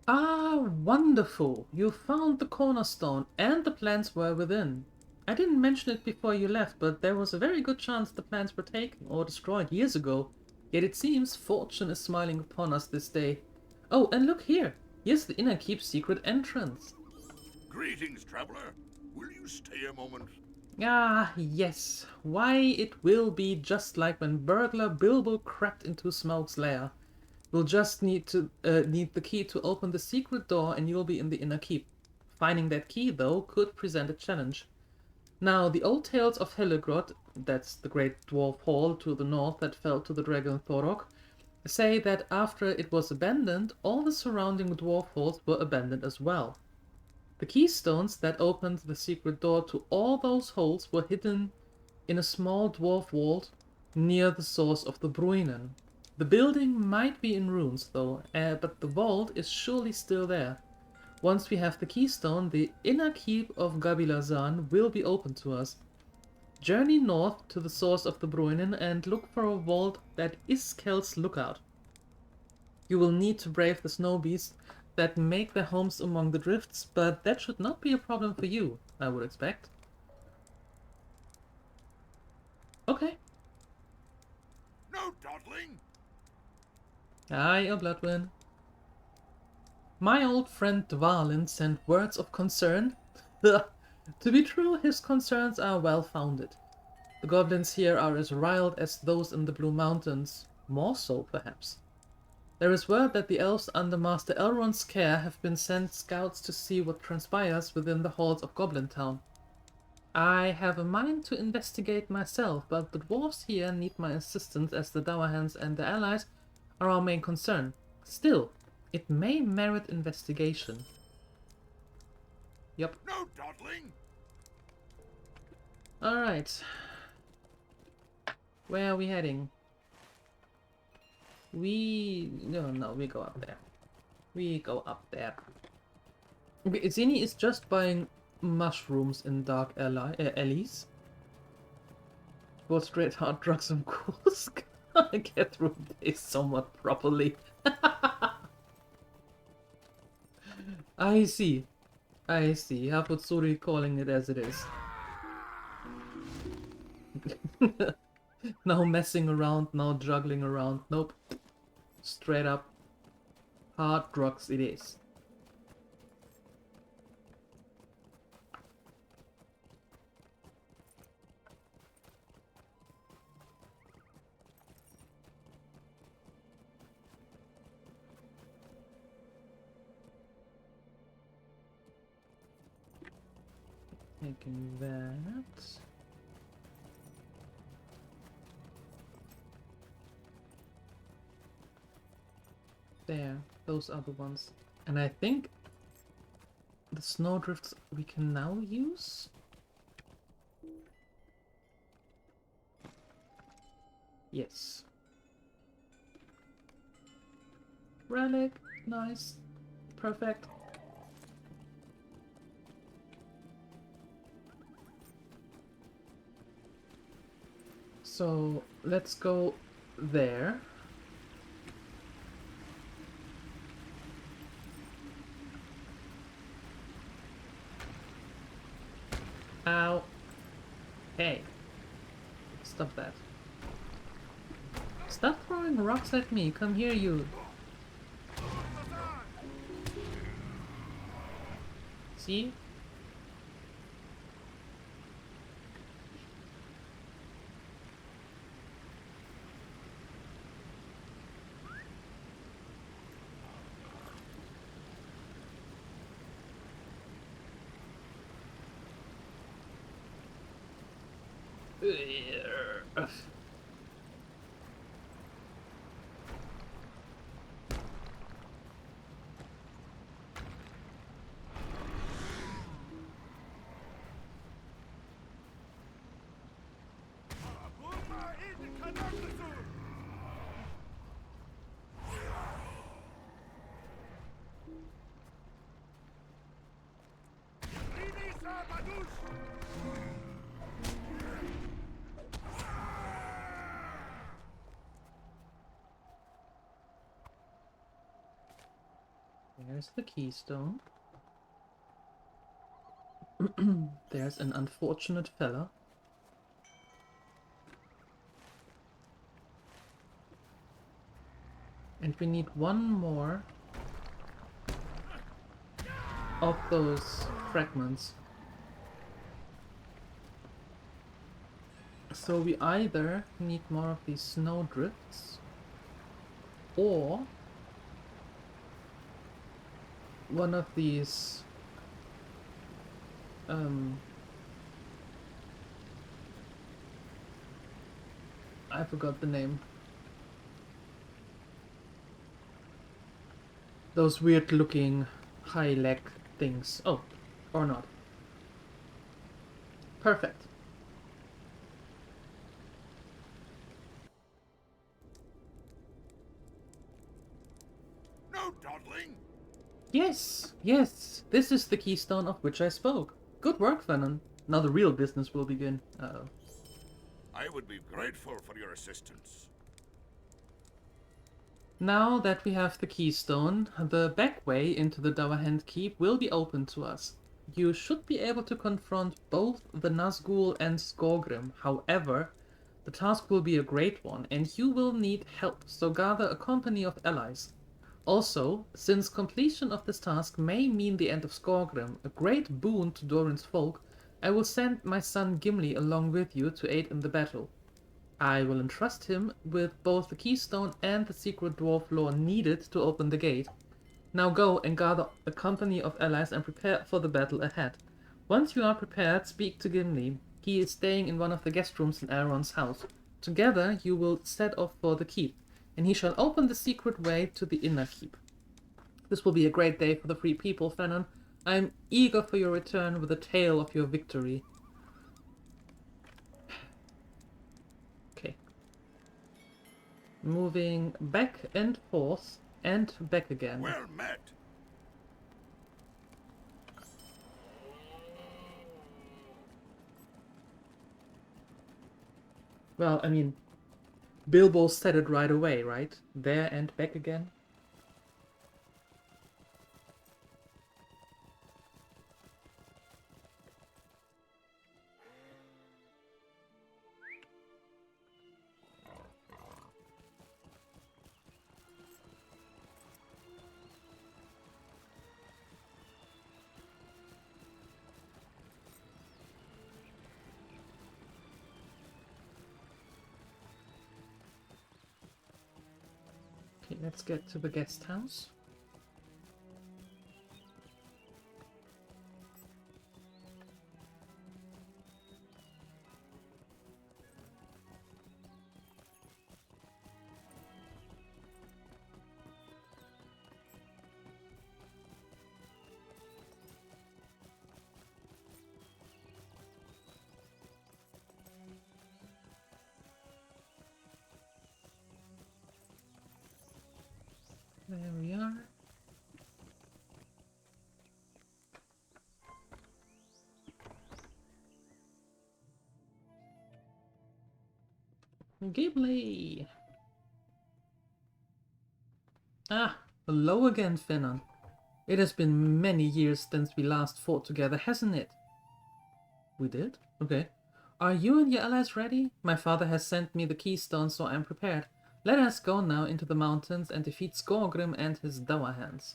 Ah, wonderful! You found the cornerstone, and the plants were within. I didn't mention it before you left, but there was a very good chance the plants were taken or destroyed years ago. Yet it seems fortune is smiling upon us this day. Oh, and look here! Here's the inner keep's secret entrance. Greetings, traveler. Will you stay a moment? Ah, yes. Why, it will be just like when burglar Bilbo crept into Smoke's lair. We'll just need the key to open the secret door and you'll be in the inner keep. Finding that key, though, could present a challenge. Now, the old tales of Hellegrod, that's the great dwarf hall to the north that fell to the dragon Thorok, say that after it was abandoned, all the surrounding dwarf halls were abandoned as well. The keystones that opened the secret door to all those holes were hidden in a small dwarf vault near the source of the Bruinen. The building might be in ruins, though, but the vault is surely still there. Once we have the keystone, the inner keep of Gabilazan will be open to us. Journey north to the source of the Bruinen and look for a vault that is Kel's lookout. You will need to brave the snow beasts that make their homes among the drifts, but that should not be a problem for you, I would expect. Okay. No dawdling! Aye, a Bloodwind. My old friend Dvalin sent words of concern. To be true, his concerns are well founded. The goblins here are as riled as those in the Blue Mountains, more so perhaps. There is word that the elves under Master Elrond's care have been sent scouts to see what transpires within the halls of Goblin Town. I have a mind to investigate myself, but the dwarves here need my assistance as the Dowerhands and their allies are our main concern. Still, it may merit investigation. Yep. No dawdling! Alright. Where are we heading? No, we go up there. We go up there. Okay, Zini is just buying mushrooms in dark alleys. Go straight hard drugs and course. I get through this somewhat properly. I see. I see. Haputsuri calling it as it is. Now messing around, now juggling around. Nope. Straight up. Hard drugs it is. Making that. There, those are the ones. And I think the snowdrifts we can now use? Yes. Relic, nice. Perfect. So let's go there. Ow. Hey. Stop that. Stop throwing rocks at me. Come here, you. See? Ugh. There's the keystone. There's an unfortunate fella. And we need one more of those fragments. So we either need more of these snowdrifts, or one of these I forgot the name. Those weird looking high leg things. Oh, or not. Perfect. No dawdling! Yes, yes, this is the keystone of which I spoke. Good work, Venom. Now the real business will begin. Uh-oh. I would be grateful for your assistance. Now that we have the keystone, the back way into the Dowerhand Keep will be open to us. You should be able to confront both the Nazgul and Skorgrim. However, the task will be a great one, and you will need help, so gather a company of allies. Also, since completion of this task may mean the end of Skorgrim, a great boon to Doran's folk, I will send my son Gimli along with you to aid in the battle. I will entrust him with both the keystone and the secret dwarf lore needed to open the gate. Now go and gather a company of allies and prepare for the battle ahead. Once you are prepared, speak to Gimli. He is staying in one of the guest rooms in Elrond's house. Together you will set off for the keep, and he shall open the secret way to the inner keep. This will be a great day for the free people, Fanon. I am eager for your return with a tale of your victory. Okay. Moving back and forth and back again. Well met! Well, I mean, Bilbo said it right away, right? There and back again. Okay, let's get to the guest house. There we are. Ghibli! Ah, hello again, Finnon. It has been many years since we last fought together, hasn't it? We did? Okay. Are you and your allies ready? My father has sent me the keystone, so I'm prepared. Let us go now into the mountains and defeat Skorgrim and his Dower Hands.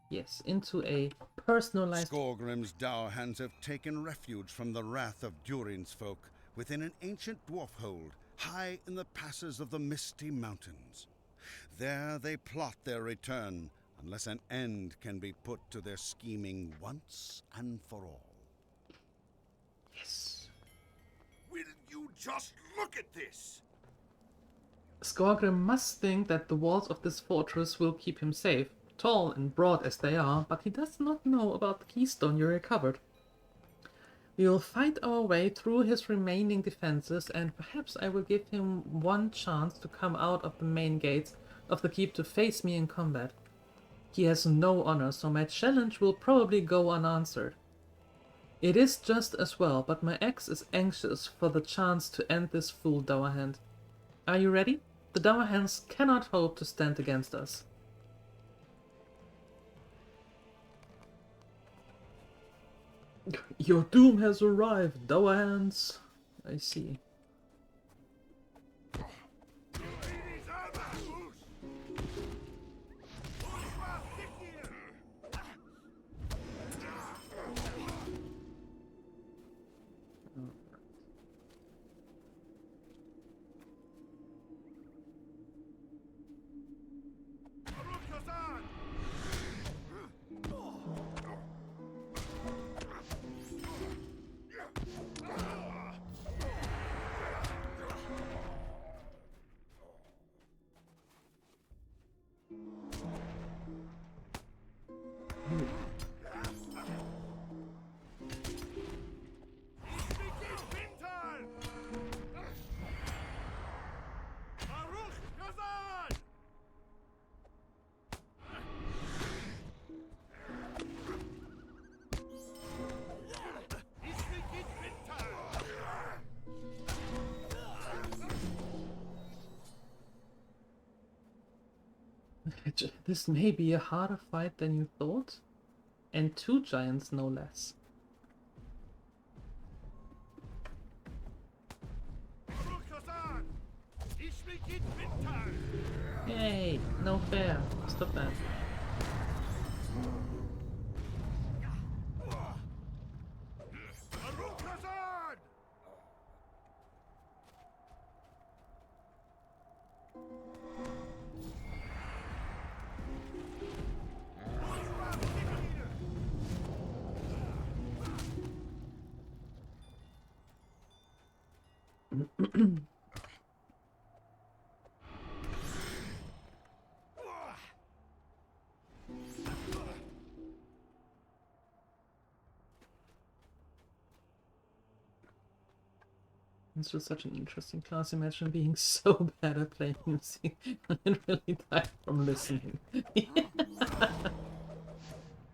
Yes, into a personalized... Skorgrim's Dower Hands have taken refuge from the wrath of Durin's folk within an ancient dwarf hold high in the passes of the Misty Mountains. There they plot their return, unless an end can be put to their scheming once and for all. Yes. Will you just look at this? Skorgrim must think that the walls of this fortress will keep him safe, tall and broad as they are, but he does not know about the keystone you recovered. We will fight our way through his remaining defenses, and perhaps I will give him one chance to come out of the main gates of the keep to face me in combat. He has no honor, so my challenge will probably go unanswered. It is just as well, but my ex is anxious for the chance to end this fool Dower Hand. Are you ready? The Dower Hands cannot hope to stand against us. Your doom has arrived, Dower Hands. I see. This may be a harder fight than you thought, and 2 giants no less. Yay, no fair. Stop that. It's just such an interesting class. Imagine being so bad at playing music and really die from listening.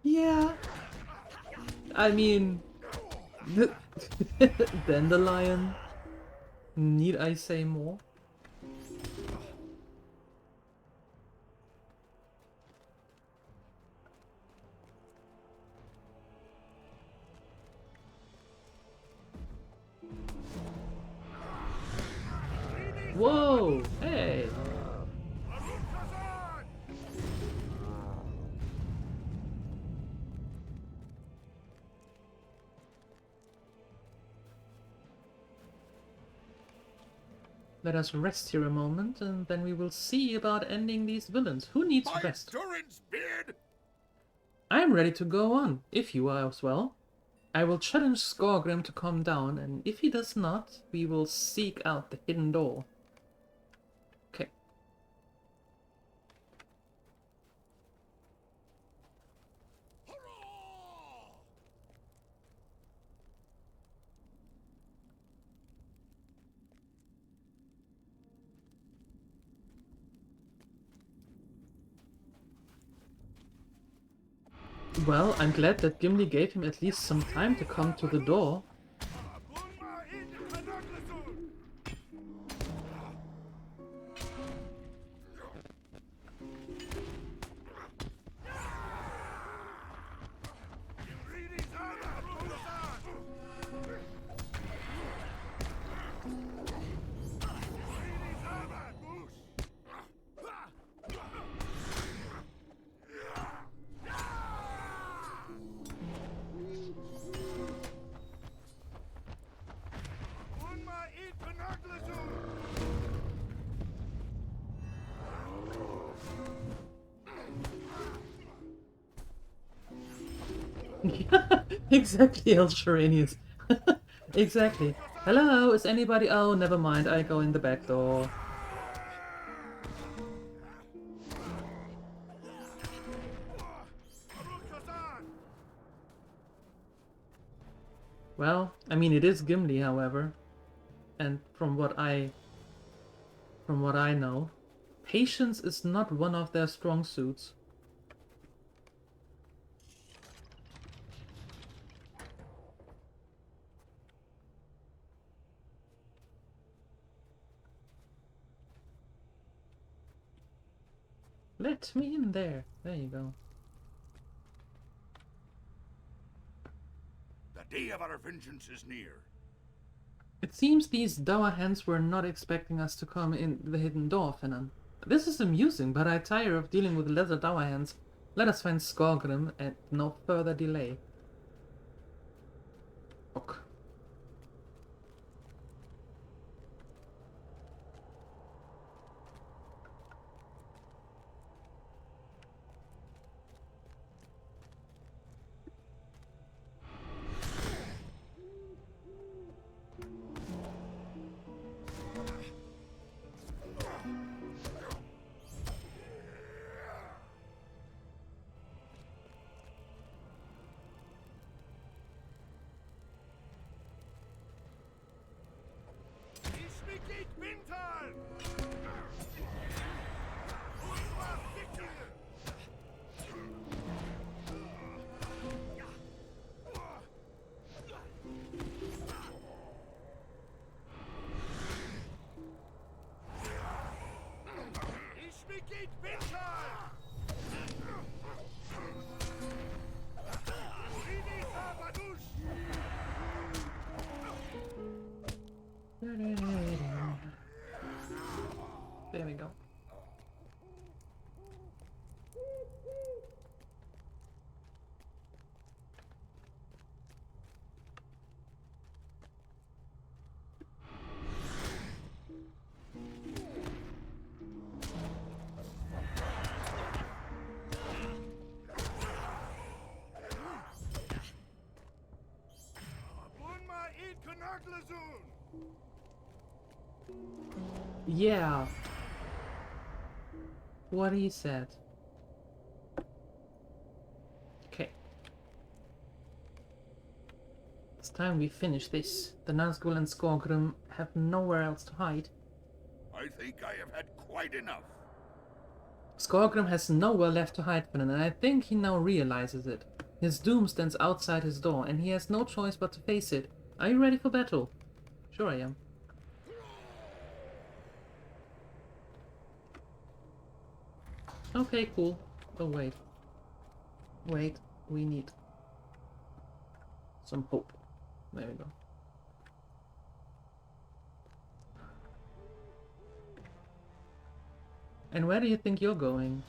Yeah. I mean, Dandelion. Need I say more? Whoa! Hey! Let us rest here a moment, and then we will see about ending these villains. Who needs By rest? Durin's beard! I am ready to go on, if you are as well. I will challenge Skorgrim to calm down, and if he does not, we will seek out the hidden door. Okay. Well, I'm glad that Gimli gave him at least some time to come to the door. Exactly, Elshiranius. Exactly. Hello, is anybody? Oh, never mind. I go in the back door. Well, I mean, it is Gimli, however, and from what I know, patience is not one of their strong suits. Let me in there. There you go. The day of our vengeance is near. It seems these dour hens were not expecting us to come in the hidden door, Finnan. This is amusing, but I tire of dealing with leather dour hens. Let us find Skorgrim and no further delay. Ok. There we go. Yeah. What he said. Okay. It's time we finish this. The Nazgul and Skorgrim have nowhere else to hide. I think I have had quite enough. Skorgrim has nowhere left to hide, Finnan, and I think he now realizes it. His doom stands outside his door, and he has no choice but to face it. Are you ready for battle? Sure I am. Okay, cool. Oh, wait. Wait, we need some hope. There we go. And where do you think you're going?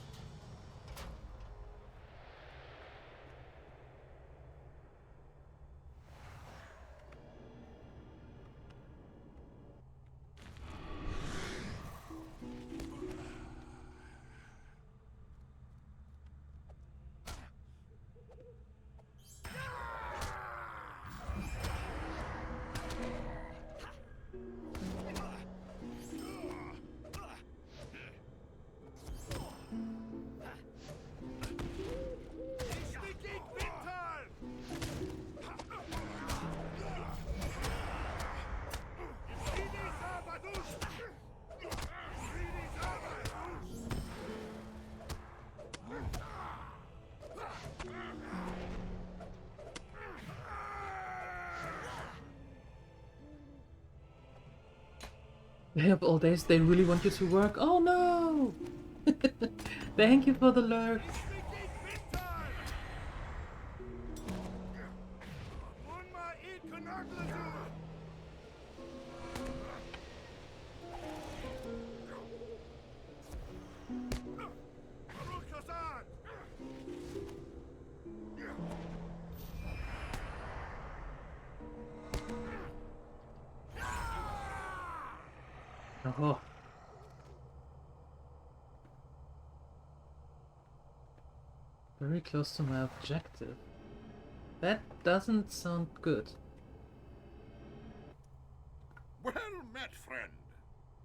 Day of all days, they really want you to work? Oh no! Thank you for the lurk. Oh. Very close to my objective. That doesn't sound good. Well met, friend.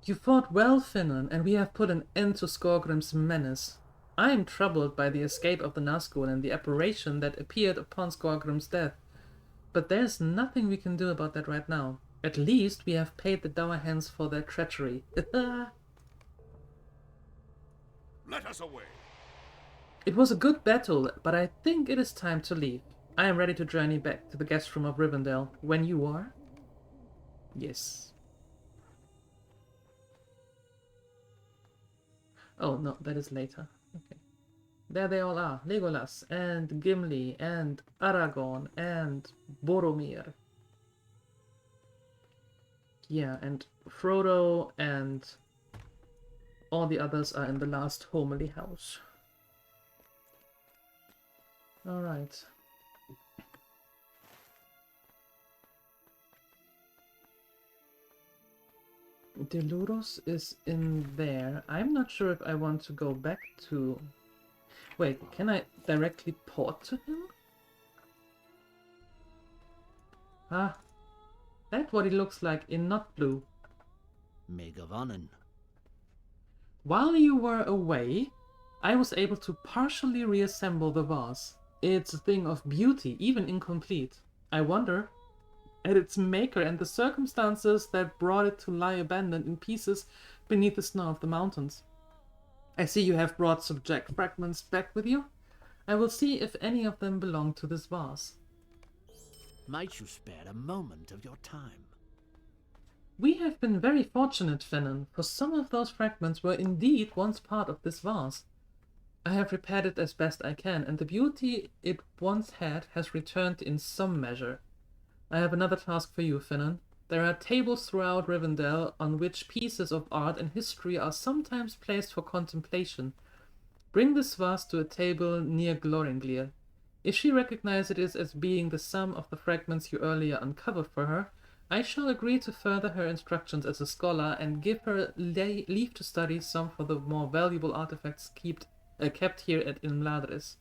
You fought well, Finnan, and we have put an end to Skorgrim's menace. I am troubled by the escape of the Nazgul and the apparition that appeared upon Skorgrim's death. But there's nothing we can do about that right now. At least we have paid the Dowerhands for their treachery. Let us away. It was a good battle, but I think it is time to leave. I am ready to journey back to the guest room of Rivendell. When you are? Yes. Oh, no, that is later. Okay. There they all are. Legolas, and Gimli, and Aragorn, and Boromir. Yeah, and Frodo, and all the others are in the last homely house. Alright. Delurus is in there. I'm not sure if I want to go back to... Wait, can I directly port to him? Ah, that's what he looks like in not blue. May Gavanen. While you were away, I was able to partially reassemble the vase. It's a thing of beauty, even incomplete. I wonder at its maker and the circumstances that brought it to lie abandoned in pieces beneath the snow of the mountains. I see you have brought subject fragments back with you. I will see if any of them belong to this vase. Might you spare a moment of your time? We have been very fortunate, Finnan, for some of those fragments were indeed once part of this vase. I have repaired it as best I can, and the beauty it once had has returned in some measure. I have another task for you, Finnan. There are tables throughout Rivendell on which pieces of art and history are sometimes placed for contemplation. Bring this vase to a table near Glorenglir. If she recognizes it as being the sum of the fragments you earlier uncovered for her, I shall agree to further her instructions as a scholar and give her leave to study some of the more valuable artifacts kept here at Imladris.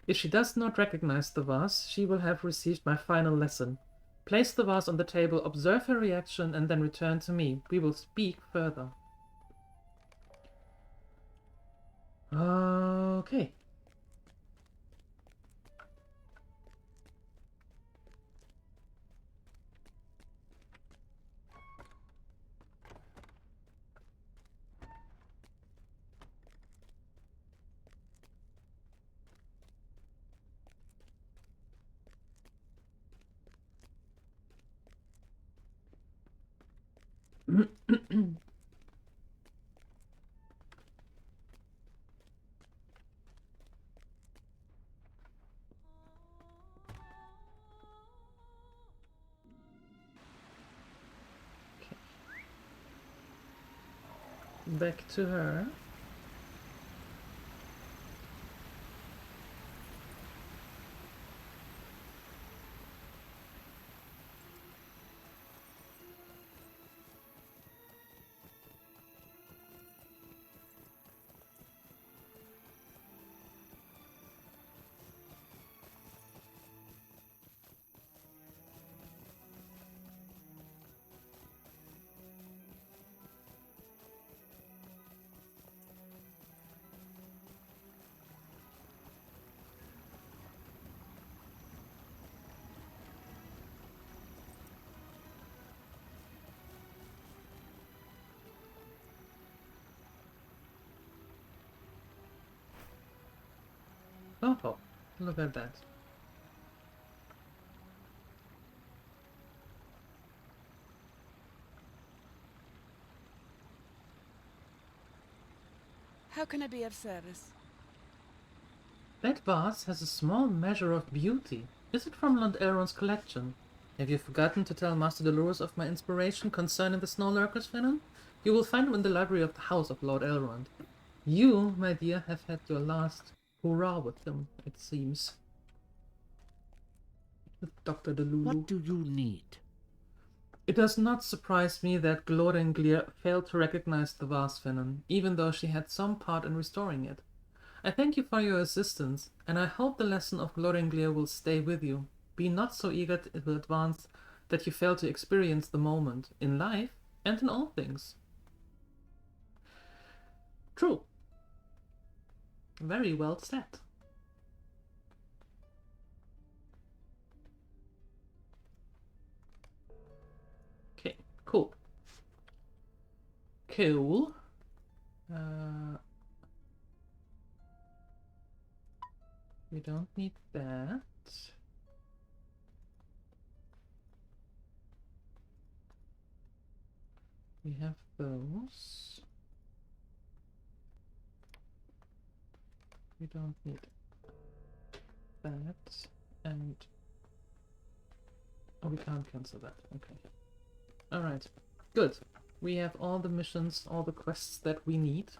If she does not recognize the vase, she will have received my final lesson. Place the vase on the table, observe her reaction, and then return to me. We will speak further. Okay. Back to her. Oh, look at that. How can I be of service? That vase has a small measure of beauty. Is it from Lord Elrond's collection? Have you forgotten to tell Master Dolores of my inspiration concerning the snow lurkers, Finnan? You will find them in the library of the house of Lord Elrond. You, my dear, have had your last hurrah with him, it seems. Dr. Delulu. What do you need? It does not surprise me that Glorenglir failed to recognize the vase, Finnan, even though she had some part in restoring it. I thank you for your assistance, and I hope the lesson of Glorenglir will stay with you. Be not so eager to advance that you fail to experience the moment, in life and in all things. True. Very well said. Okay, cool. Cool. We don't need that. We have those. We don't need that. And oh, we can't cancel that. Okay. Alright. Good. We have all the missions, all the quests that we need.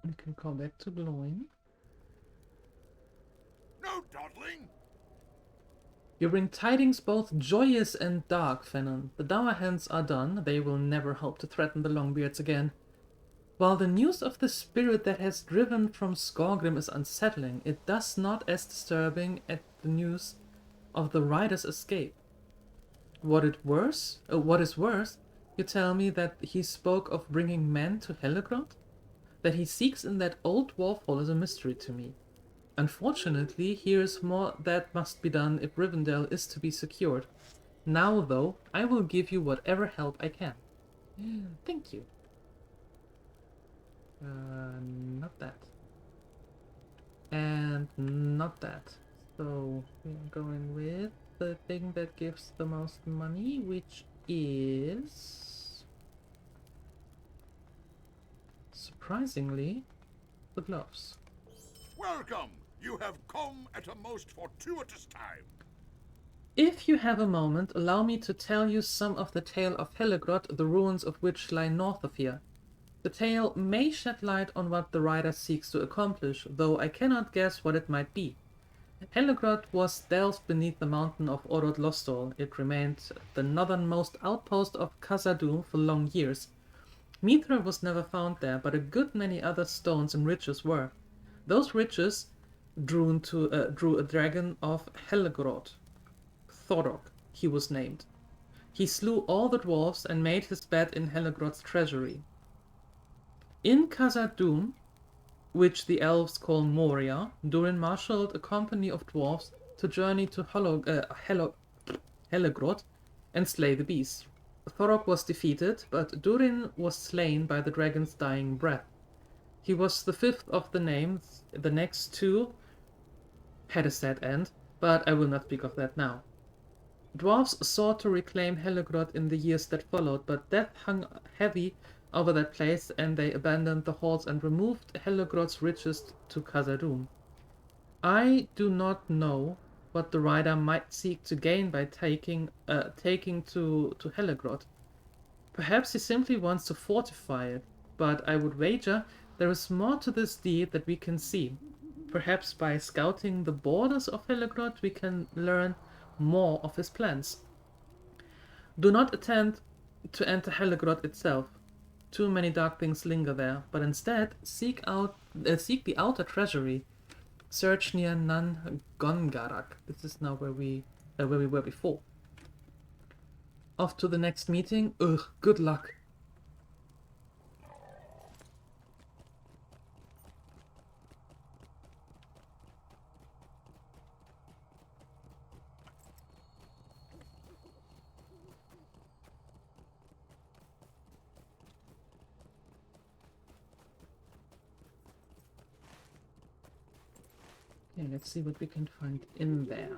We can call back to Gloin. No dawdling! You bring tidings both joyous and dark, Fennon. The Dowerhands are done. They will never hope to threaten the Longbeards again. While the news of the spirit that has driven from Skorgrim is unsettling, it does not as disturbing as the news of the rider's escape. What is worse, you tell me that he spoke of bringing men to Hellegrod? That he seeks in that old dwarf hole is a mystery to me. Unfortunately, here is more that must be done if Rivendell is to be secured. Now, though, I will give you whatever help I can. Thank you. Not that. And not that. So, we are going with the thing that gives the most money, which is... surprisingly, the gloves. Welcome! You have come at a most fortuitous time. If you have a moment, allow me to tell you some of the tale of Hellegrod, the ruins of which lie north of here. The tale may shed light on what the writer seeks to accomplish, though I cannot guess what it might be. Hellegrod was delved beneath the mountain of Orod-Lostol. It remained the northernmost outpost of Khazad-dûm for long years. Mithra was never found there, but a good many other stones and riches were. Those riches drew a dragon of Hellegrod. Thorok, he was named. He slew all the dwarfs and made his bed in Hellegrod's treasury. In Khazad-dûm, which the elves call Moria, Durin marshaled a company of dwarfs to journey to Hellegrod and slay the beast. Thorok was defeated, but Durin was slain by the dragon's dying breath. He was the fifth of the names. The next two had a sad end, but I will not speak of that now. Dwarves sought to reclaim Hellegrod in the years that followed, but death hung heavy over that place, and they abandoned the halls and removed Hellegrod's riches to Khazad-dûm. I do not know what the rider might seek to gain by taking to Hellegrod. Perhaps he simply wants to fortify it, but I would wager there is more to this deed that we can see. Perhaps by scouting the borders of Hellegrod we can learn more of his plans. Do not attempt to enter Hellegrod itself. Too many dark things linger there, but instead seek the outer treasury. Search near Nan Gongarak. This is now where we were before. Off to the next meeting. Ugh, good luck. Okay, let's see what we can find in there.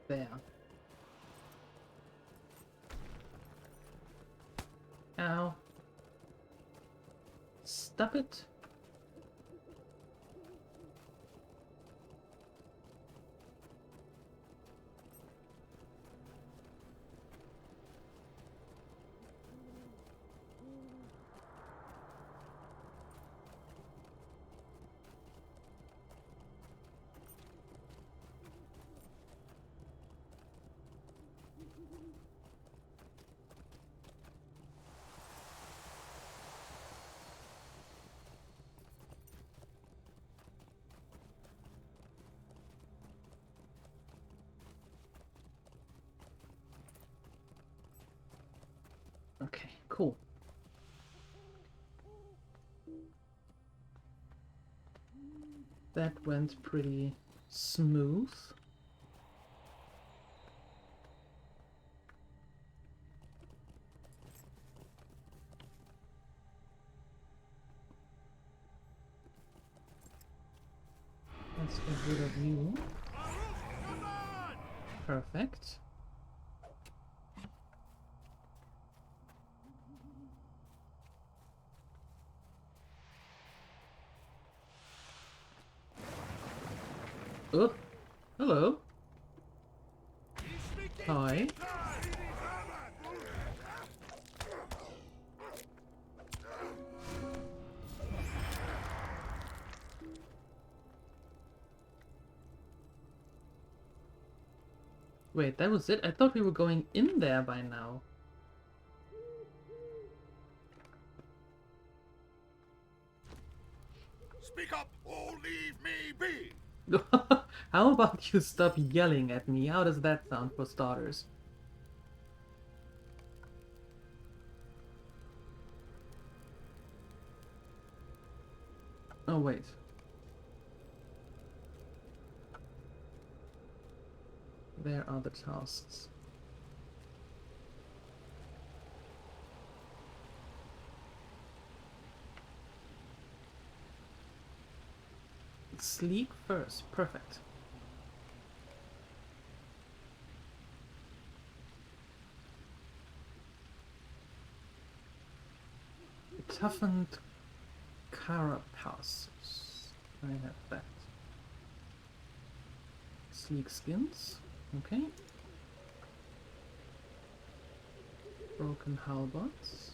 There. Ow. Stop it. Okay, cool. That went pretty smooth. Let's get rid of you. Perfect. Oh, hello. Hi. Wait, that was it? I thought we were going in there by now. Speak up or leave me be! How about you stop yelling at me? How does that sound for starters? Oh, wait. There are the tasks. Sleep first. Perfect. Toughened carapaces. I have that. Sleek skins. Okay. Broken halberds.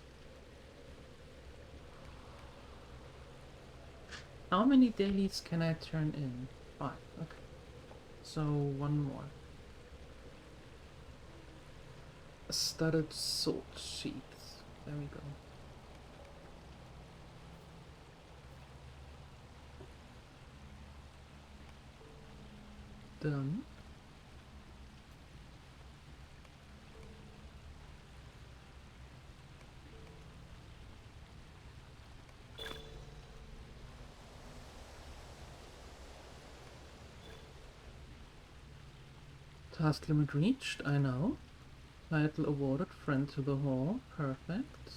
How many dailies can I turn in? 5. Okay. So one more. A studded sword sheath. There we go. Done. Task limit reached, I know. Title awarded, friend to the hall. Perfect.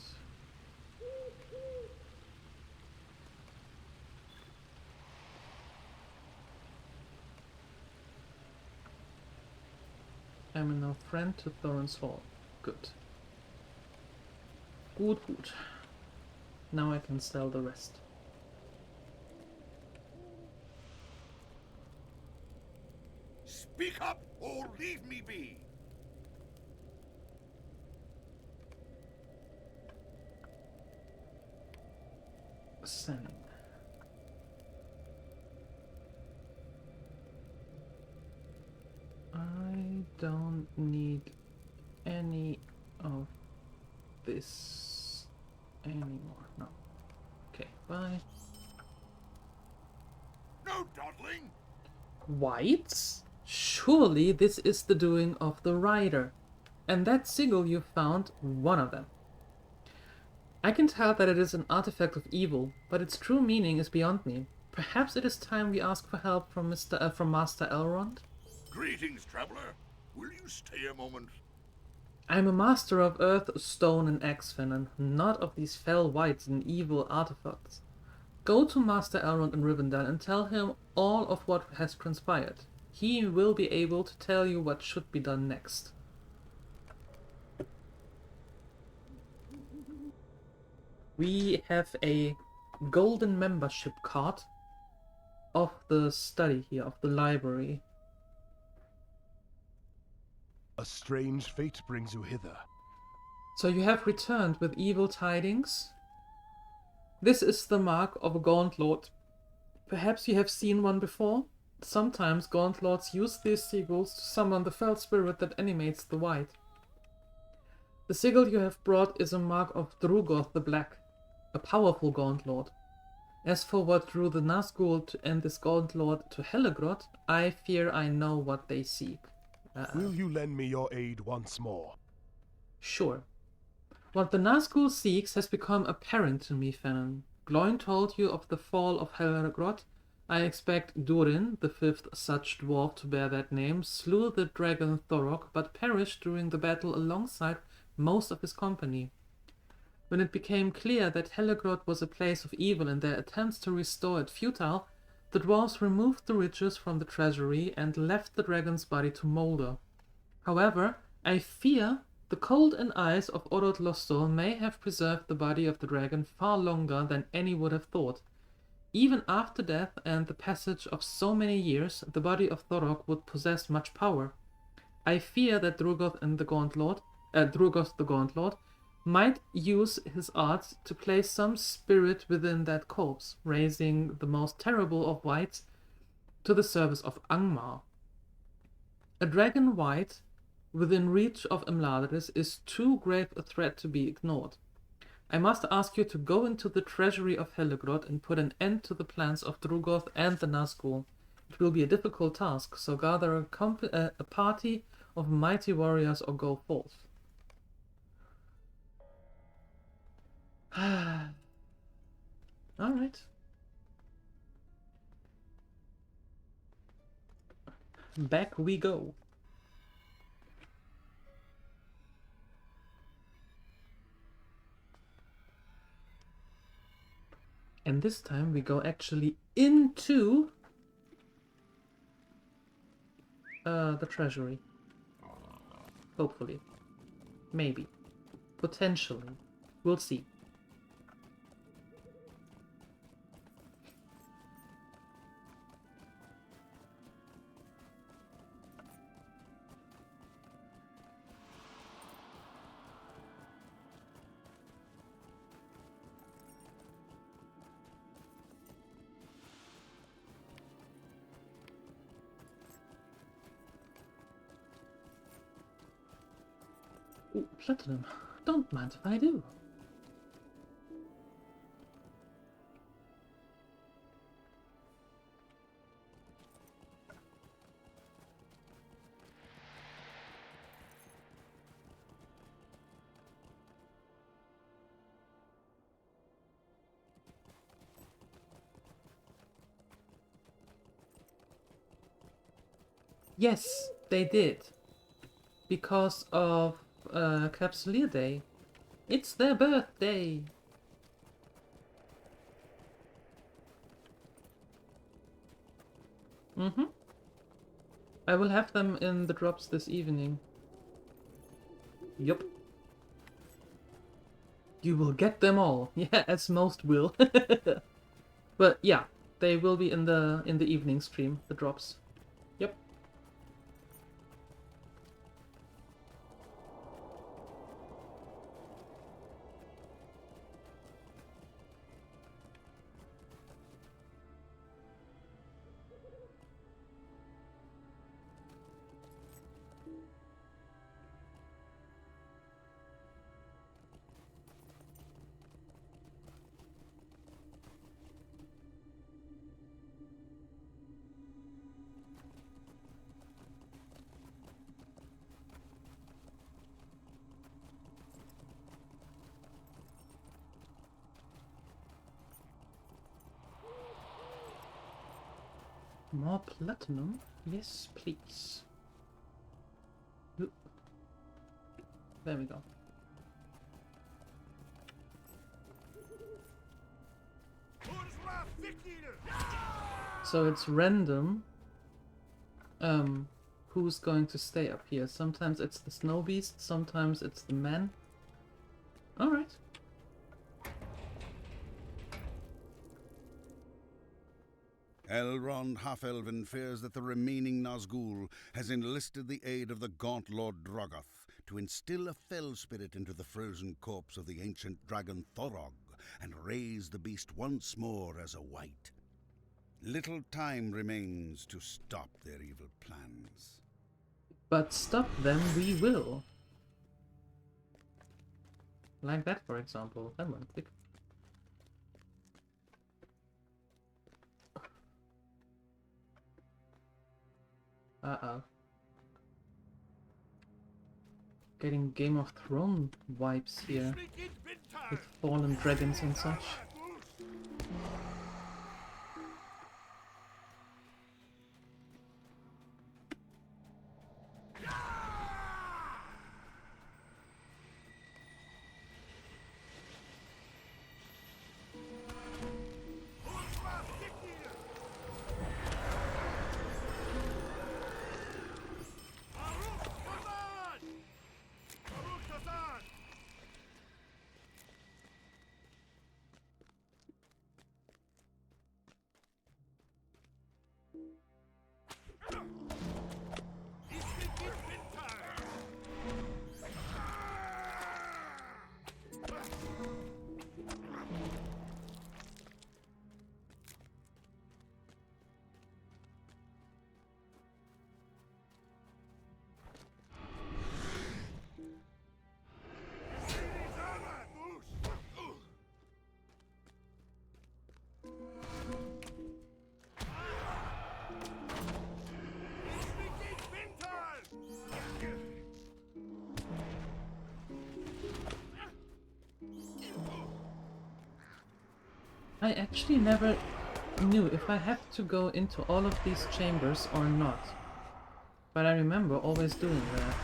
I'm now friend to Thorin's hall. Good. Good. Now I can sell the rest. Speak up or leave me be! sang. I don't need any of this anymore. No. Okay, bye. No dawdling! Whites? Surely this is the doing of the rider. And that sigil you found, one of them. I can tell that it is an artifact of evil, but its true meaning is beyond me. Perhaps it is time we ask for help from Master Elrond? Greetings, traveler. Will you stay a moment? I am a master of earth, stone, and Axfen, and not of these fell whites and evil artifacts. Go to Master Elrond in Rivendell and tell him all of what has transpired. He will be able to tell you what should be done next. We have a golden membership card of the study here, of the library. A strange fate brings you hither. So you have returned with evil tidings? This is the mark of a Gaunt Lord. Perhaps you have seen one before? Sometimes Gaunt Lords use these sigils to summon the fell spirit that animates the white. The sigil you have brought is a mark of Drugoth the Black, a powerful Gaunt Lord. As for what drew the Nazgul and this Gaunt Lord to Helegrot, I fear I know what they seek. Will you lend me your aid once more? Sure. What the Nazgul seeks has become apparent to me, Fennon. Gloin told you of the fall of Helegrot. I expect Durin, the fifth such dwarf to bear that name, slew the dragon Thorok, but perished during the battle alongside most of his company. When it became clear that Helegrot was a place of evil and their attempts to restore it futile, the dwarves removed the riches from the treasury and left the dragon's body to molder. However, I fear the cold and ice of Orod Losto may have preserved the body of the dragon far longer than any would have thought. Even after death and the passage of so many years, the body of Thorok would possess much power. I fear that Drugoth the Gaunt Lord, might use his arts to place some spirit within that corpse, raising the most terrible of whites to the service of Angmar. A dragon white within reach of Imladris is too grave a threat to be ignored. I must ask you to go into the treasury of Helegrot and put an end to the plans of Drugoth and the Nazgul. It will be a difficult task, so gather a party of mighty warriors or go forth. Alright. Back we go. And this time we go actually into the treasury. Hopefully. Maybe. Potentially. We'll see. Ooh, platinum. Don't mind if I do. Yes, they did. Because of Capsuleer Day. It's their birthday! I will have them in the drops this evening. Yup. You will get them all. Yeah, as most will. But yeah, they will be in the evening stream, the drops. Yep. More platinum? Yes, please. Oop. There we go. So it's random who's going to stay up here. Sometimes it's the snow beast, sometimes it's the man. Alright. Elrond Half-Elven fears that the remaining Nazgul has enlisted the aid of the gaunt Lord Drogoth to instill a fell spirit into the frozen corpse of the ancient dragon Thorog and raise the beast once more as a wight. Little time remains to stop their evil plans. But stop them we will. Like that, for example. That one, click. Uh-oh. Getting Game of Thrones vibes here. With fallen dragons and such. I actually never knew if I have to go into all of these chambers or not. But I remember always doing that.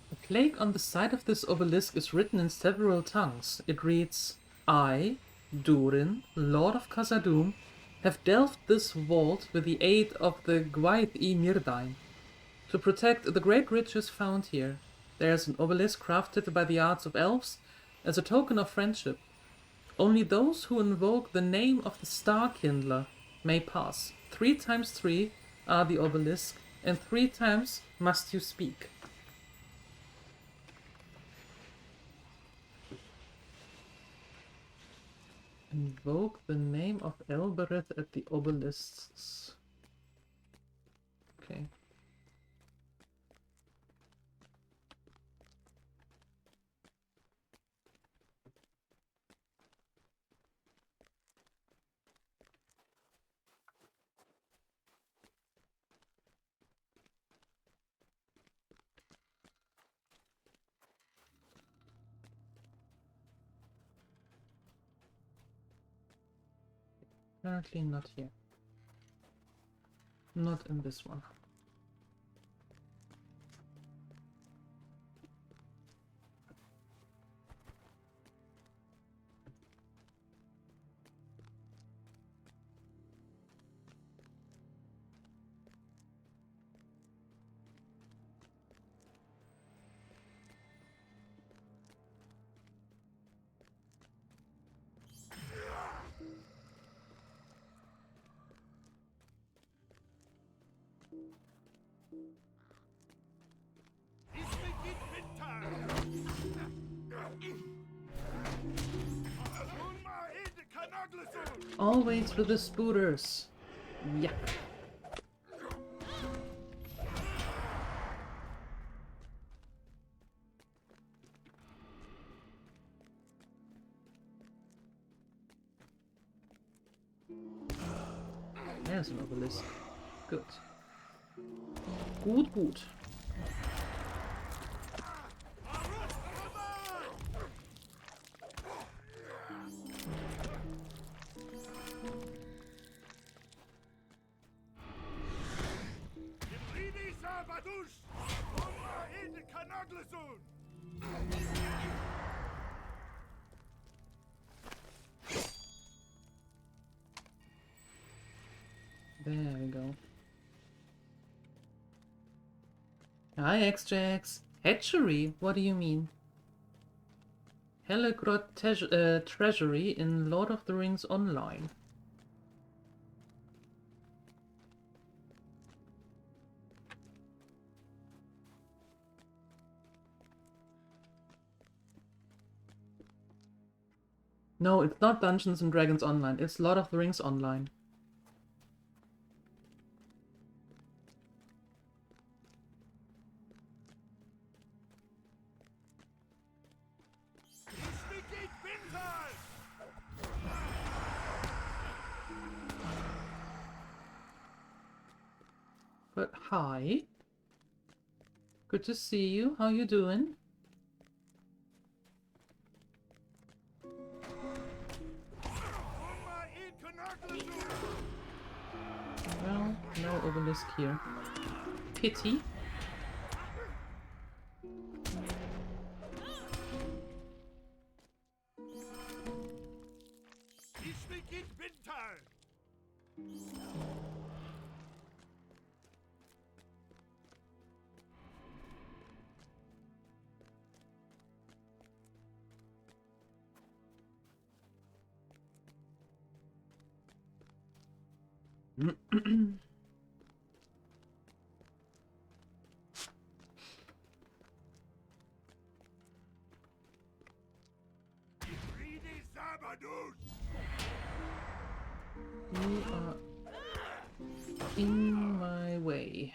The plaque on the side of this obelisk is written in several tongues. It reads, I, Durin, Lord of Khazad-dûm, have delved this vault with the aid of the Gwaith-i-Mirdain to protect the great riches found here. There is an obelisk crafted by the arts of elves as a token of friendship. Only those who invoke the name of the Star-Kindler may pass. 3 times 3 are the obelisk, and 3 times must you speak. Invoke the name of Elbereth at the obelisks. Okay. Apparently not here. Not in this one. Always for the spooters. Yeah. There's an obelisk. Good. Gut, gut. There we go. Hi, Extrax. Hatchery? What do you mean? Hellegrot Treasury in Lord of the Rings Online. No, it's not Dungeons and Dragons Online. It's Lord of the Rings Online. But hi. Good to see you. How you doing? Well, no obelisk here. Pity. You are in my way.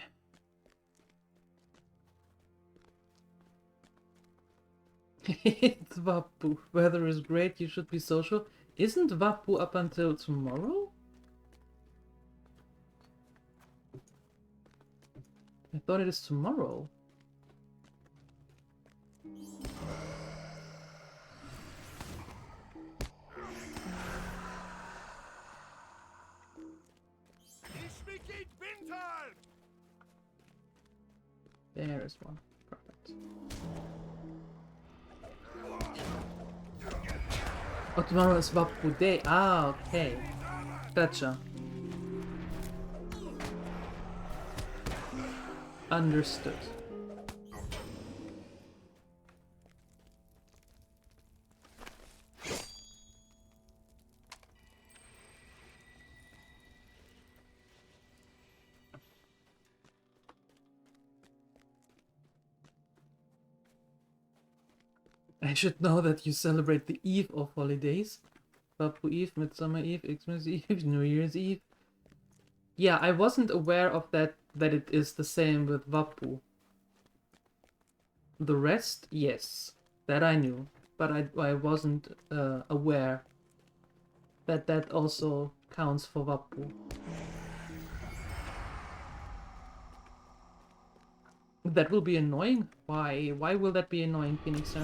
It's Vappu. Weather is great, you should be social. Isn't Vappu up until tomorrow? I thought it is tomorrow. There is one. Perfect. Oh, tomorrow is Vappu Day. Ah, okay. Gotcha. Understood. I should know that you celebrate the eve of holidays. Vappu Eve, Midsummer Eve, Xmas Eve, New Year's Eve. Yeah, I wasn't aware of that it is the same with Vappu. The rest, yes. That I knew. But I wasn't aware that that also counts for Vappu. That will be annoying? Why? Why will that be annoying, Phoenix?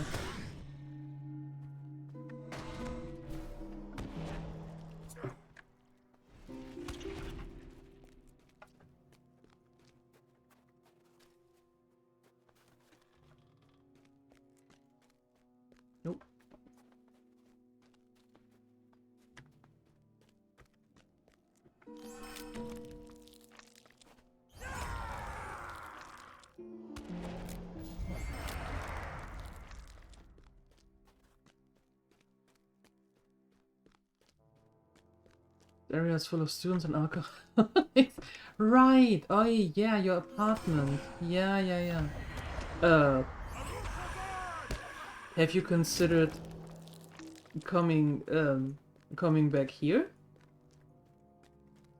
Nope. The area is full of students and alcoholics. Right! Oh yeah, your apartment. Yeah. Have you considered coming back here?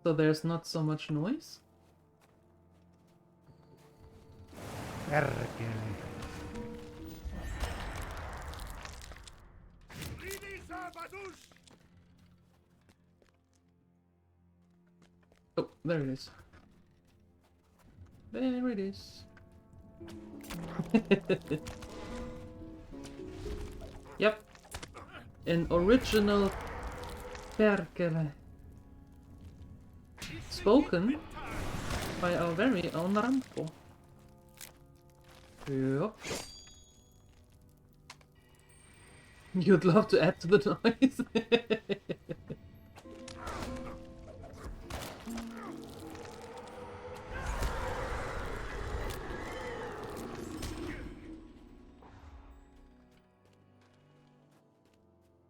So there's not so much noise? Oh, there it is. There it is. Yep. An original Perkele. Spoken by our very own Rampo. Yup. You'd love to add to the noise.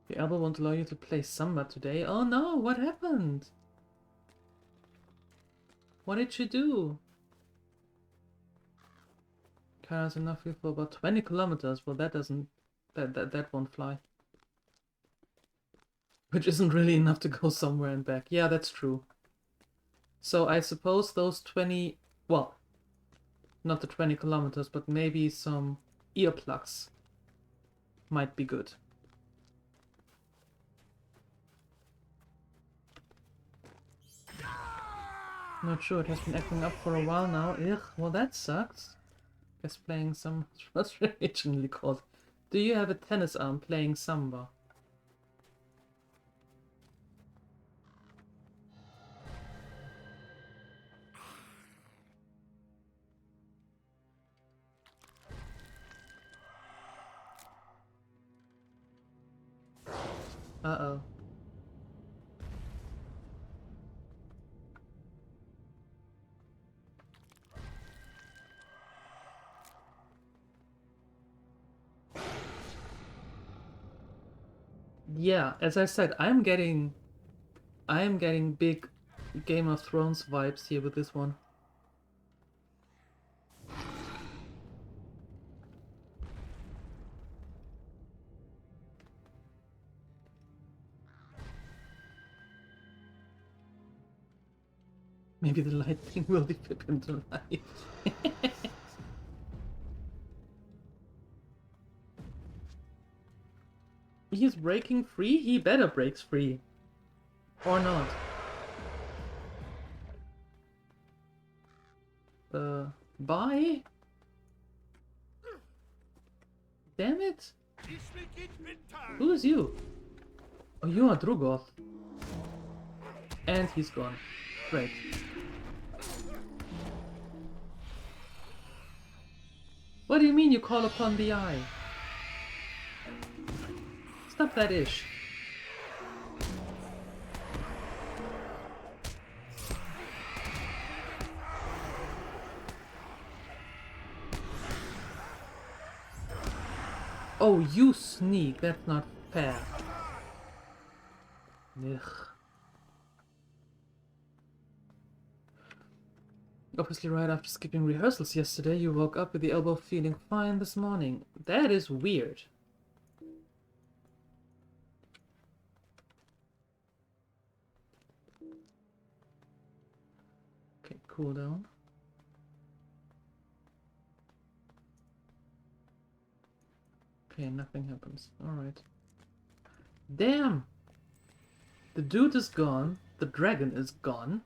The elbow won't allow you to play Samba today. Oh no, what happened? What did you do? Cars enough here for about 20 kilometers. Well, that doesn't... That won't fly. Which isn't really enough to go somewhere and back. Yeah, that's true. So I suppose those 20... Well, not the 20 kilometers, but maybe some earplugs might be good. Not sure, it has been acting up for a while now. Ugh, well that sucks. Guess playing some... What's originally called? Do you have a tennis arm playing Samba? Uh-oh. Yeah, as I said, I am getting big Game of Thrones vibes here with this one. Maybe the lightning will defib him to life. He's breaking free? He better breaks free. Or not. Bye? Damn it! Who's you? Oh, you are Drugoth. And he's gone. Great. What do you mean you call upon the eye? Stop that ish. Oh, you sneak. That's not fair. Ugh. Obviously right after skipping rehearsals yesterday, you woke up with the elbow feeling fine this morning. That is weird. Okay, cool down. Okay, nothing happens. Alright. Damn! The dude is gone. The dragon is gone.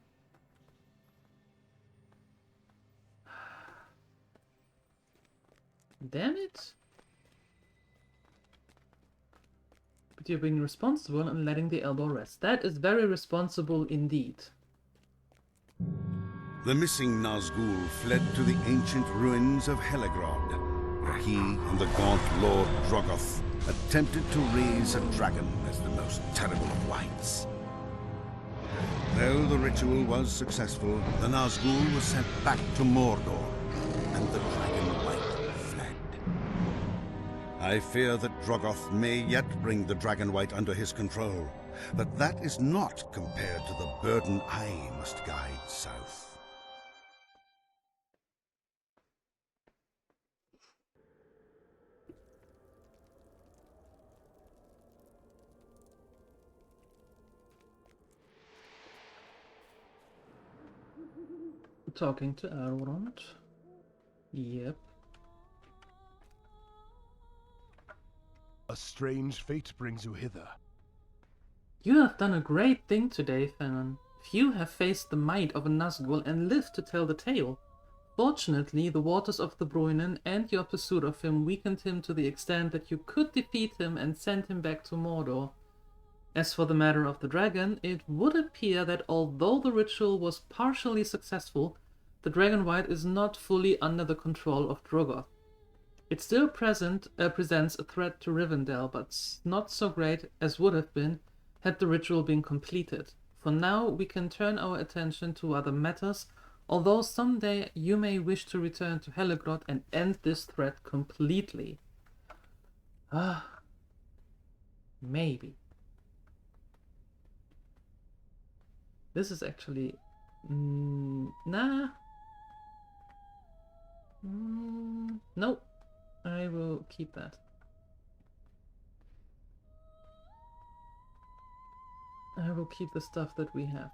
Damn it! But you're being responsible and letting the elbow rest. That is very responsible indeed. The missing Nazgul fled to the ancient ruins of Helegrod, where he and the gaunt Lord Drogoth attempted to raise a dragon as the most terrible of wights. Though the ritual was successful, the Nazgul was sent back to Mordor, and the dragon wight fled. I fear that Drogoth may yet bring the dragon wight under his control, but that is not compared to the burden I must guide south. Talking to Elrond. Yep. A strange fate brings you hither. You have done a great thing today, Fennon. Few have faced the might of a Nazgul and lived to tell the tale. Fortunately, the waters of the Bruinen and your pursuit of him weakened him to the extent that you could defeat him and send him back to Mordor. As for the matter of the dragon, it would appear that although the ritual was partially successful, the Dragonwight is not fully under the control of Drogoth. It still presents a threat to Rivendell, but not so great as would have been had the ritual been completed. For now, we can turn our attention to other matters, although someday you may wish to return to Hellegrot and end this threat completely. Maybe. This is actually... nah. Nope. I will keep that. I will keep the stuff that we have.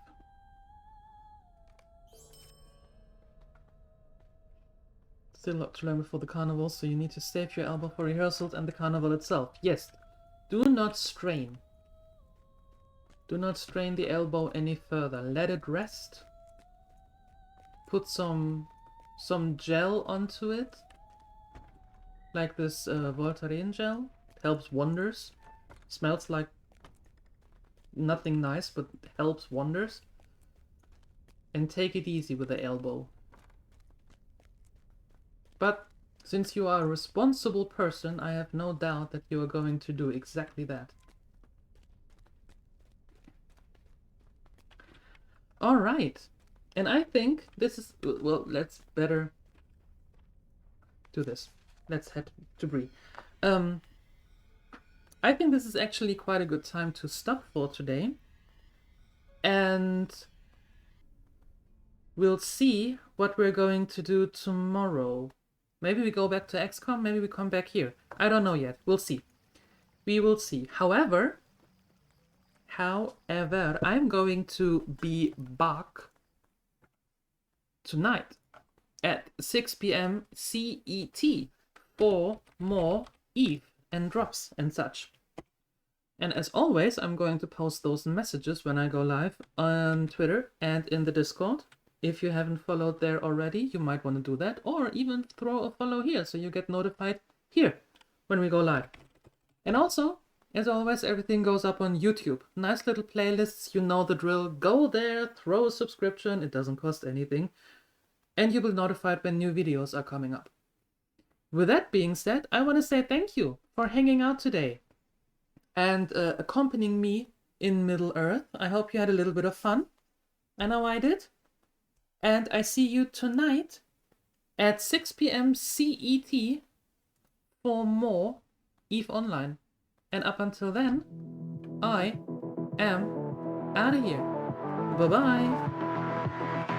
Still a lot to learn before the carnival, so you need to save your elbow for rehearsals and the carnival itself. Yes, do not strain. Do not strain the elbow any further. Let it rest. Put some gel onto it. Like this Voltaren gel. It helps wonders. Smells like nothing nice, but helps wonders. And take it easy with the elbow. But since you are a responsible person, I have no doubt that you are going to do exactly that. Alright. And I think this is... Well, let's better do this. Let's head to Bree. I think this is actually quite a good time to stop for today. And we'll see what we're going to do tomorrow. Maybe we go back to XCOM, maybe we come back here. I don't know yet. We'll see. We will see. However, I'm going to be back tonight at 6 p.m. CET for more Eve and drops and such. And as always, I'm going to post those messages when I go live on Twitter and in the Discord. If you haven't followed there already, you might want to do that, or even throw a follow here so you get notified here when we go live. And also, as always, everything goes up on YouTube. Nice little playlists, you know the drill. Go there, throw a subscription, it doesn't cost anything, and you will be notified when new videos are coming up. With that being said, I want to say thank you for hanging out today and accompanying me in Middle-earth. I hope you had a little bit of fun. I know I did. And I see you tonight at 6 p.m. CET for more EVE Online. And up until then, I am out of here. Bye-bye.